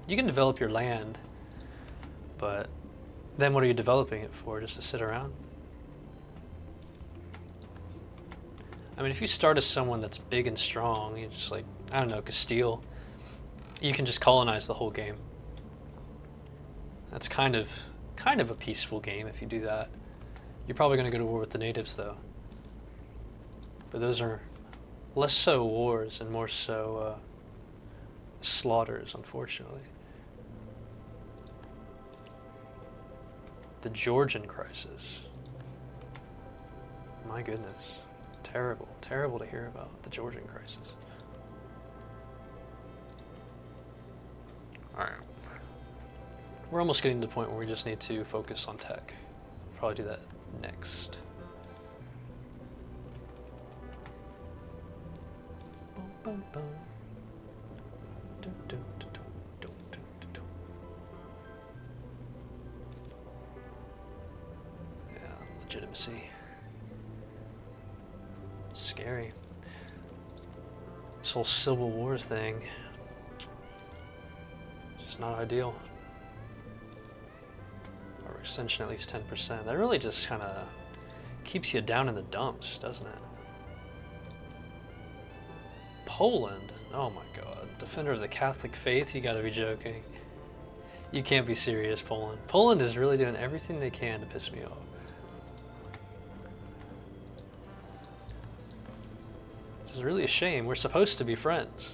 can develop your land, but then what are you developing it for? Just to sit around? I mean, if you start as someone that's big and strong, you just like, I don't know, Castile, you can just colonize the whole game. That's kind of a peaceful game if you do that. You're probably going to go to war with the natives, though. But those are less so wars and more so slaughters, unfortunately. The Georgian crisis. My goodness. Terrible, terrible to hear about the Georgian crisis. Alright. We're almost getting to the point where we just need to focus on tech. Probably do that next. Bum, bum, bum. Dun, dun, dun, dun, dun, dun, dun, dun. Yeah, legitimacy. Scary. This whole Civil War thing, it's just not ideal. Or extension at least 10%. That really just kind of keeps you down in the dumps, doesn't it? Poland? Oh my god. Defender of the Catholic faith? You gotta be joking. You can't be serious, Poland. Poland is really doing everything they can to piss me off. It's really a shame. We're supposed to be friends.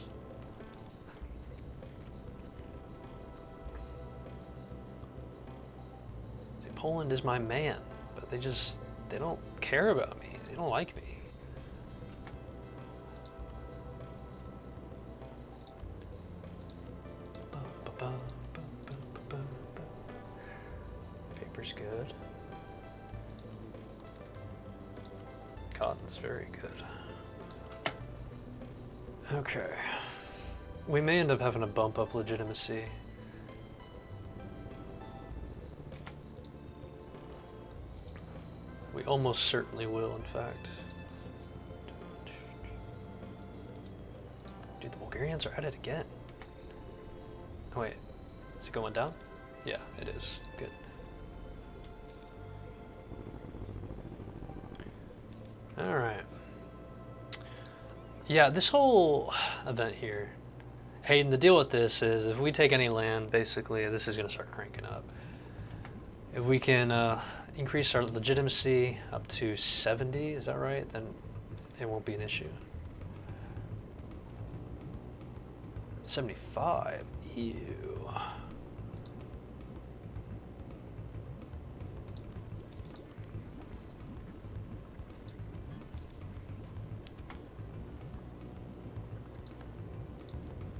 See, Poland is my man, but they don't care about me. They don't like me. Paper's good. Cotton's very good. Okay. We may end up having to bump up legitimacy. We almost certainly will, in fact. Dude, the Bulgarians are at it again. Oh wait, is it going down? Yeah, it is. Good. Alright. Yeah, this whole event here, Hayden, the deal with this is if we take any land, basically, this is going to start cranking up. If we can increase our legitimacy up to 70, is that right? Then it won't be an issue. 75? Ew.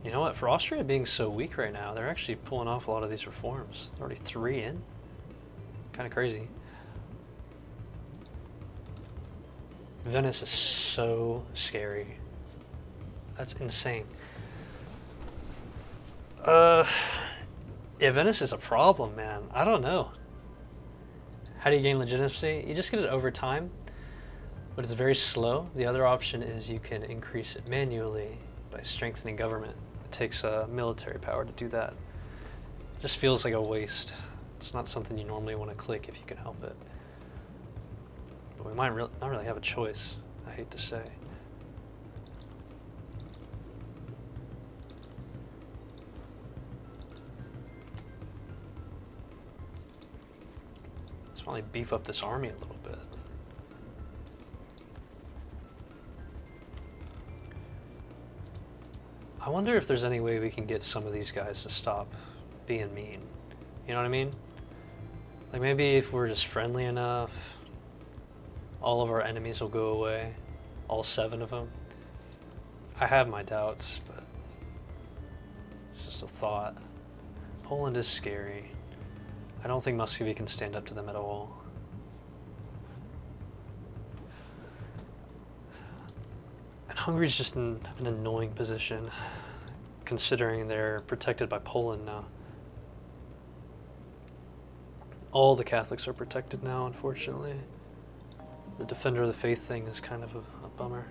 You know what? For Austria being so weak right now, they're actually pulling off a lot of these reforms. They're already 3 in. Kind of crazy. Venice is so scary. That's insane. Yeah, Venice is a problem, man. I don't know. How do you gain legitimacy? You just get it over time, but it's very slow. The other option is you can increase it manually by strengthening government. It takes military power to do that. It just feels like a waste. It's not something you normally want to click if you can help it. But we might not really have a choice, I hate to say. Let's finally beef up this army a little bit. I wonder if there's any way we can get some of these guys to stop being mean. You know what I mean? Like maybe if we're just friendly enough, all of our enemies will go away. All 7 of them. I have my doubts, but it's just a thought. Poland is scary. I don't think Muscovy can stand up to them at all. And Hungary's just in an annoying position, considering they're protected by Poland now. All the Catholics are protected now, unfortunately. The Defender of the Faith thing is kind of a bummer.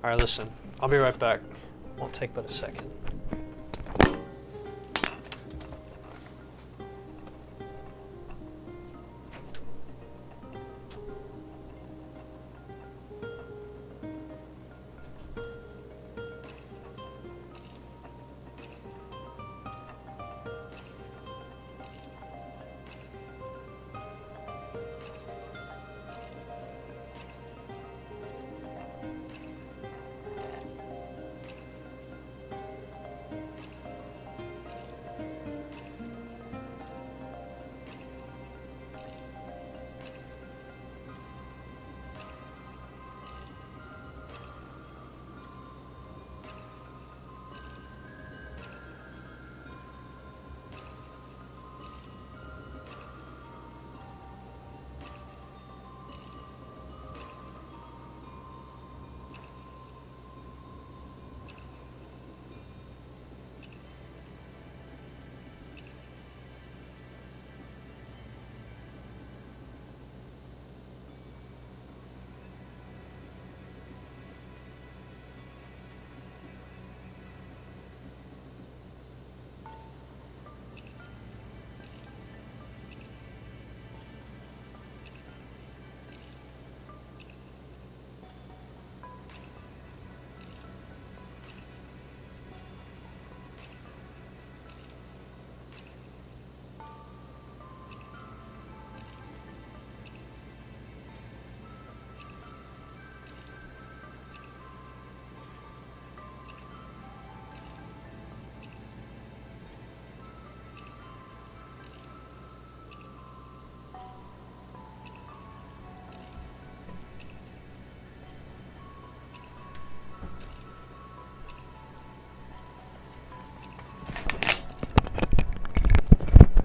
Alright, listen. I'll be right back. Won't take but a second.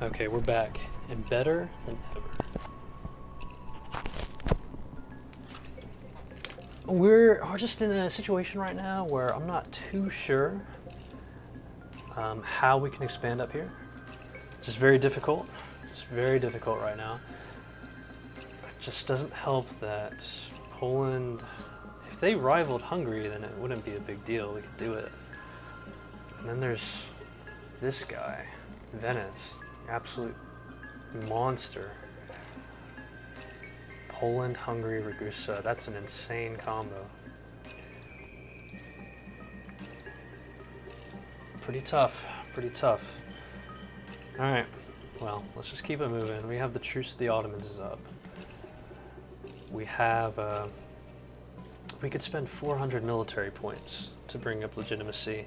Okay, we're back, and better than ever. We're just in a situation right now where I'm not too sure how we can expand up here. Just very difficult. Just very difficult right now. It just doesn't help that Poland, if they rivaled Hungary, then it wouldn't be a big deal. We could do it. And then there's this guy, Venice, absolute monster. Poland, Hungary, Ragusa. That's an insane combo. Pretty tough. Pretty tough. Alright. Well, let's just keep it moving. We have the Truce of the Ottomans is up. We have... we could spend 400 military points to bring up legitimacy.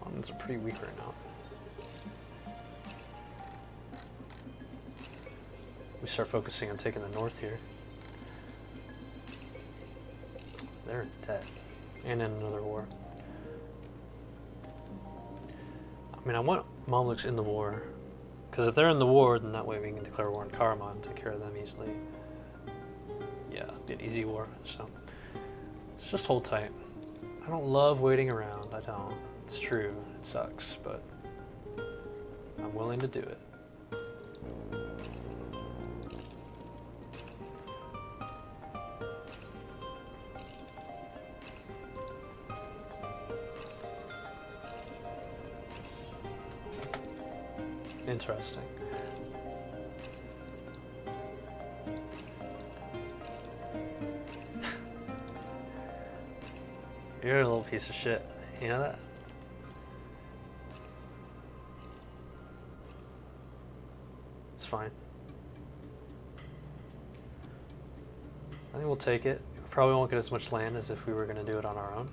Ottomans are pretty weak right now. We start focusing on taking the north here. They're dead. And in another war. I mean, I want Mamluks in the war. Because if they're in the war, then that way we can declare war on Karaman and take care of them easily. Yeah, be an easy war. So, let's just hold tight. I don't love waiting around. I don't. It's true. It sucks. But I'm willing to do it. Interesting. You're a little piece of shit. You know that? It's fine. I think we'll take it. We probably won't get as much land as if we were going to do it on our own.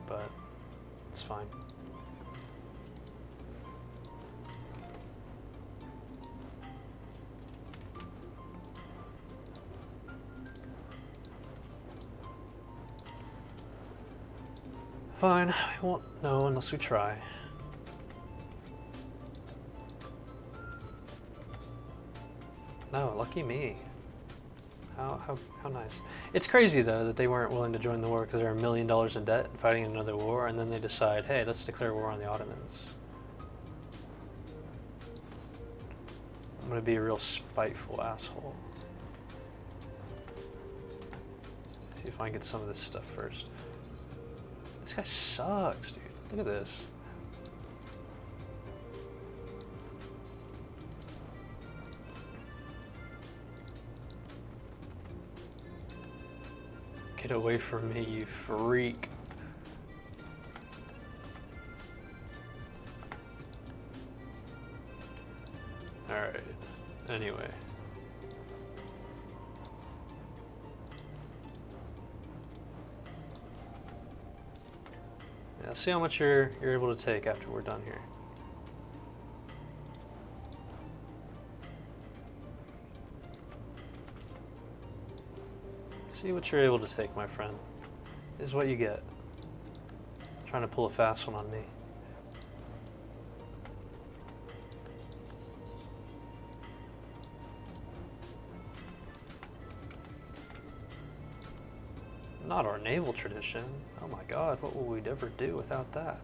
But it's fine. Fine, we won't know unless we try. No, lucky me. How nice. It's crazy though that they weren't willing to join the war because they're $1 million in debt and fighting another war, and then they decide, hey, let's declare war on the Ottomans. I'm gonna be a real spiteful asshole. See if I can get some of this stuff first. This guy sucks, dude. Look at this. Get away from me, you freak. Alright. Anyway. Yeah, let's see how much you're able to take after we're done here. See what you're able to take, my friend. This is what you get. Trying to pull a fast one on me. Not our naval tradition. Oh my god, what will we ever do without that?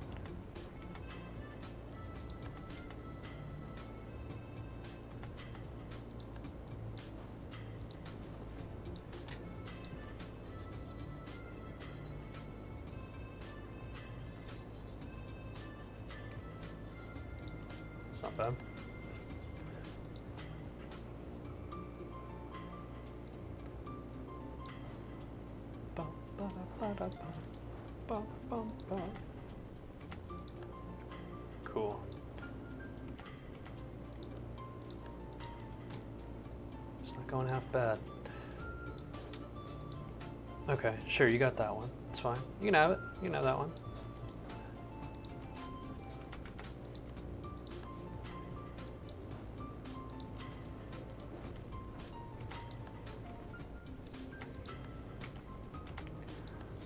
It's not bad. Cool. It's not going half bad. Okay, sure, you got that one. It's fine. You can have it. You can have that one.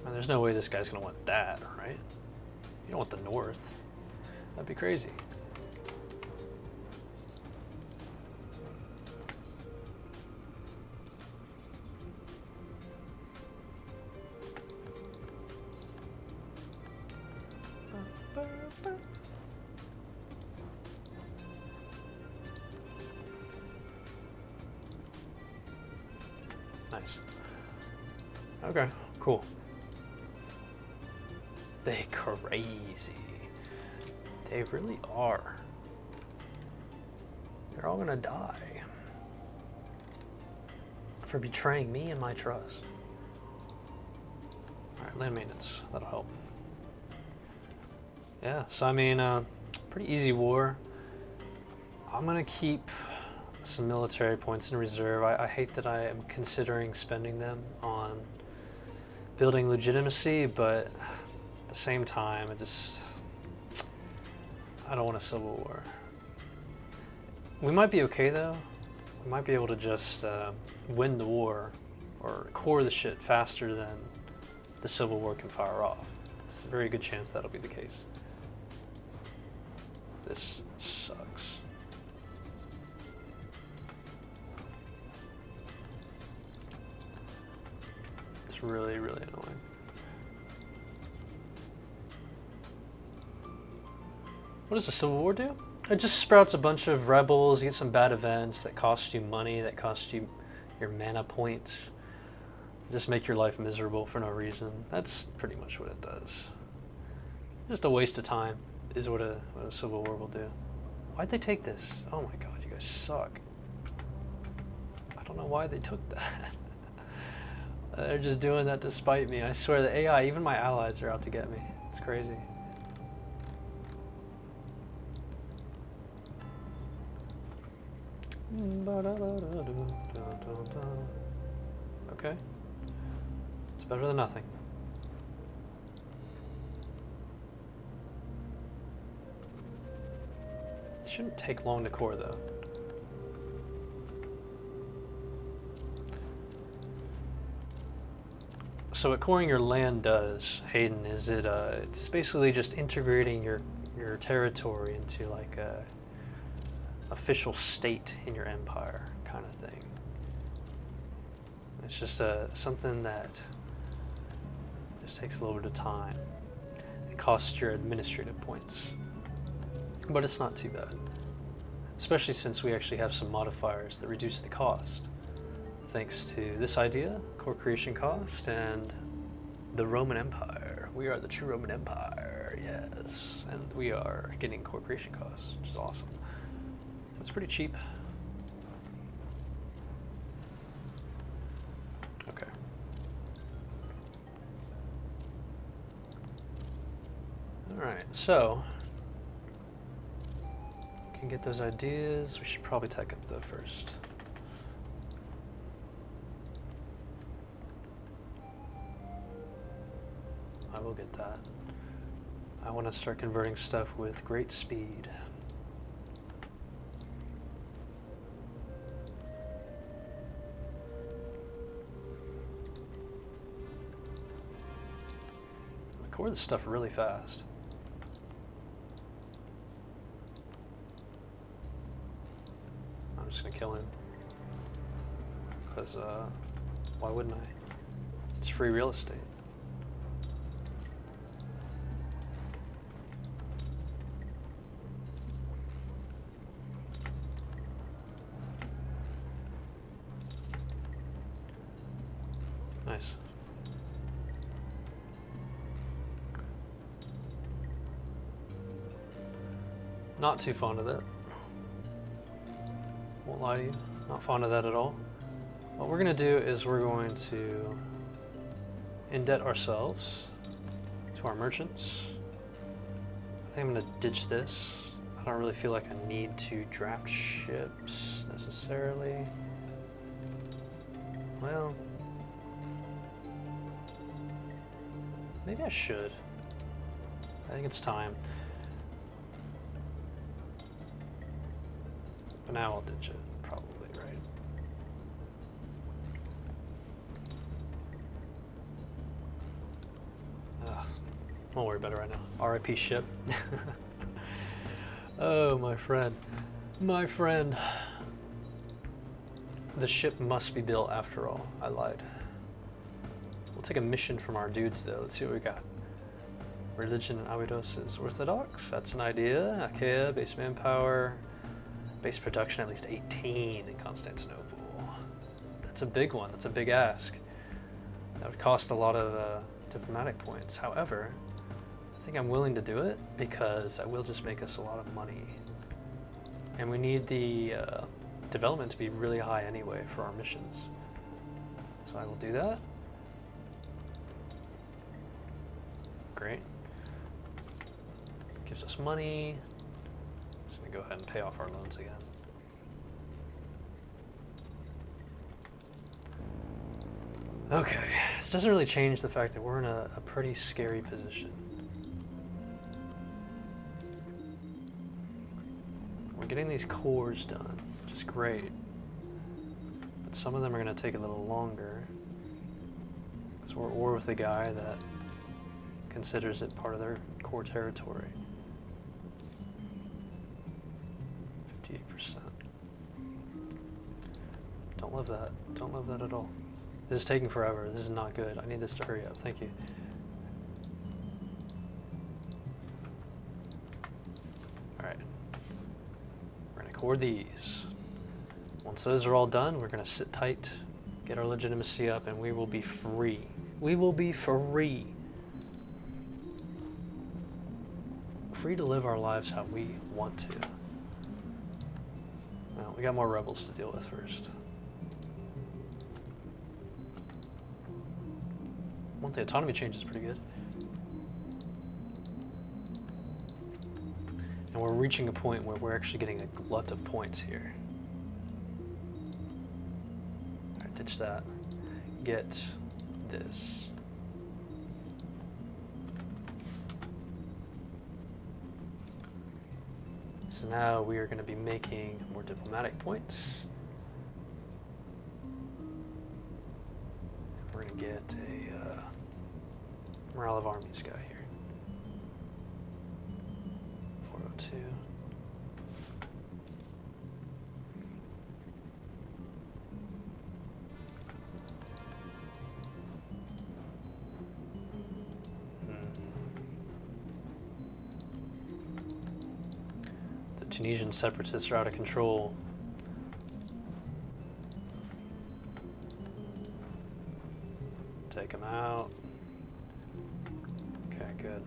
And there's no way this guy's gonna want that, right? You don't want the north. That'd be crazy. Nice. Okay, cool. They crazy. They really are. They're all gonna die for betraying me and my trust. Alright, land maintenance. That'll help. Yeah, so I mean, pretty easy war. I'm gonna keep some military points in reserve. I hate that I am considering spending them on building legitimacy, but at the same time, I don't want a civil war. We might be okay though. We might be able to just win the war or core the shit faster than the civil war can fire off. It's a very good chance that'll be the case. This sucks. It's really, really annoying. What does the Civil War do? It just sprouts a bunch of rebels, you get some bad events that cost you money, that cost you your mana points. Just make your life miserable for no reason. That's pretty much what it does. Just a waste of time is what a Civil War will do. Why'd they take this? Oh my god, you guys suck. I don't know why they took that. They're just doing that to spite me. I swear the AI, even my allies are out to get me. It's crazy. Okay. It's better than nothing. It shouldn't take long to core though. So what coring your land does, Hayden, is it's basically just integrating your territory into like a official state in your empire kind of thing. It's just something that just takes a little bit of time. It costs your administrative points, but it's not too bad, especially since we actually have some modifiers that reduce the cost. Thanks to this idea, core creation cost, and the Roman Empire. We are the true Roman Empire, yes. And we are getting core creation costs, which is awesome. So it's pretty cheap. Okay. Alright, so we can get those ideas. We should probably tech up though first. I will get that. I want to start converting stuff with great speed. I core this stuff really fast. I'm just gonna kill him. Because, why wouldn't I? It's free real estate. Nice. Not too fond of that. Won't lie to you. Not fond of that at all. What we're going to do is we're going to indebt ourselves to our merchants. I think I'm going to ditch this. I don't really feel like I need to draft ships necessarily. Well, maybe I should. I think it's time. But now I'll ditch it, probably, right? Won't worry about it right now. RIP ship. Oh, my friend. My friend. The ship must be built after all. I lied. We'll take a mission from our dudes though. Let's see what we got. Religion in Abydos is orthodox. That's an idea. Achaea, base manpower. Base production at least 18 in Constantinople. That's a big one. That's a big ask. That would cost a lot of diplomatic points. However, I think I'm willing to do it because that will just make us a lot of money. And we need the development to be really high anyway for our missions. So I will do that. Great. Gives us money. Just gonna go ahead and pay off our loans again. Okay, this doesn't really change the fact that we're in a pretty scary position. We're getting these cores done, which is great. But some of them are going to take a little longer. Because we're at war with a guy that considers it part of their core territory. 58%. Don't love that. Don't love that at all. This is taking forever. This is not good. I need this to hurry up. Thank you. Alright. We're going to core these. Once those are all done, we're going to sit tight, get our legitimacy up, and we will be free. We will be free. Free to live our lives how we want to. Well, we got more rebels to deal with first. The autonomy change is pretty good. And we're reaching a point where we're actually getting a glut of points here. Alright, ditch that. Get this. So now we are going to be making more diplomatic points. We're going to get a Morale of Armies guy here. 402. The Tunisian separatists are out of control. Take them out. Good.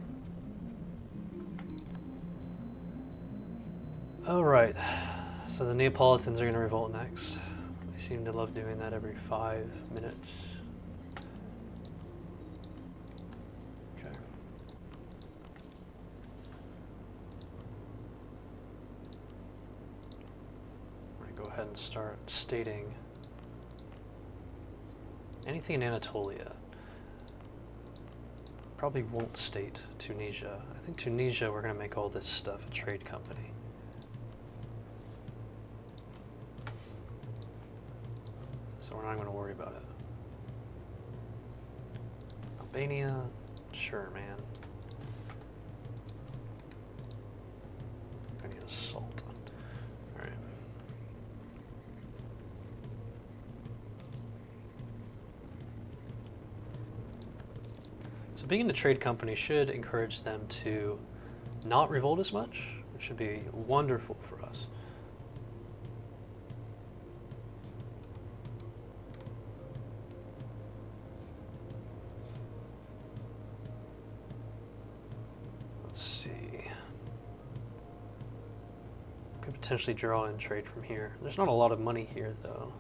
Alright, so the Neapolitans are going to revolt next. They seem to love doing that every 5 minutes. Okay. I'm going to go ahead and start stating anything in Anatolia. Probably won't state Tunisia. I think Tunisia, we're going to make all this stuff a trade company. So we're not going to worry about it. Albania, sure, man. I need assault. Alright. So being in a trade company should encourage them to not revolt as much, which should be wonderful for us. Let's see. Could potentially draw in trade from here. There's not a lot of money here, though.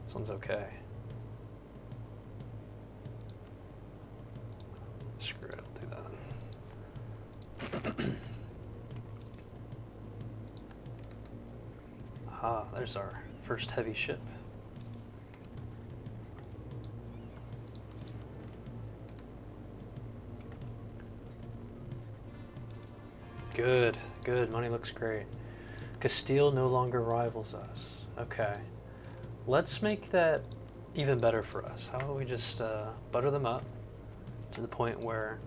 This one's okay. Screw it, I'll do that. Ah, there's our first heavy ship. Good, good, money looks great. Castile no longer rivals us. Okay. Let's make that even better for us. How about we just butter them up to the point where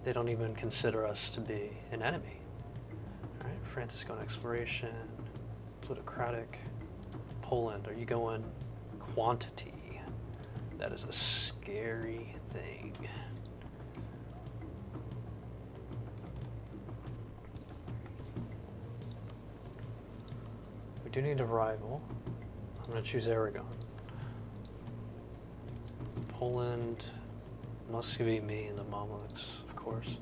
they don't even consider us to be an enemy. All right, Franciscan exploration, plutocratic, Poland. Are you going quantity? That is a scary thing. We do need a rival. I'm going to choose Aragon. Poland, Muscovy, me, and the Mamluks, of course.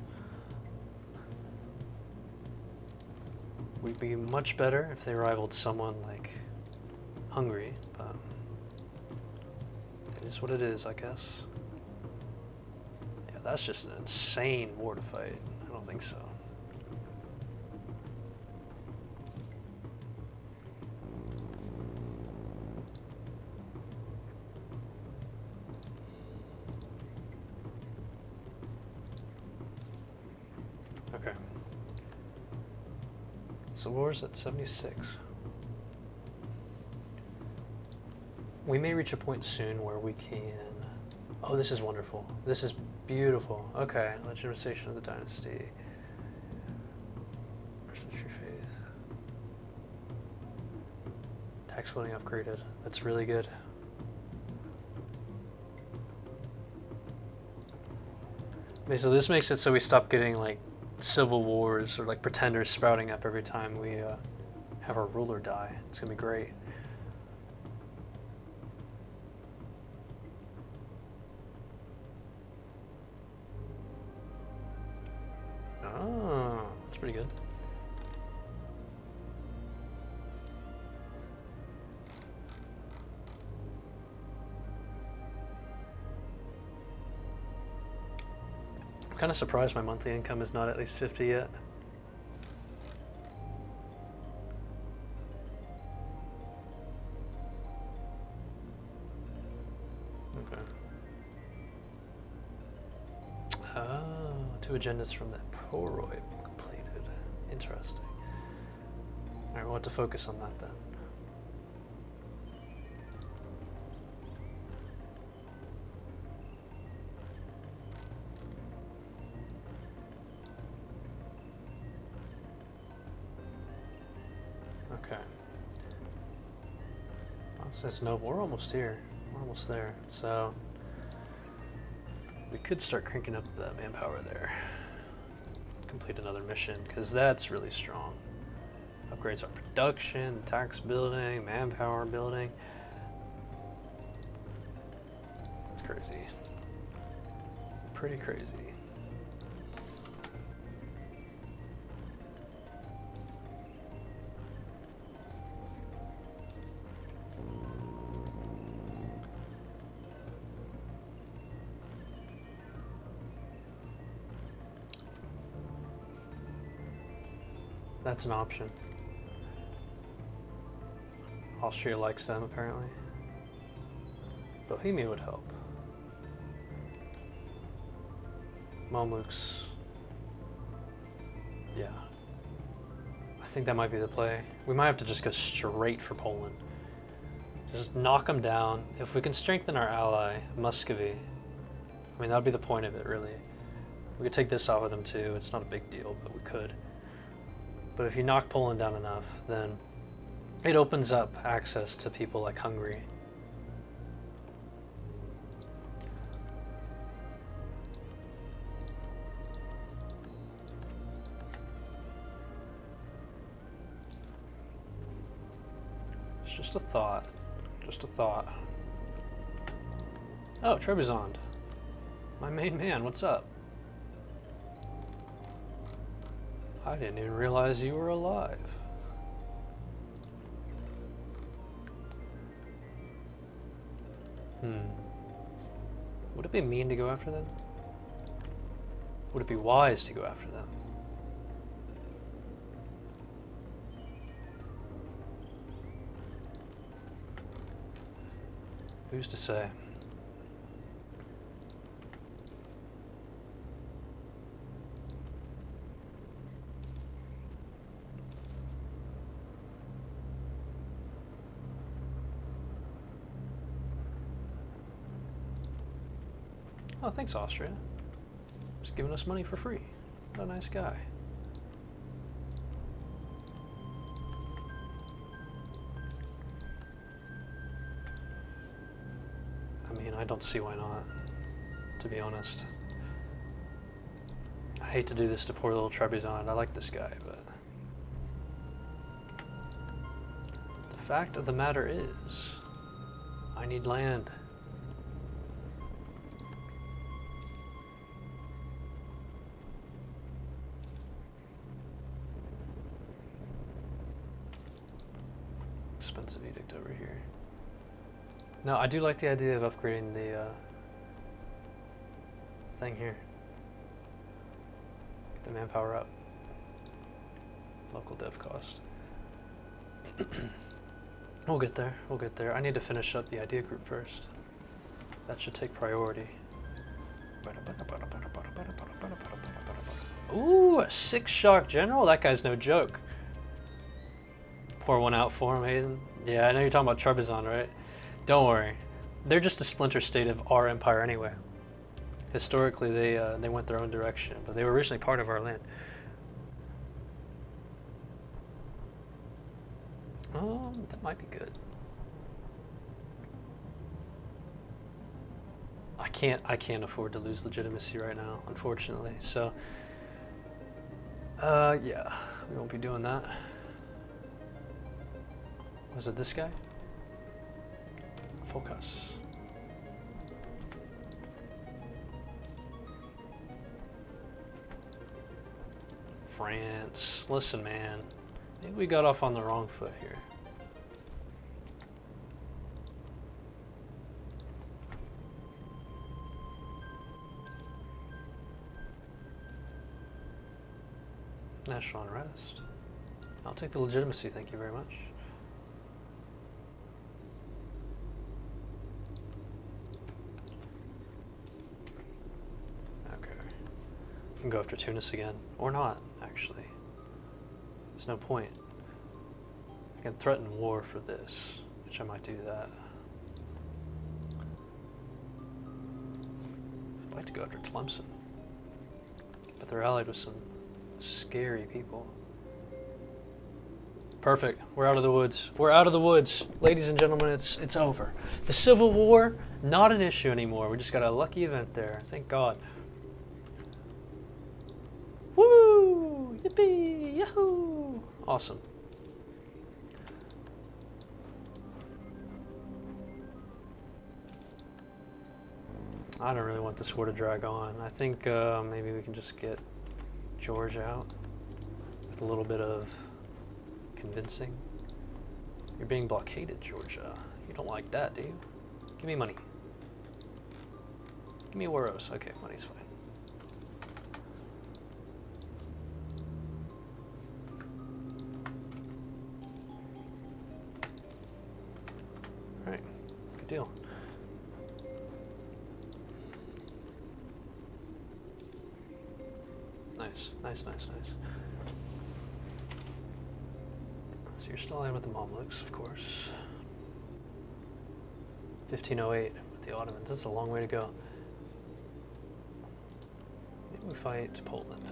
We'd be much better if they rivaled someone like Hungary, but it is what it is, I guess. Yeah, that's just an insane war to fight. I don't think so. Okay. So war's at 76. We may reach a point soon where we can... Oh, this is wonderful. This is beautiful. Okay, legitimization of the dynasty. First True Faith. Tax voting upgraded. That's really good. Okay, so this makes it so we stop getting like civil wars or like pretenders sprouting up every time we have our ruler die. It's gonna be great. Oh, that's pretty good. I'm kind of surprised my monthly income is not at least 50 yet. Okay. Oh, 2 agendas from that Poroy completed. Interesting. Alright, we'll have to focus on that then. Okay. Says no, we're almost here. We're almost there. So we could start cranking up the manpower there. Complete another mission, because that's really strong. Upgrades our production, tax building, manpower building. It's crazy. Pretty crazy. That's an option. Austria likes them, apparently. Bohemia would help. Mamluks. Yeah. I think that might be the play. We might have to just go straight for Poland. Just knock them down. If we can strengthen our ally, Muscovy, I mean, that would be the point of it, really. We could take this off with them, too. It's not a big deal, but we could. But if you knock Poland down enough, then it opens up access to people like Hungary. It's just a thought. Just a thought. Oh, Trebizond. My main man, what's up? I didn't even realize you were alive. Would it be mean to go after them? Would it be wise to go after them? Who's to say? Oh, thanks, Austria. Just giving us money for free. What a nice guy. I mean, I don't see why not, to be honest. I hate to do this to poor little Trebizond. I like this guy, but the fact of the matter is, I need land. Expensive edict over here. No, I do like the idea of upgrading the thing here. Get the manpower up. Local dev cost. We'll get there. We'll get there. I need to finish up the idea group first. That should take priority. Ooh, a 6-shock general? That guy's no joke. Pour one out for him, Hayden. Yeah, I know you're talking about Trebizond, right? Don't worry. They're just a splinter state of our empire anyway. Historically, they went their own direction, but they were originally part of our land. That might be good. I can't afford to lose legitimacy right now, unfortunately. So, yeah, we won't be doing that. Was it this guy? Focus. France. Listen, man. I think we got off on the wrong foot here. National unrest. I'll take the legitimacy, thank you very much. Okay. We can go after Tunis again. Or not, actually. There's no point. I can threaten war for this, which I might do that. I'd like to go after Tlemcen. But they're allied with some scary people. Perfect. We're out of the woods. We're out of the woods. Ladies and gentlemen, it's over. The Civil War, not an issue anymore. We just got a lucky event there. Thank God. Woo! Yippee! Yahoo! Awesome. I don't really want this war to drag on. I think maybe we can just get Georgia out with a little bit of convincing. You're being blockaded, Georgia. You don't like that, do you? Give me money. Give me Waros. Okay, money's fine. Alright, good deal. Nice, nice, nice, nice. So you're still in with the Mamluks, of course. 1508 with the Ottomans. That's a long way to go. Maybe we fight Poland.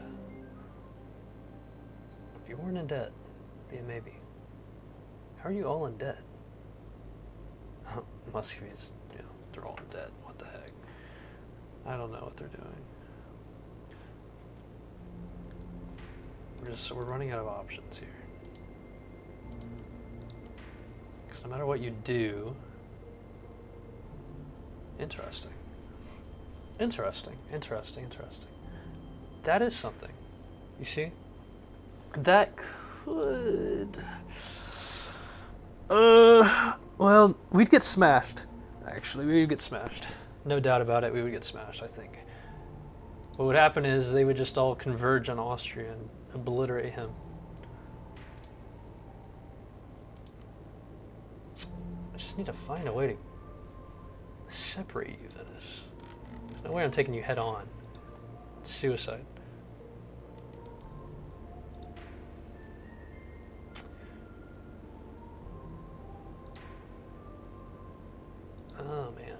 If you weren't in debt, be a maybe. How are you all in debt? Muscovies, you know, they're all in debt. What the heck? I don't know what they're doing. We're running out of options here. Because no matter what you do, interesting. Interesting, interesting, interesting. That is something. You see? That could... well, we'd get smashed. Actually, we would get smashed. No doubt about it, we would get smashed, I think. What would happen is they would just all converge on Austria and obliterate him. I just need to find a way to separate you, that is. There's no way I'm taking you head on. It's suicide. Oh, man.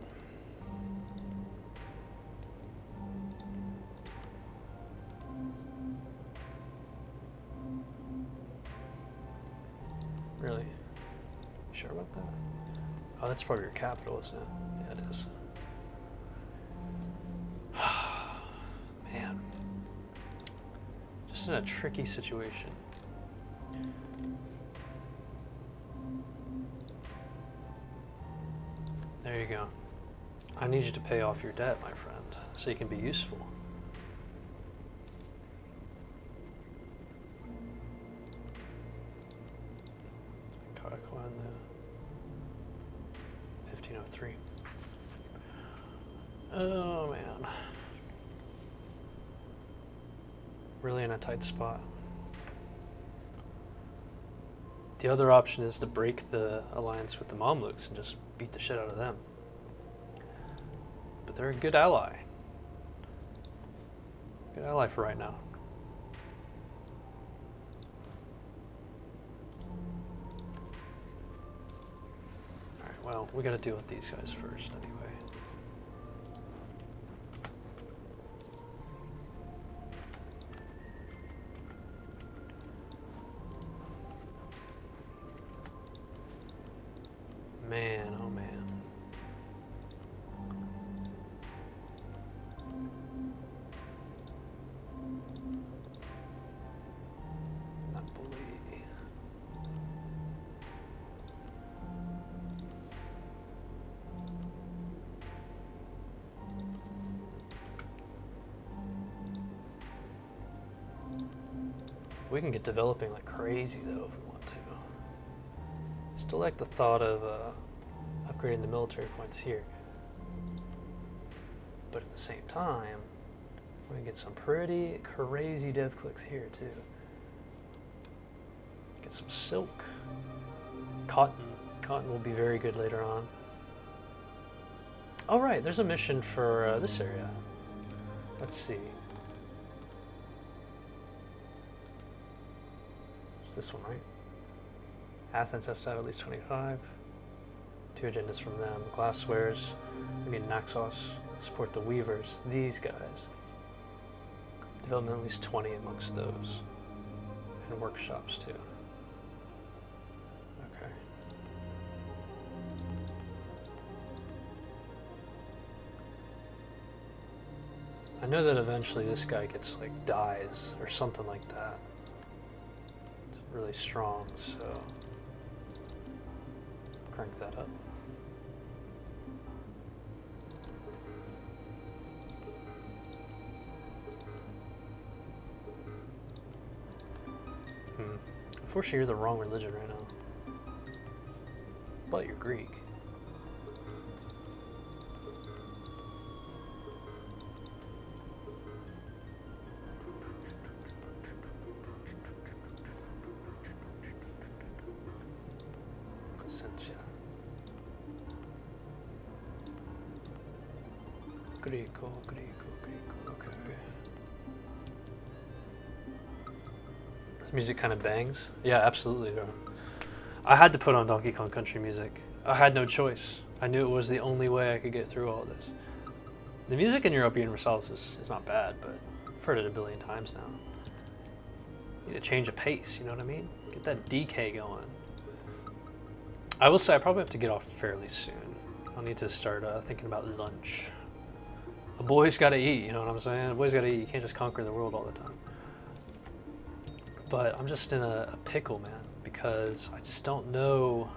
sure about that? Oh, that's part of your capital, isn't it? Yeah, it is. Man. Just in a tricky situation. There you go. I need you to pay off your debt, my friend, so you can be useful. Karakoan, 1503. Oh man. Really in a tight spot. The other option is to break the alliance with the Mamluks and just beat the shit out of them. But they're a good ally. Good ally for right now. Alright, well, we gotta deal with these guys first anyway. Man, oh man. Napoli. We can get developing like crazy though if we want to. Still like the thought of upgrading the military points here. But at the same time, we can get some pretty crazy dev clicks here too. Get some silk. Cotton. Cotton will be very good later on. Oh right, there's a mission for this area. Let's see. It's this one, right? Athens has to have at least 25. 2 agendas from them. Glasswares. We need Naxos. Support the Weavers. These guys. Development at least 20 amongst those. And workshops too. Okay. I know that eventually this guy gets like dyes or something like that. It's really strong, so crank that up. Unfortunately, you're the wrong religion right now. But you're Greek. Greco. Okay. This music kind of bangs. Yeah, absolutely. Bro. I had to put on Donkey Kong Country music. I had no choice. I knew it was the only way I could get through all this. The music in Europa Universalis is not bad, but I've heard it a billion times now. Need a change of pace, you know what I mean? Get that DK going. I will say I probably have to get off fairly soon. I'll need to start thinking about lunch. A boy's gotta eat, you know what I'm saying? A boy's gotta eat. You can't just conquer the world all the time. But I'm just in a pickle, man, because I just don't know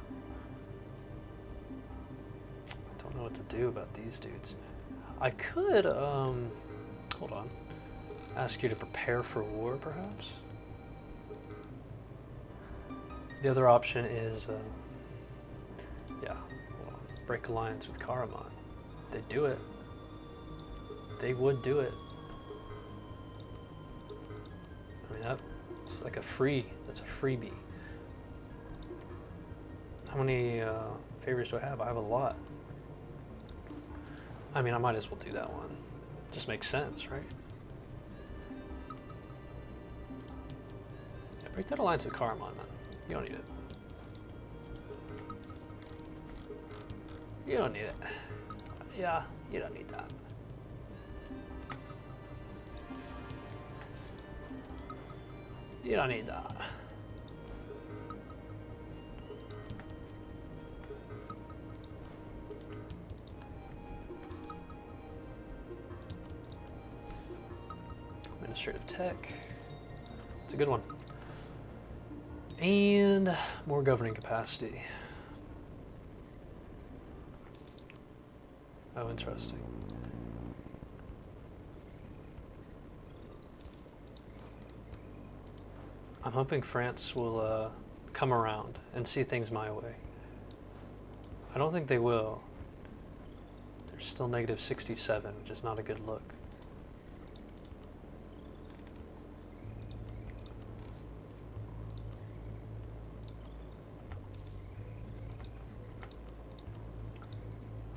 what to do about these dudes. I could, hold on, ask you to prepare for war, perhaps? The other option is, yeah, hold on, break alliance with Karaman. They do it. They would do it. I mean, that's like that's a freebie. How many favors do I have? I have a lot. I mean, I might as well do that one. Just makes sense, right? Yeah, break that alliance with Karaman, man. You don't need it. You don't need it. Yeah, you don't need that. You don't need that. administrative tech. It's a good one. And more governing capacity. Oh, interesting. I'm hoping France will come around and see things my way. I don't think they will. They're still negative 67, which is not a good look.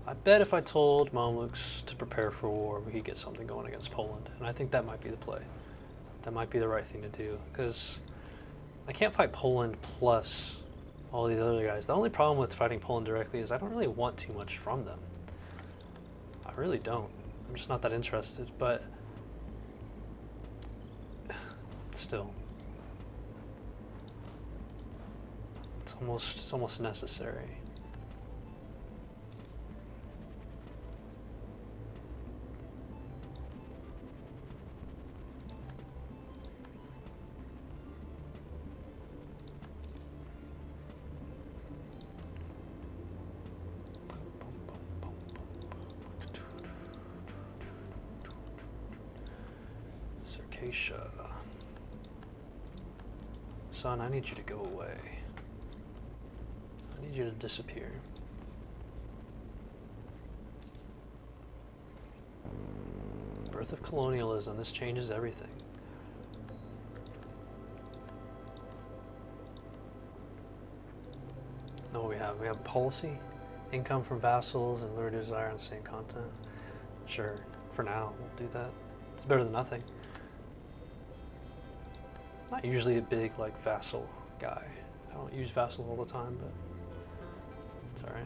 I bet if I told Mamluks to prepare for war, we could get something going against Poland. And I think that might be the play. That might be the right thing to do. Because I can't fight Poland plus all these other guys. The only problem with fighting Poland directly is I don't really want too much from them. I really don't. I'm just not that interested. But still, it's almost necessary. Circasia. Son, I need you to go away. I need you to disappear. Birth of colonialism. This changes everything. No, we have policy, income from vassals, and lure desire on the same continent. Sure, for now, we'll do that. It's better than nothing. Not usually a big, like, vassal guy. I don't use vassals all the time, but it's alright.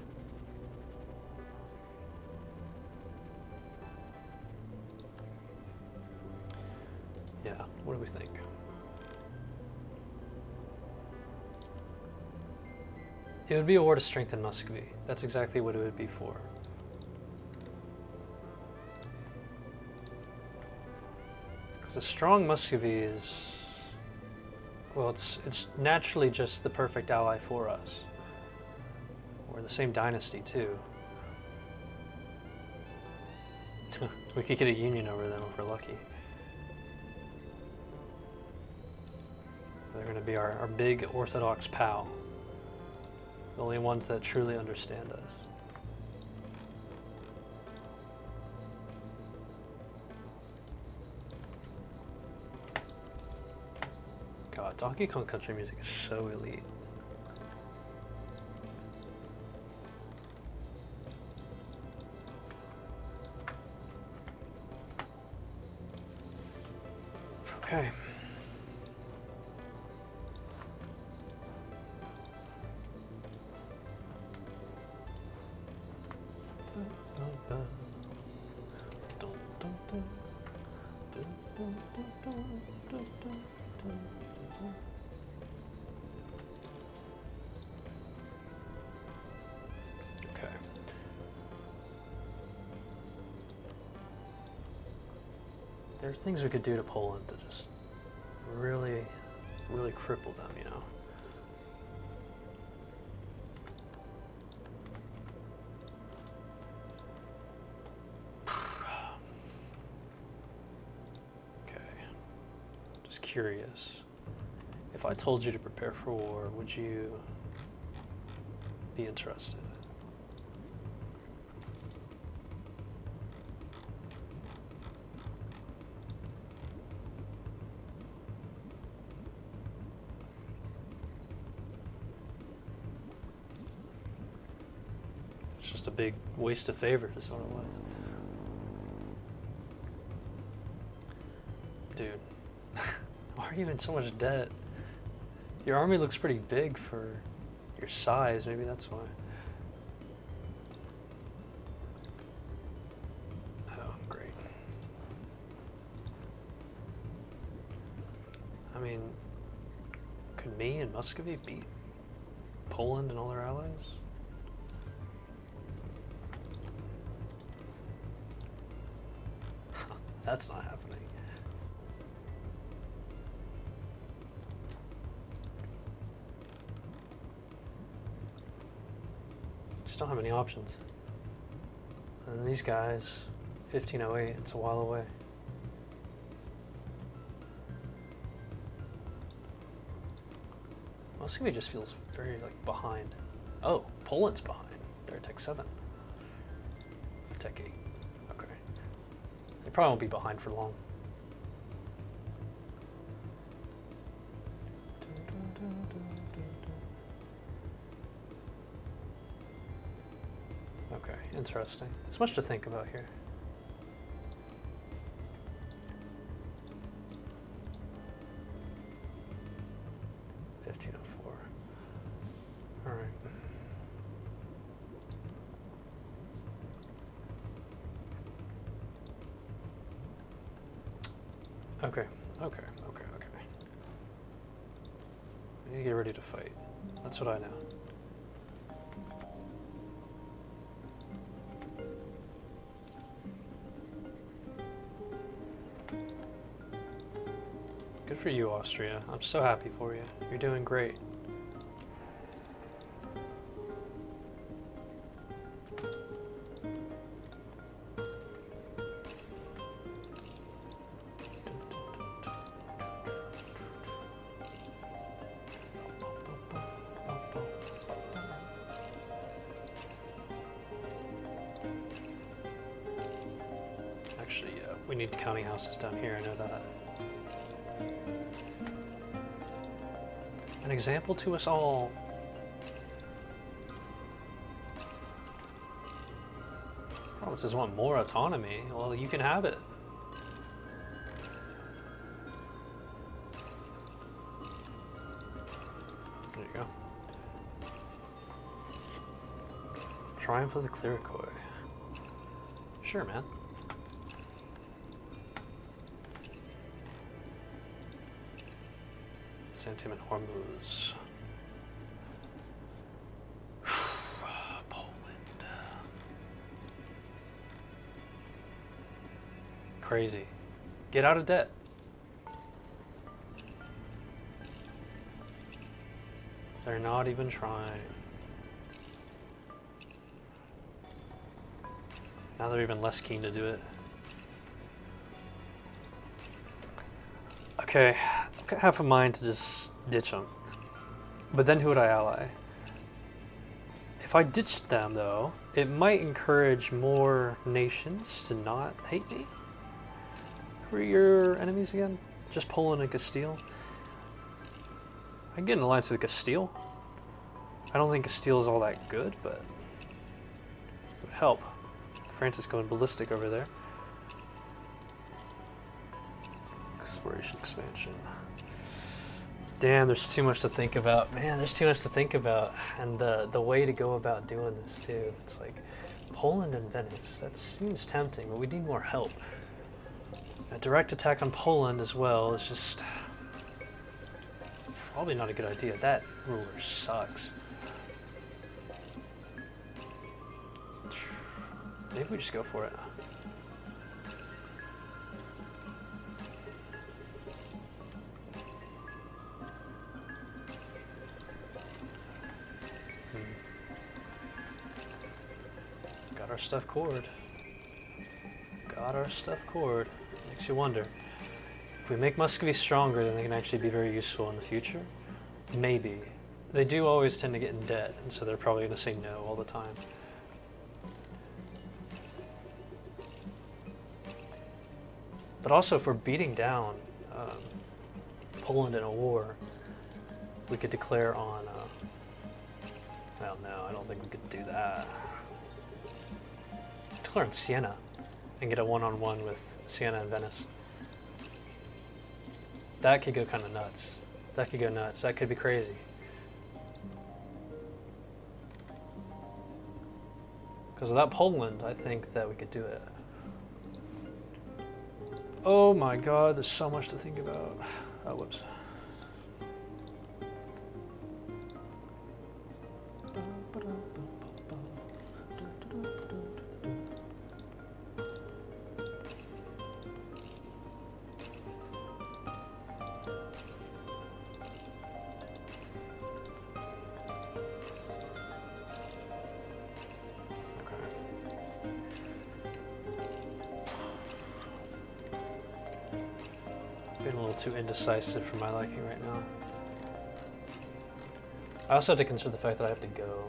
Yeah, what do we think? It would be a war to strengthen Muscovy. That's exactly what it would be for. Because a strong Muscovy is... well, it's naturally just the perfect ally for us. We're the same dynasty, too. We could get a union over them if we're lucky. They're going to be our big Orthodox pal. The only ones that truly understand us. God, Donkey Kong Country music is so elite. Okay. Okay. There are things we could do to Poland to just really, really cripple them, you know. Curious. If I told you to prepare for war, would you be interested? It's just a big waste of favors, is what it was. Dude. Why are you in so much debt? Your army looks pretty big for your size. Maybe that's why. Oh, great. I mean, could me and Muscovy beat Poland and all their allies? That's not happening. Just don't have any options. And then these guys, 1508, it's a while away. Muscovy just feels very like behind. Oh, Poland's behind. They're Tech 7. Tech 8. Okay. They probably won't be behind for long. Okay, interesting. There's much to think about here. Okay. We need to get ready to fight. That's what I know. Good for you, Austria. I'm so happy for you. You're doing great. Actually, we need counting houses down here, I know that. An example to us all. Provinces want more autonomy. Well, you can have it. There you go. Triumph of the Clerichoi. Sure, man. Santim and Hormuz. Poland. Crazy. Get out of debt. They're not even trying. Now they're even less keen to do it. Okay, I've got half a mind to just ditch them. But then who would I ally? If I ditched them, though, it might encourage more nations to not hate me. Who are your enemies again? Just Poland and Castile? I can get an alliance with Castile. I don't think Castile is all that good, but it would help. France is going ballistic over there. Exploration, expansion. Damn, there's too much to think about. Man, there's too much to think about. And the way to go about doing this, too. It's like Poland and Venice. That seems tempting, but we need more help. A direct attack on Poland as well is just probably not a good idea. That ruler sucks. Maybe we just go for it. Got our stuff cored. Got our stuff cored. Makes you wonder. If we make Muscovy stronger, then they can actually be very useful in the future. Maybe. They do always tend to get in debt, and so they're probably going to say no all the time. But also, if we're beating down Poland in a war, we could declare on... well, no, I don't think we could do that. Declare on Siena and get a one-on-one with Siena and Venice. That could go kind of nuts. That could go nuts. That could be crazy. Because without Poland, I think that we could do it. Oh my god, there's so much to think about. Oh, whoops. Being a little too indecisive for my liking right now. I also have to consider the fact that I have to go.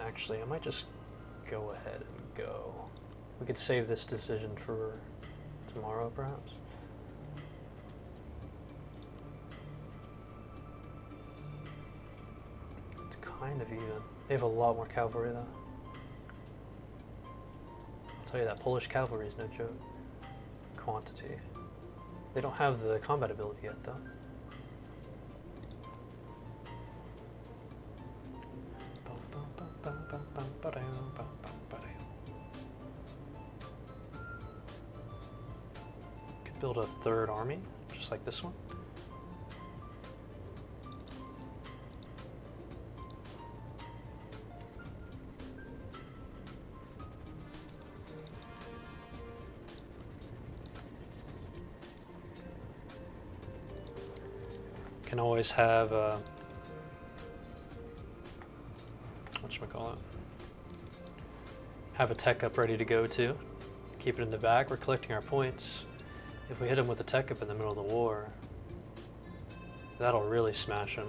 Actually, I might just go ahead and go. We could save this decision for tomorrow, perhaps. It's kind of even. They have a lot more cavalry, though. I'll tell you that Polish cavalry is no joke. Quantity. They don't have the combat ability yet, though. Could build a third army, just like this one. Can always have whatchamacallit, have a tech up ready to go too. Keep it in the back. We're collecting our points. If we hit him with a tech up in the middle of the war, that'll really smash him.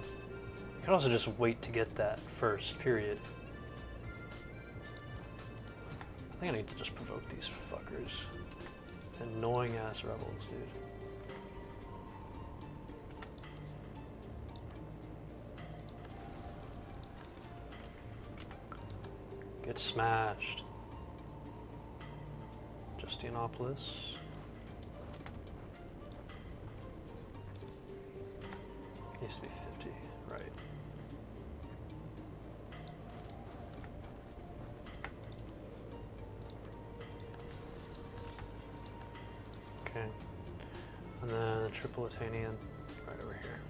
You can also just wait to get that first, period. I think I need to just provoke these fuckers. Annoying ass rebels, dude. Get smashed. Justianopolis. Needs to be 50, right. Okay. And then the Tripolitanian right over here.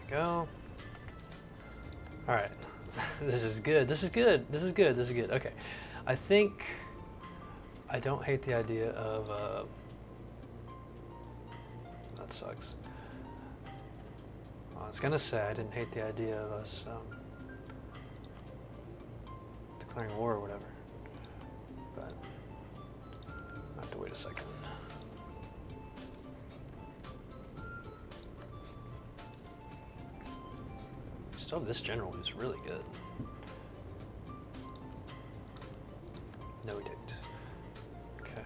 Go. All right. This is good. This is good. This is good. This is good. Okay. I think I don't hate the idea of that sucks. Well, I was gonna say I didn't hate the idea of us declaring war or whatever, but I have to wait a second. Still, this general is really good. No edict. Okay.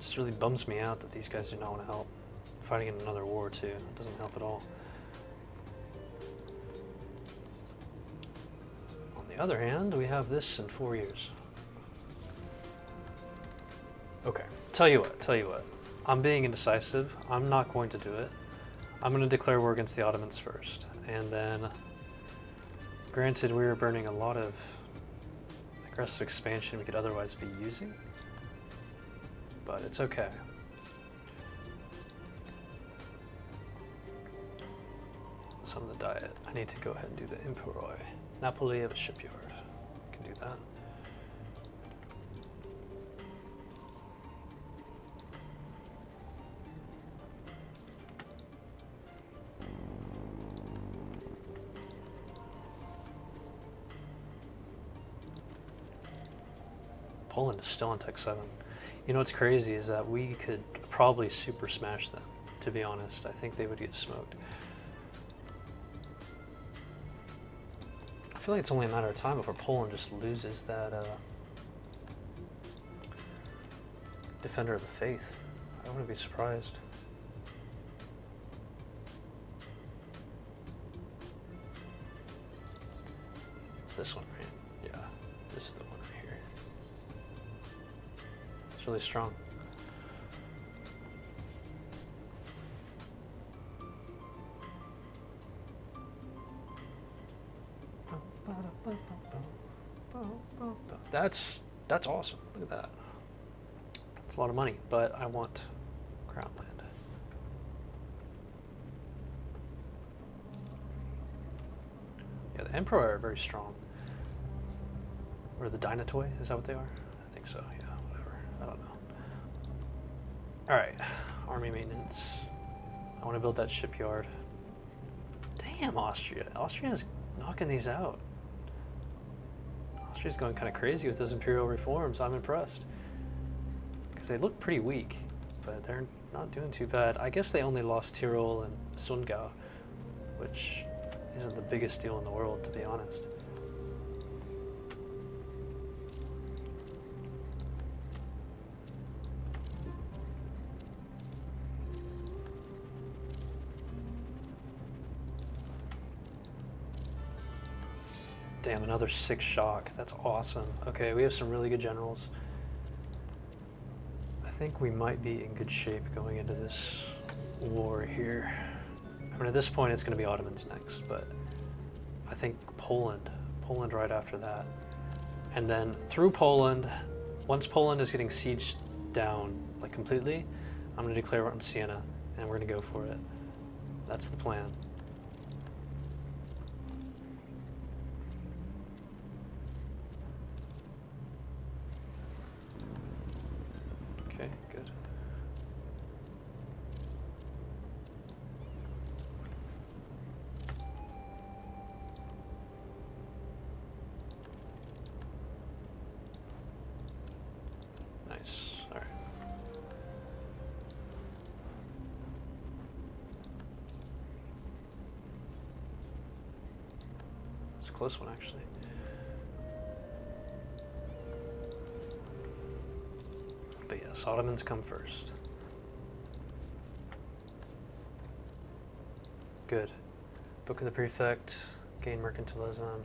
Just really bums me out that these guys do not want to help. Fighting in another war too. It doesn't help at all. On the other hand, we have this in 4 years. Okay. Tell you what. I'm being indecisive. I'm not going to do it. I'm going to declare war against the Ottomans first, and then, granted, we are burning a lot of aggressive expansion we could otherwise be using, but it's okay. Some of the diet. I need to go ahead and do the Emperor. Napoli of a shipyard. I can do that. Poland is still in Tech 7. You know what's crazy is that we could probably super smash them, to be honest. I think they would get smoked. I feel like it's only a matter of time before Poland just loses that Defender of the Faith. I wouldn't be surprised. It's this one, right? Yeah, this is the one right here. It's really strong. That's awesome. Look at that. It's a lot of money, but I want Crown Land. Yeah, the Emperor are very strong. Or the Dynatoy, is that what they are? I think so, yeah, whatever. I don't know. Alright, army maintenance. I want to build that shipyard. Damn, Austria. Austria's knocking these out. Austria's going kind of crazy with those imperial reforms. I'm impressed. Because they look pretty weak, but they're not doing too bad. I guess they only lost Tyrol and Sundgau, which isn't the biggest deal in the world, to be honest. Damn, another 6 shock. That's awesome. Okay, we have some really good generals. I think we might be in good shape going into this war here. I mean, at this point, it's going to be Ottomans next, but I think Poland right after that. And then through Poland, once Poland is getting sieged down, like completely, I'm going to declare war on Siena, and we're going to go for it. That's the plan. Okay, good. Nice. All right. It's a close one, actually. But yes, Ottomans come first. Good. Book of the Prefect, gain mercantilism.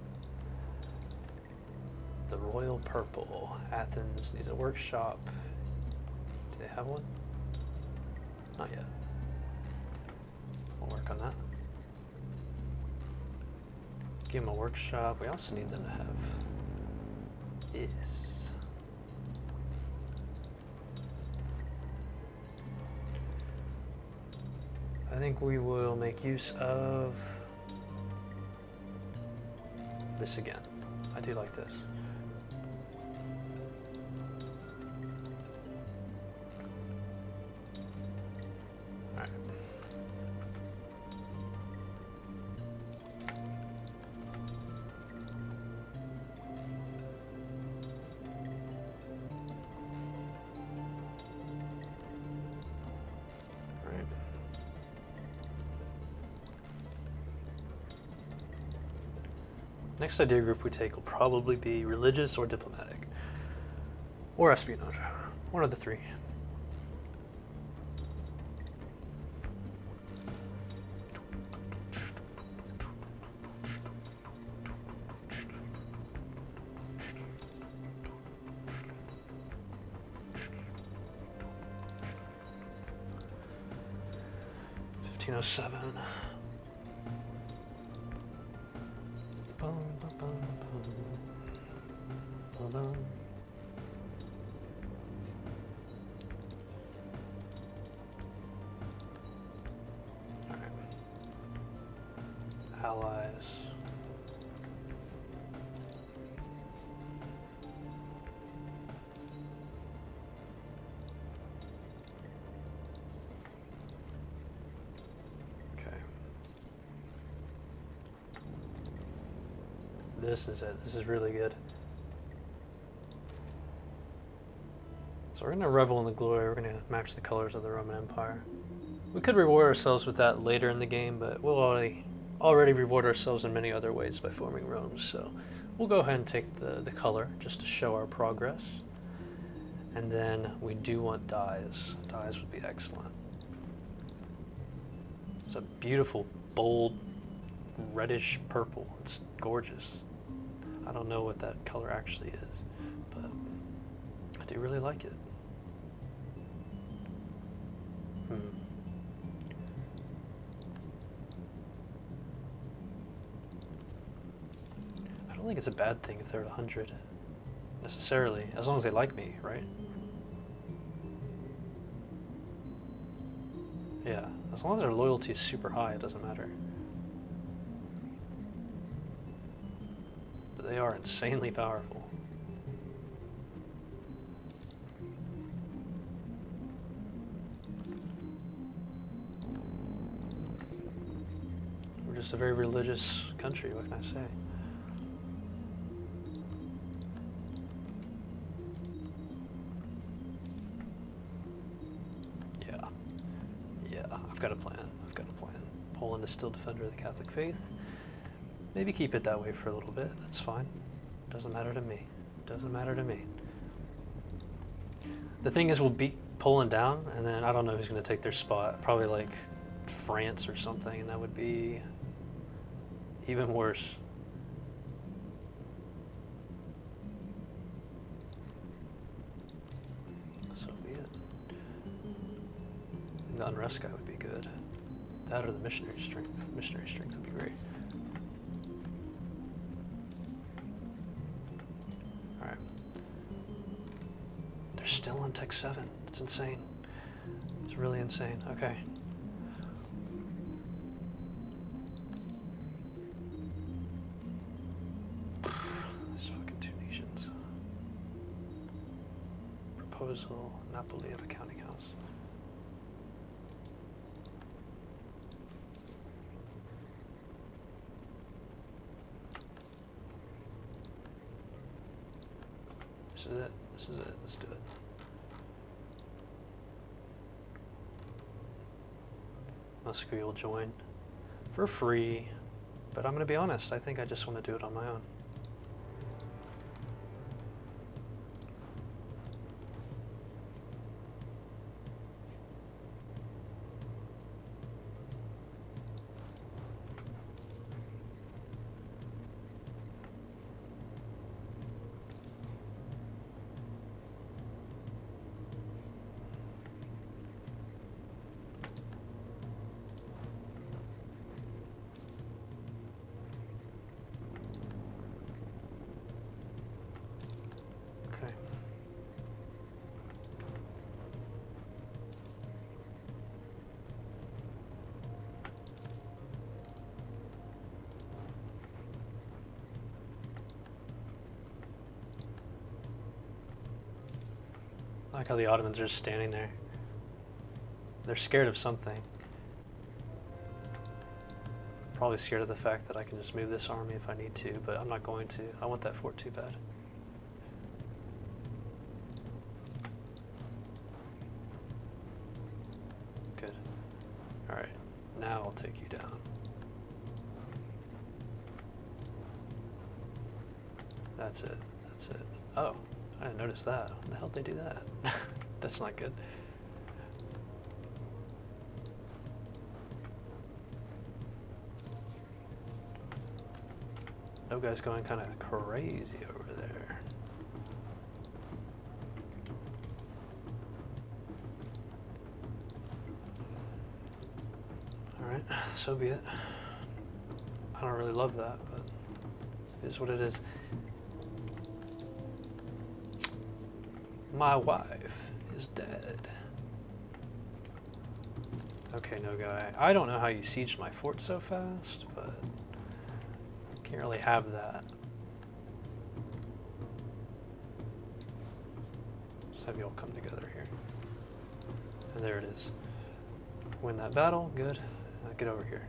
The Royal Purple. Athens needs a workshop. Do they have one? Not yet. We'll work on that. Give them a workshop. We also need them to have this. I think we will make use of this again. I do like this. All right. Next idea group we take will probably be religious or diplomatic. Or espionage. One of the three. $1507. Allies. Okay. This is it. This is really good. So we're going to revel in the glory. We're going to match the colors of the Roman Empire. We could reward ourselves with that later in the game, but we'll already reward ourselves in many other ways by forming Rome. So we'll go ahead and take the color just to show our progress. And then we do want dyes. Dyes would be excellent. It's a beautiful, bold, reddish purple. It's gorgeous. I don't know what that color actually is, but I do really like it. I don't think it's a bad thing if they're at 100, necessarily, as long as they like me, right? Yeah, as long as their loyalty is super high, it doesn't matter. But they are insanely powerful. We're just a very religious country, what can I say? Yeah, I've got a plan. Poland is still defender of the Catholic faith. Maybe keep it that way for a little bit. That's fine. Doesn't matter to me. The thing is, we'll beat Poland down, and then I don't know who's going to take their spot. Probably like France or something, and that would be even worse. So be it. The unrest guy would be good. That or the missionary strength. Missionary strength would be great. Alright. They're still on Tech 7. It's insane. It's really insane. Okay. These fucking Tunisians. Proposal, Napoli of a county house. This is it. Let's do it. Muscovy will join for free, but I'm going to be honest, I think I just want to do it on my own. I like how the Ottomans are just standing there. They're scared of something. Probably scared of the fact that I can just move this army if I need to, but I'm not going to. I want that fort too bad. Good. Alright, now I'll take you down. That's it. Oh. I didn't notice that. How the hell did they do that? That's not good. No guy's going kind of crazy over there. Alright, so be it. I don't really love that, but it is what it is. My wife is dead. Okay, no guy. I don't know how you sieged my fort so fast, but can't really have that. Just have you all come together here. And there it is. Win that battle, good. Now get over here.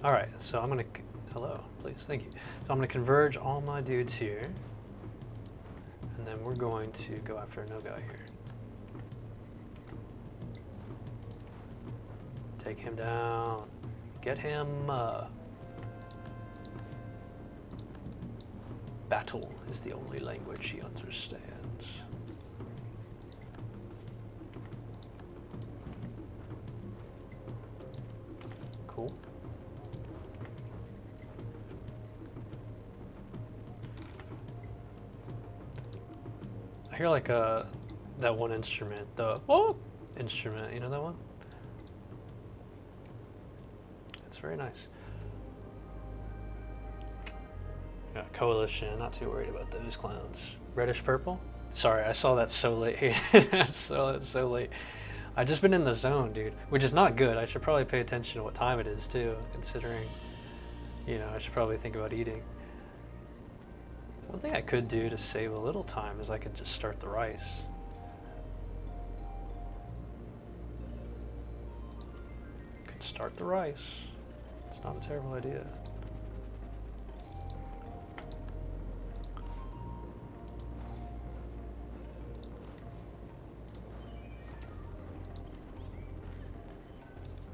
All right, so I'm gonna, hello, please, thank you. So I'm gonna converge all my dudes here, and then we're going to go after no guy here. Take him down, get him. Battle is the only language he understands. Cool. I hear like that one instrument, the instrument, you know that one? It's very nice. Yeah, coalition, not too worried about those clowns. Reddish purple? Sorry, I saw that so late. I saw that so late. I've just been in the zone, dude, which is not good. I should probably pay attention to what time it is too, considering You know, I should probably think about eating. One thing I could do to save a little time is I could just start the rice. Could start the rice. It's not a terrible idea.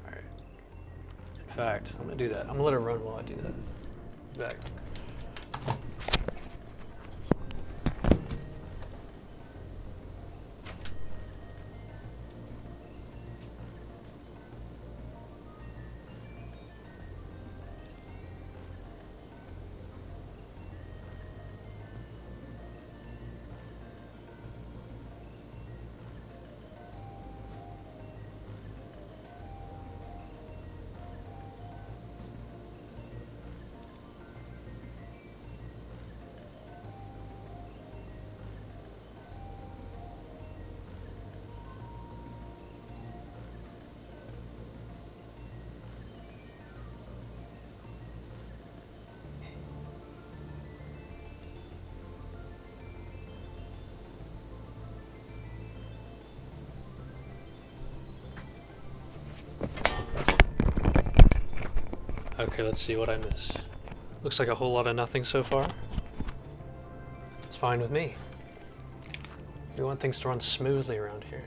Alright. In fact, I'm gonna do that. I'm gonna let it run while I do that. Back. Okay, let's see what I miss. Looks like a whole lot of nothing so far. It's fine with me. We want things to run smoothly around here.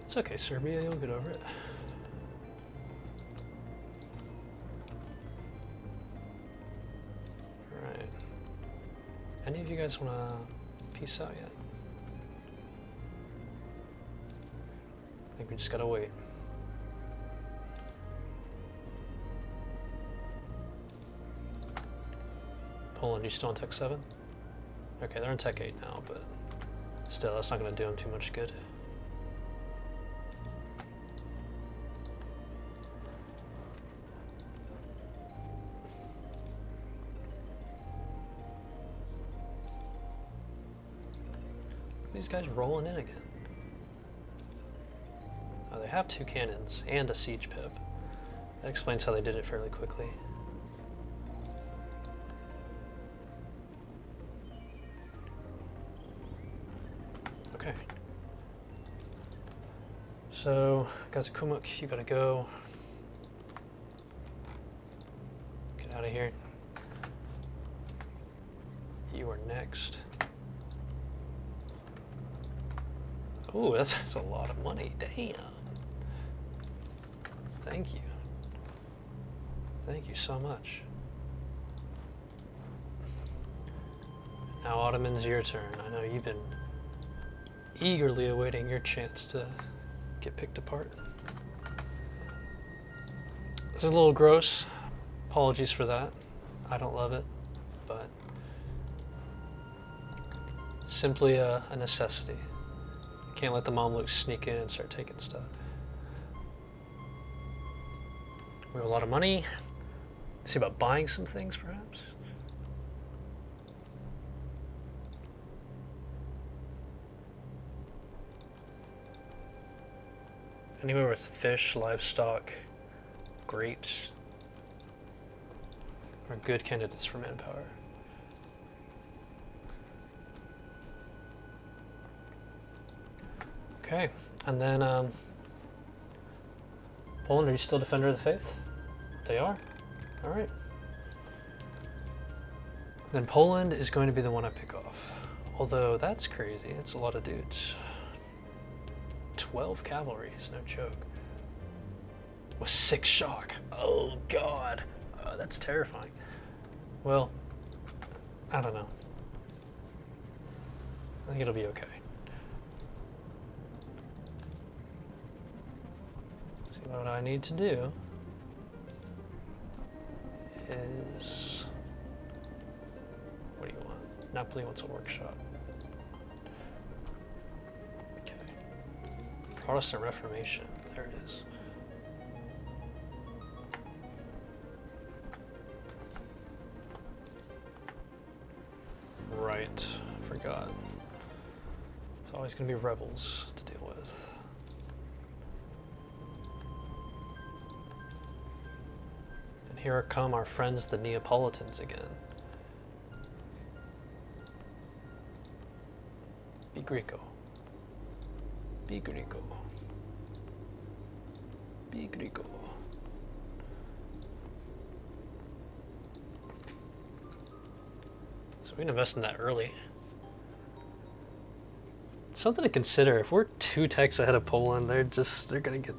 It's okay, Serbia, you'll get over it. Alright. Any of you guys want to peace out yet? I think we just gotta wait. Poland, you still in Tech 7? Okay, they're in Tech 8 now, but still, that's not going to do them too much good. These guys rolling in again. Oh, they have 2 cannons and a siege pip. That explains how they did it fairly quickly. Okay. So, Gazikumuk, you gotta go. Get out of here. You are next. Oh, that's a lot of money. Damn. Thank you. Thank you so much. Now, Ottoman's your turn. I know you've been eagerly awaiting your chance to get picked apart. It's a little gross. Apologies for that. I don't love it, but simply a necessity. Can't let the Mamluks sneak in and start taking stuff. We have a lot of money. See about buying some things, perhaps? Anywhere with fish, livestock, grapes are good candidates for manpower. Okay, and then Poland, are you still Defender of the Faith? They are? Alright. Then Poland is going to be the one I pick off. Although that's crazy, it's a lot of dudes. 12 cavalry is no joke. With 6 shock. Oh god. That's terrifying. Well, I don't know. I think it'll be okay. See, what I need to do is... What do you want? Napoli wants a workshop. Protestant Reformation. There it is. Right. Forgot. It's always going to be rebels to deal with. And Here come our friends, the Neapolitans, again. Be Greco. Be Greco. Be Greco. So we can invest in that early. Something to consider. If we're 2 techs ahead of Poland, they're gonna get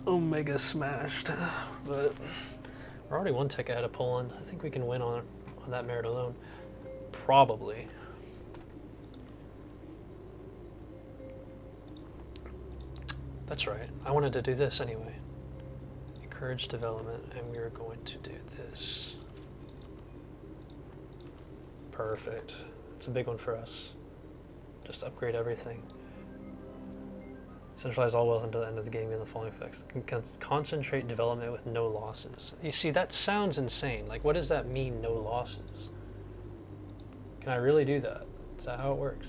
omega smashed. But we're already 1 tech ahead of Poland. I think we can win on that merit alone. Probably. That's right. I wanted to do this anyway. Encourage development, and we are going to do this. Perfect. It's a big one for us. Just upgrade everything. Centralize all wealth until the end of the game in the following effects. Concentrate development with no losses. You see, that sounds insane. Like, what does that mean, no losses? Can I really do that? Is that how it works?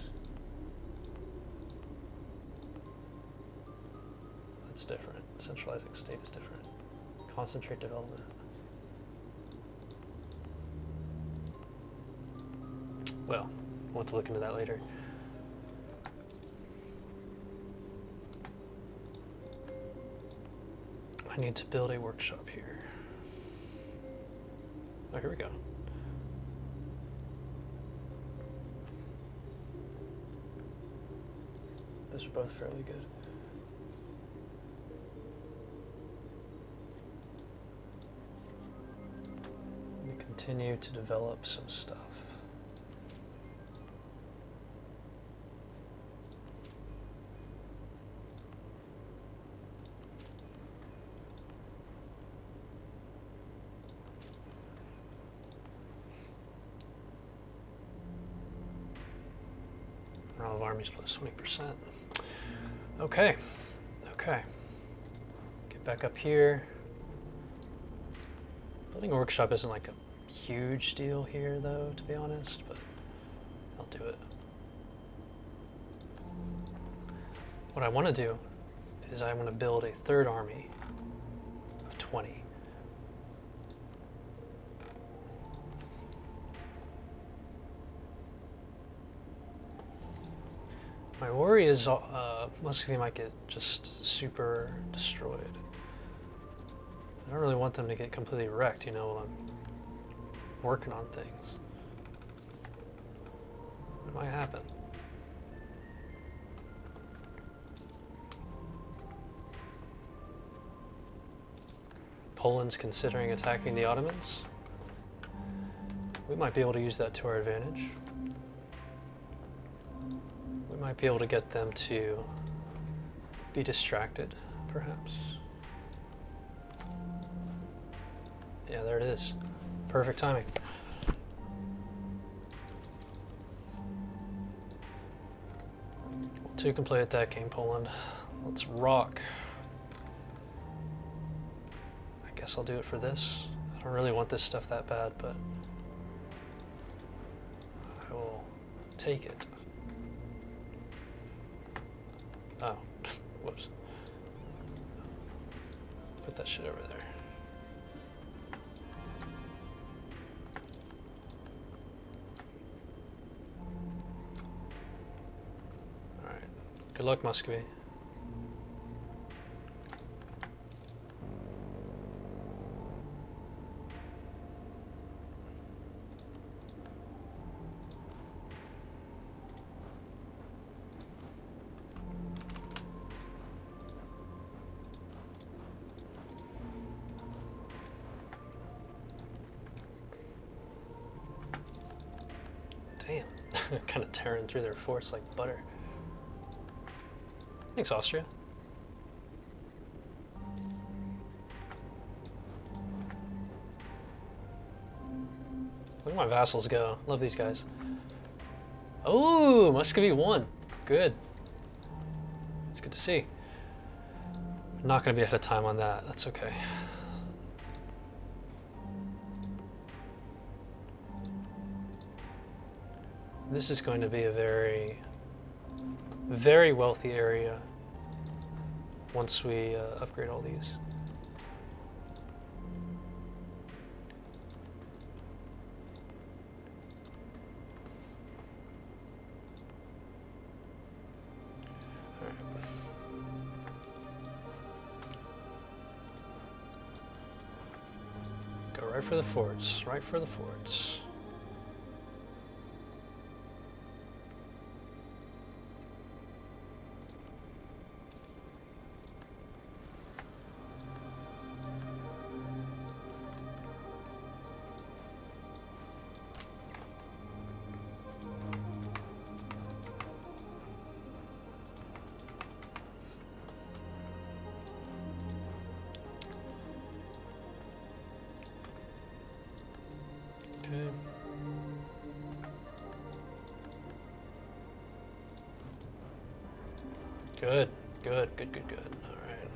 That's different. Centralizing state is different. Concentrate development. Well, we'll have to look into that later. I need to build a workshop here. Oh, here we go. Those are both fairly good. We continue to develop some stuff. Morale of armies plus 20%. Okay, okay. Get back up here. Building a workshop isn't like a huge deal here though, to be honest, but I'll do it. What I want to do is I want to build a 3rd army of 20. My worry is Muscovy might get just super destroyed. I don't really want them to get completely wrecked, you know, while I'm working on things. It might happen. Poland's considering attacking the Ottomans. We might be able to use that to our advantage. We might be able to get them to be distracted, perhaps. Yeah, there it is. Perfect timing. Well, 2 can play at that game, Poland. Let's rock. I guess I'll do it for this. I don't really want this stuff that bad, but I will take it. Oh, whoops. Put that shit over there. Alright. Good luck, Muscovy. Damn, kind of tearing through their forts like butter. Thanks, Austria. Look at my vassals go. Love these guys. Oh, Muscovy won. Good. It's good to see. I'm not going to be ahead of time on that. That's okay. This is going to be a very, very wealthy area once we upgrade all these. Right for the forts. Right for the forts. Good, good, good, good, good. All right.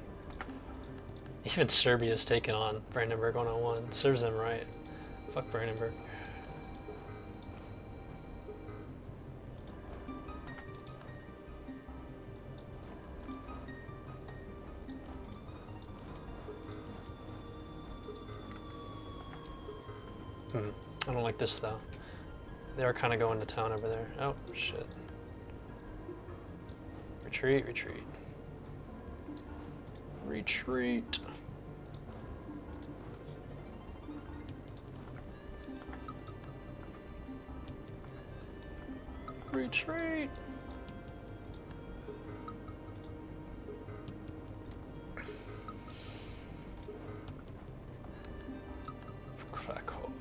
Even Serbia's taken on Brandenburg 101. Serves them right. Fuck Brandenburg. I don't like this though. They are kind of going to town over there. Oh, shit. Retreat, retreat. Retreat. Retreat. Krakow.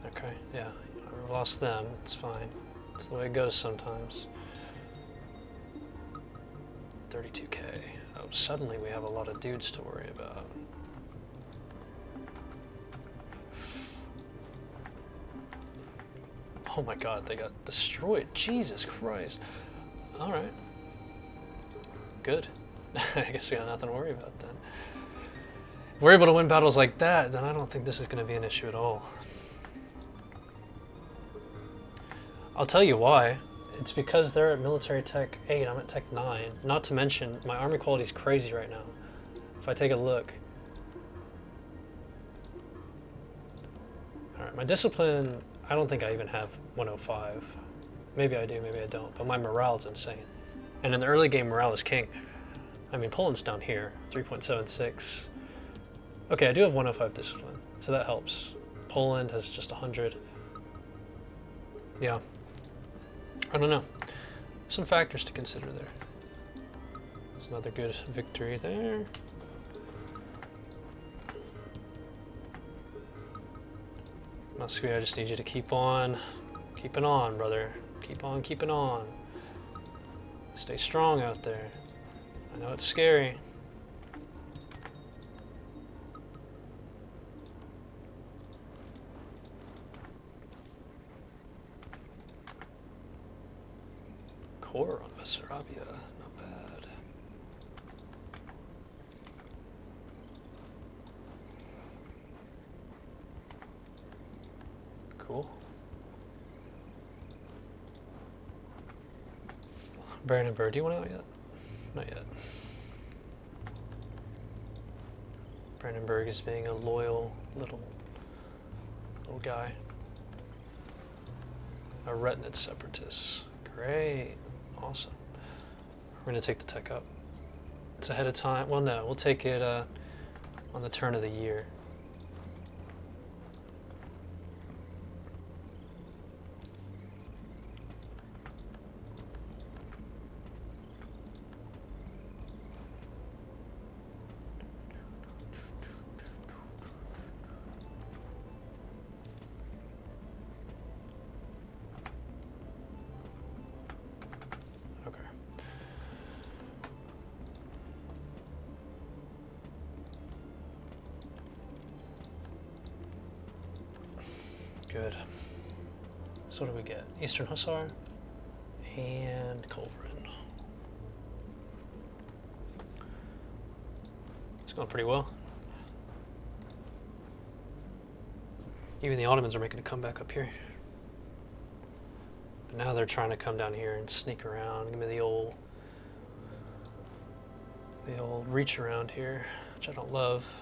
Okay, yeah, I lost them. It's fine. It's the way it goes sometimes. 32k. Oh, suddenly we have a lot of dudes to worry about. Oh my god, they got destroyed. Jesus Christ. Alright. Good. I guess we got nothing to worry about then. If we're able to win battles like that, then I don't think this is going to be an issue at all. I'll tell you why. It's because they're at military tech 8, I'm at tech 9. Not to mention, my army quality is crazy right now. If I take a look. Alright, my discipline, I don't think I even have 105. Maybe I do, maybe I don't. But my morale is insane. And in the early game, morale is king. I mean, Poland's down here, 3.76. Okay, I do have 105 discipline, so that helps. Poland has just 100. Yeah. I don't know. Some factors to consider there. It's another good victory there. Muscovy, I just need you to keep on keeping on, brother. Keep on keeping on. Stay strong out there. I know it's scary. Core on Bessarabia, not bad. Cool. Brandenburg, do you want out yet? Not yet. Brandenburg is being a loyal little guy. A Retnitz separatist. Great. Awesome. We're going to take the tech up. It's ahead of time. Well, no, we'll take it on the turn of the year. Good. So what do we get? Eastern Hussar and Culverin. It's going pretty well. Even the Ottomans are making a comeback up here. But now they're trying to come down here and sneak around. Give me the old reach around here, which I don't love.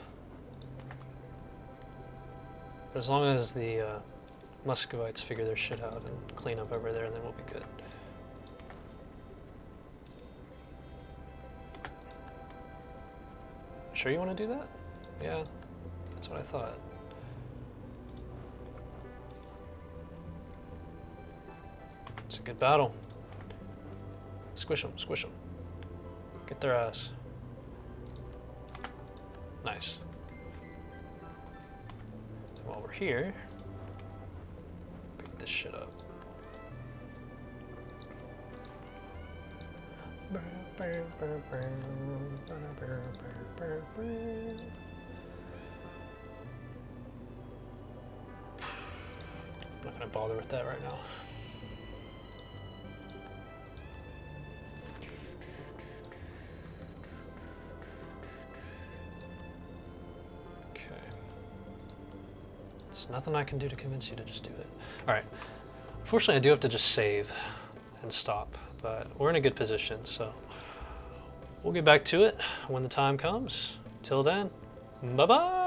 But as long as the Muscovites figure their shit out and clean up over there, and then we'll be good. Sure you want to do that? Yeah, that's what I thought. It's a good battle. Squish them, squish them. Get their ass. Nice. And while we're here, pick this shit up. I'm not gonna bother with that right now. There's nothing I can do to convince you to just do it. All right. Unfortunately, I do have to just save and stop, but we're in a good position, so we'll get back to it when the time comes. Till then, bye-bye.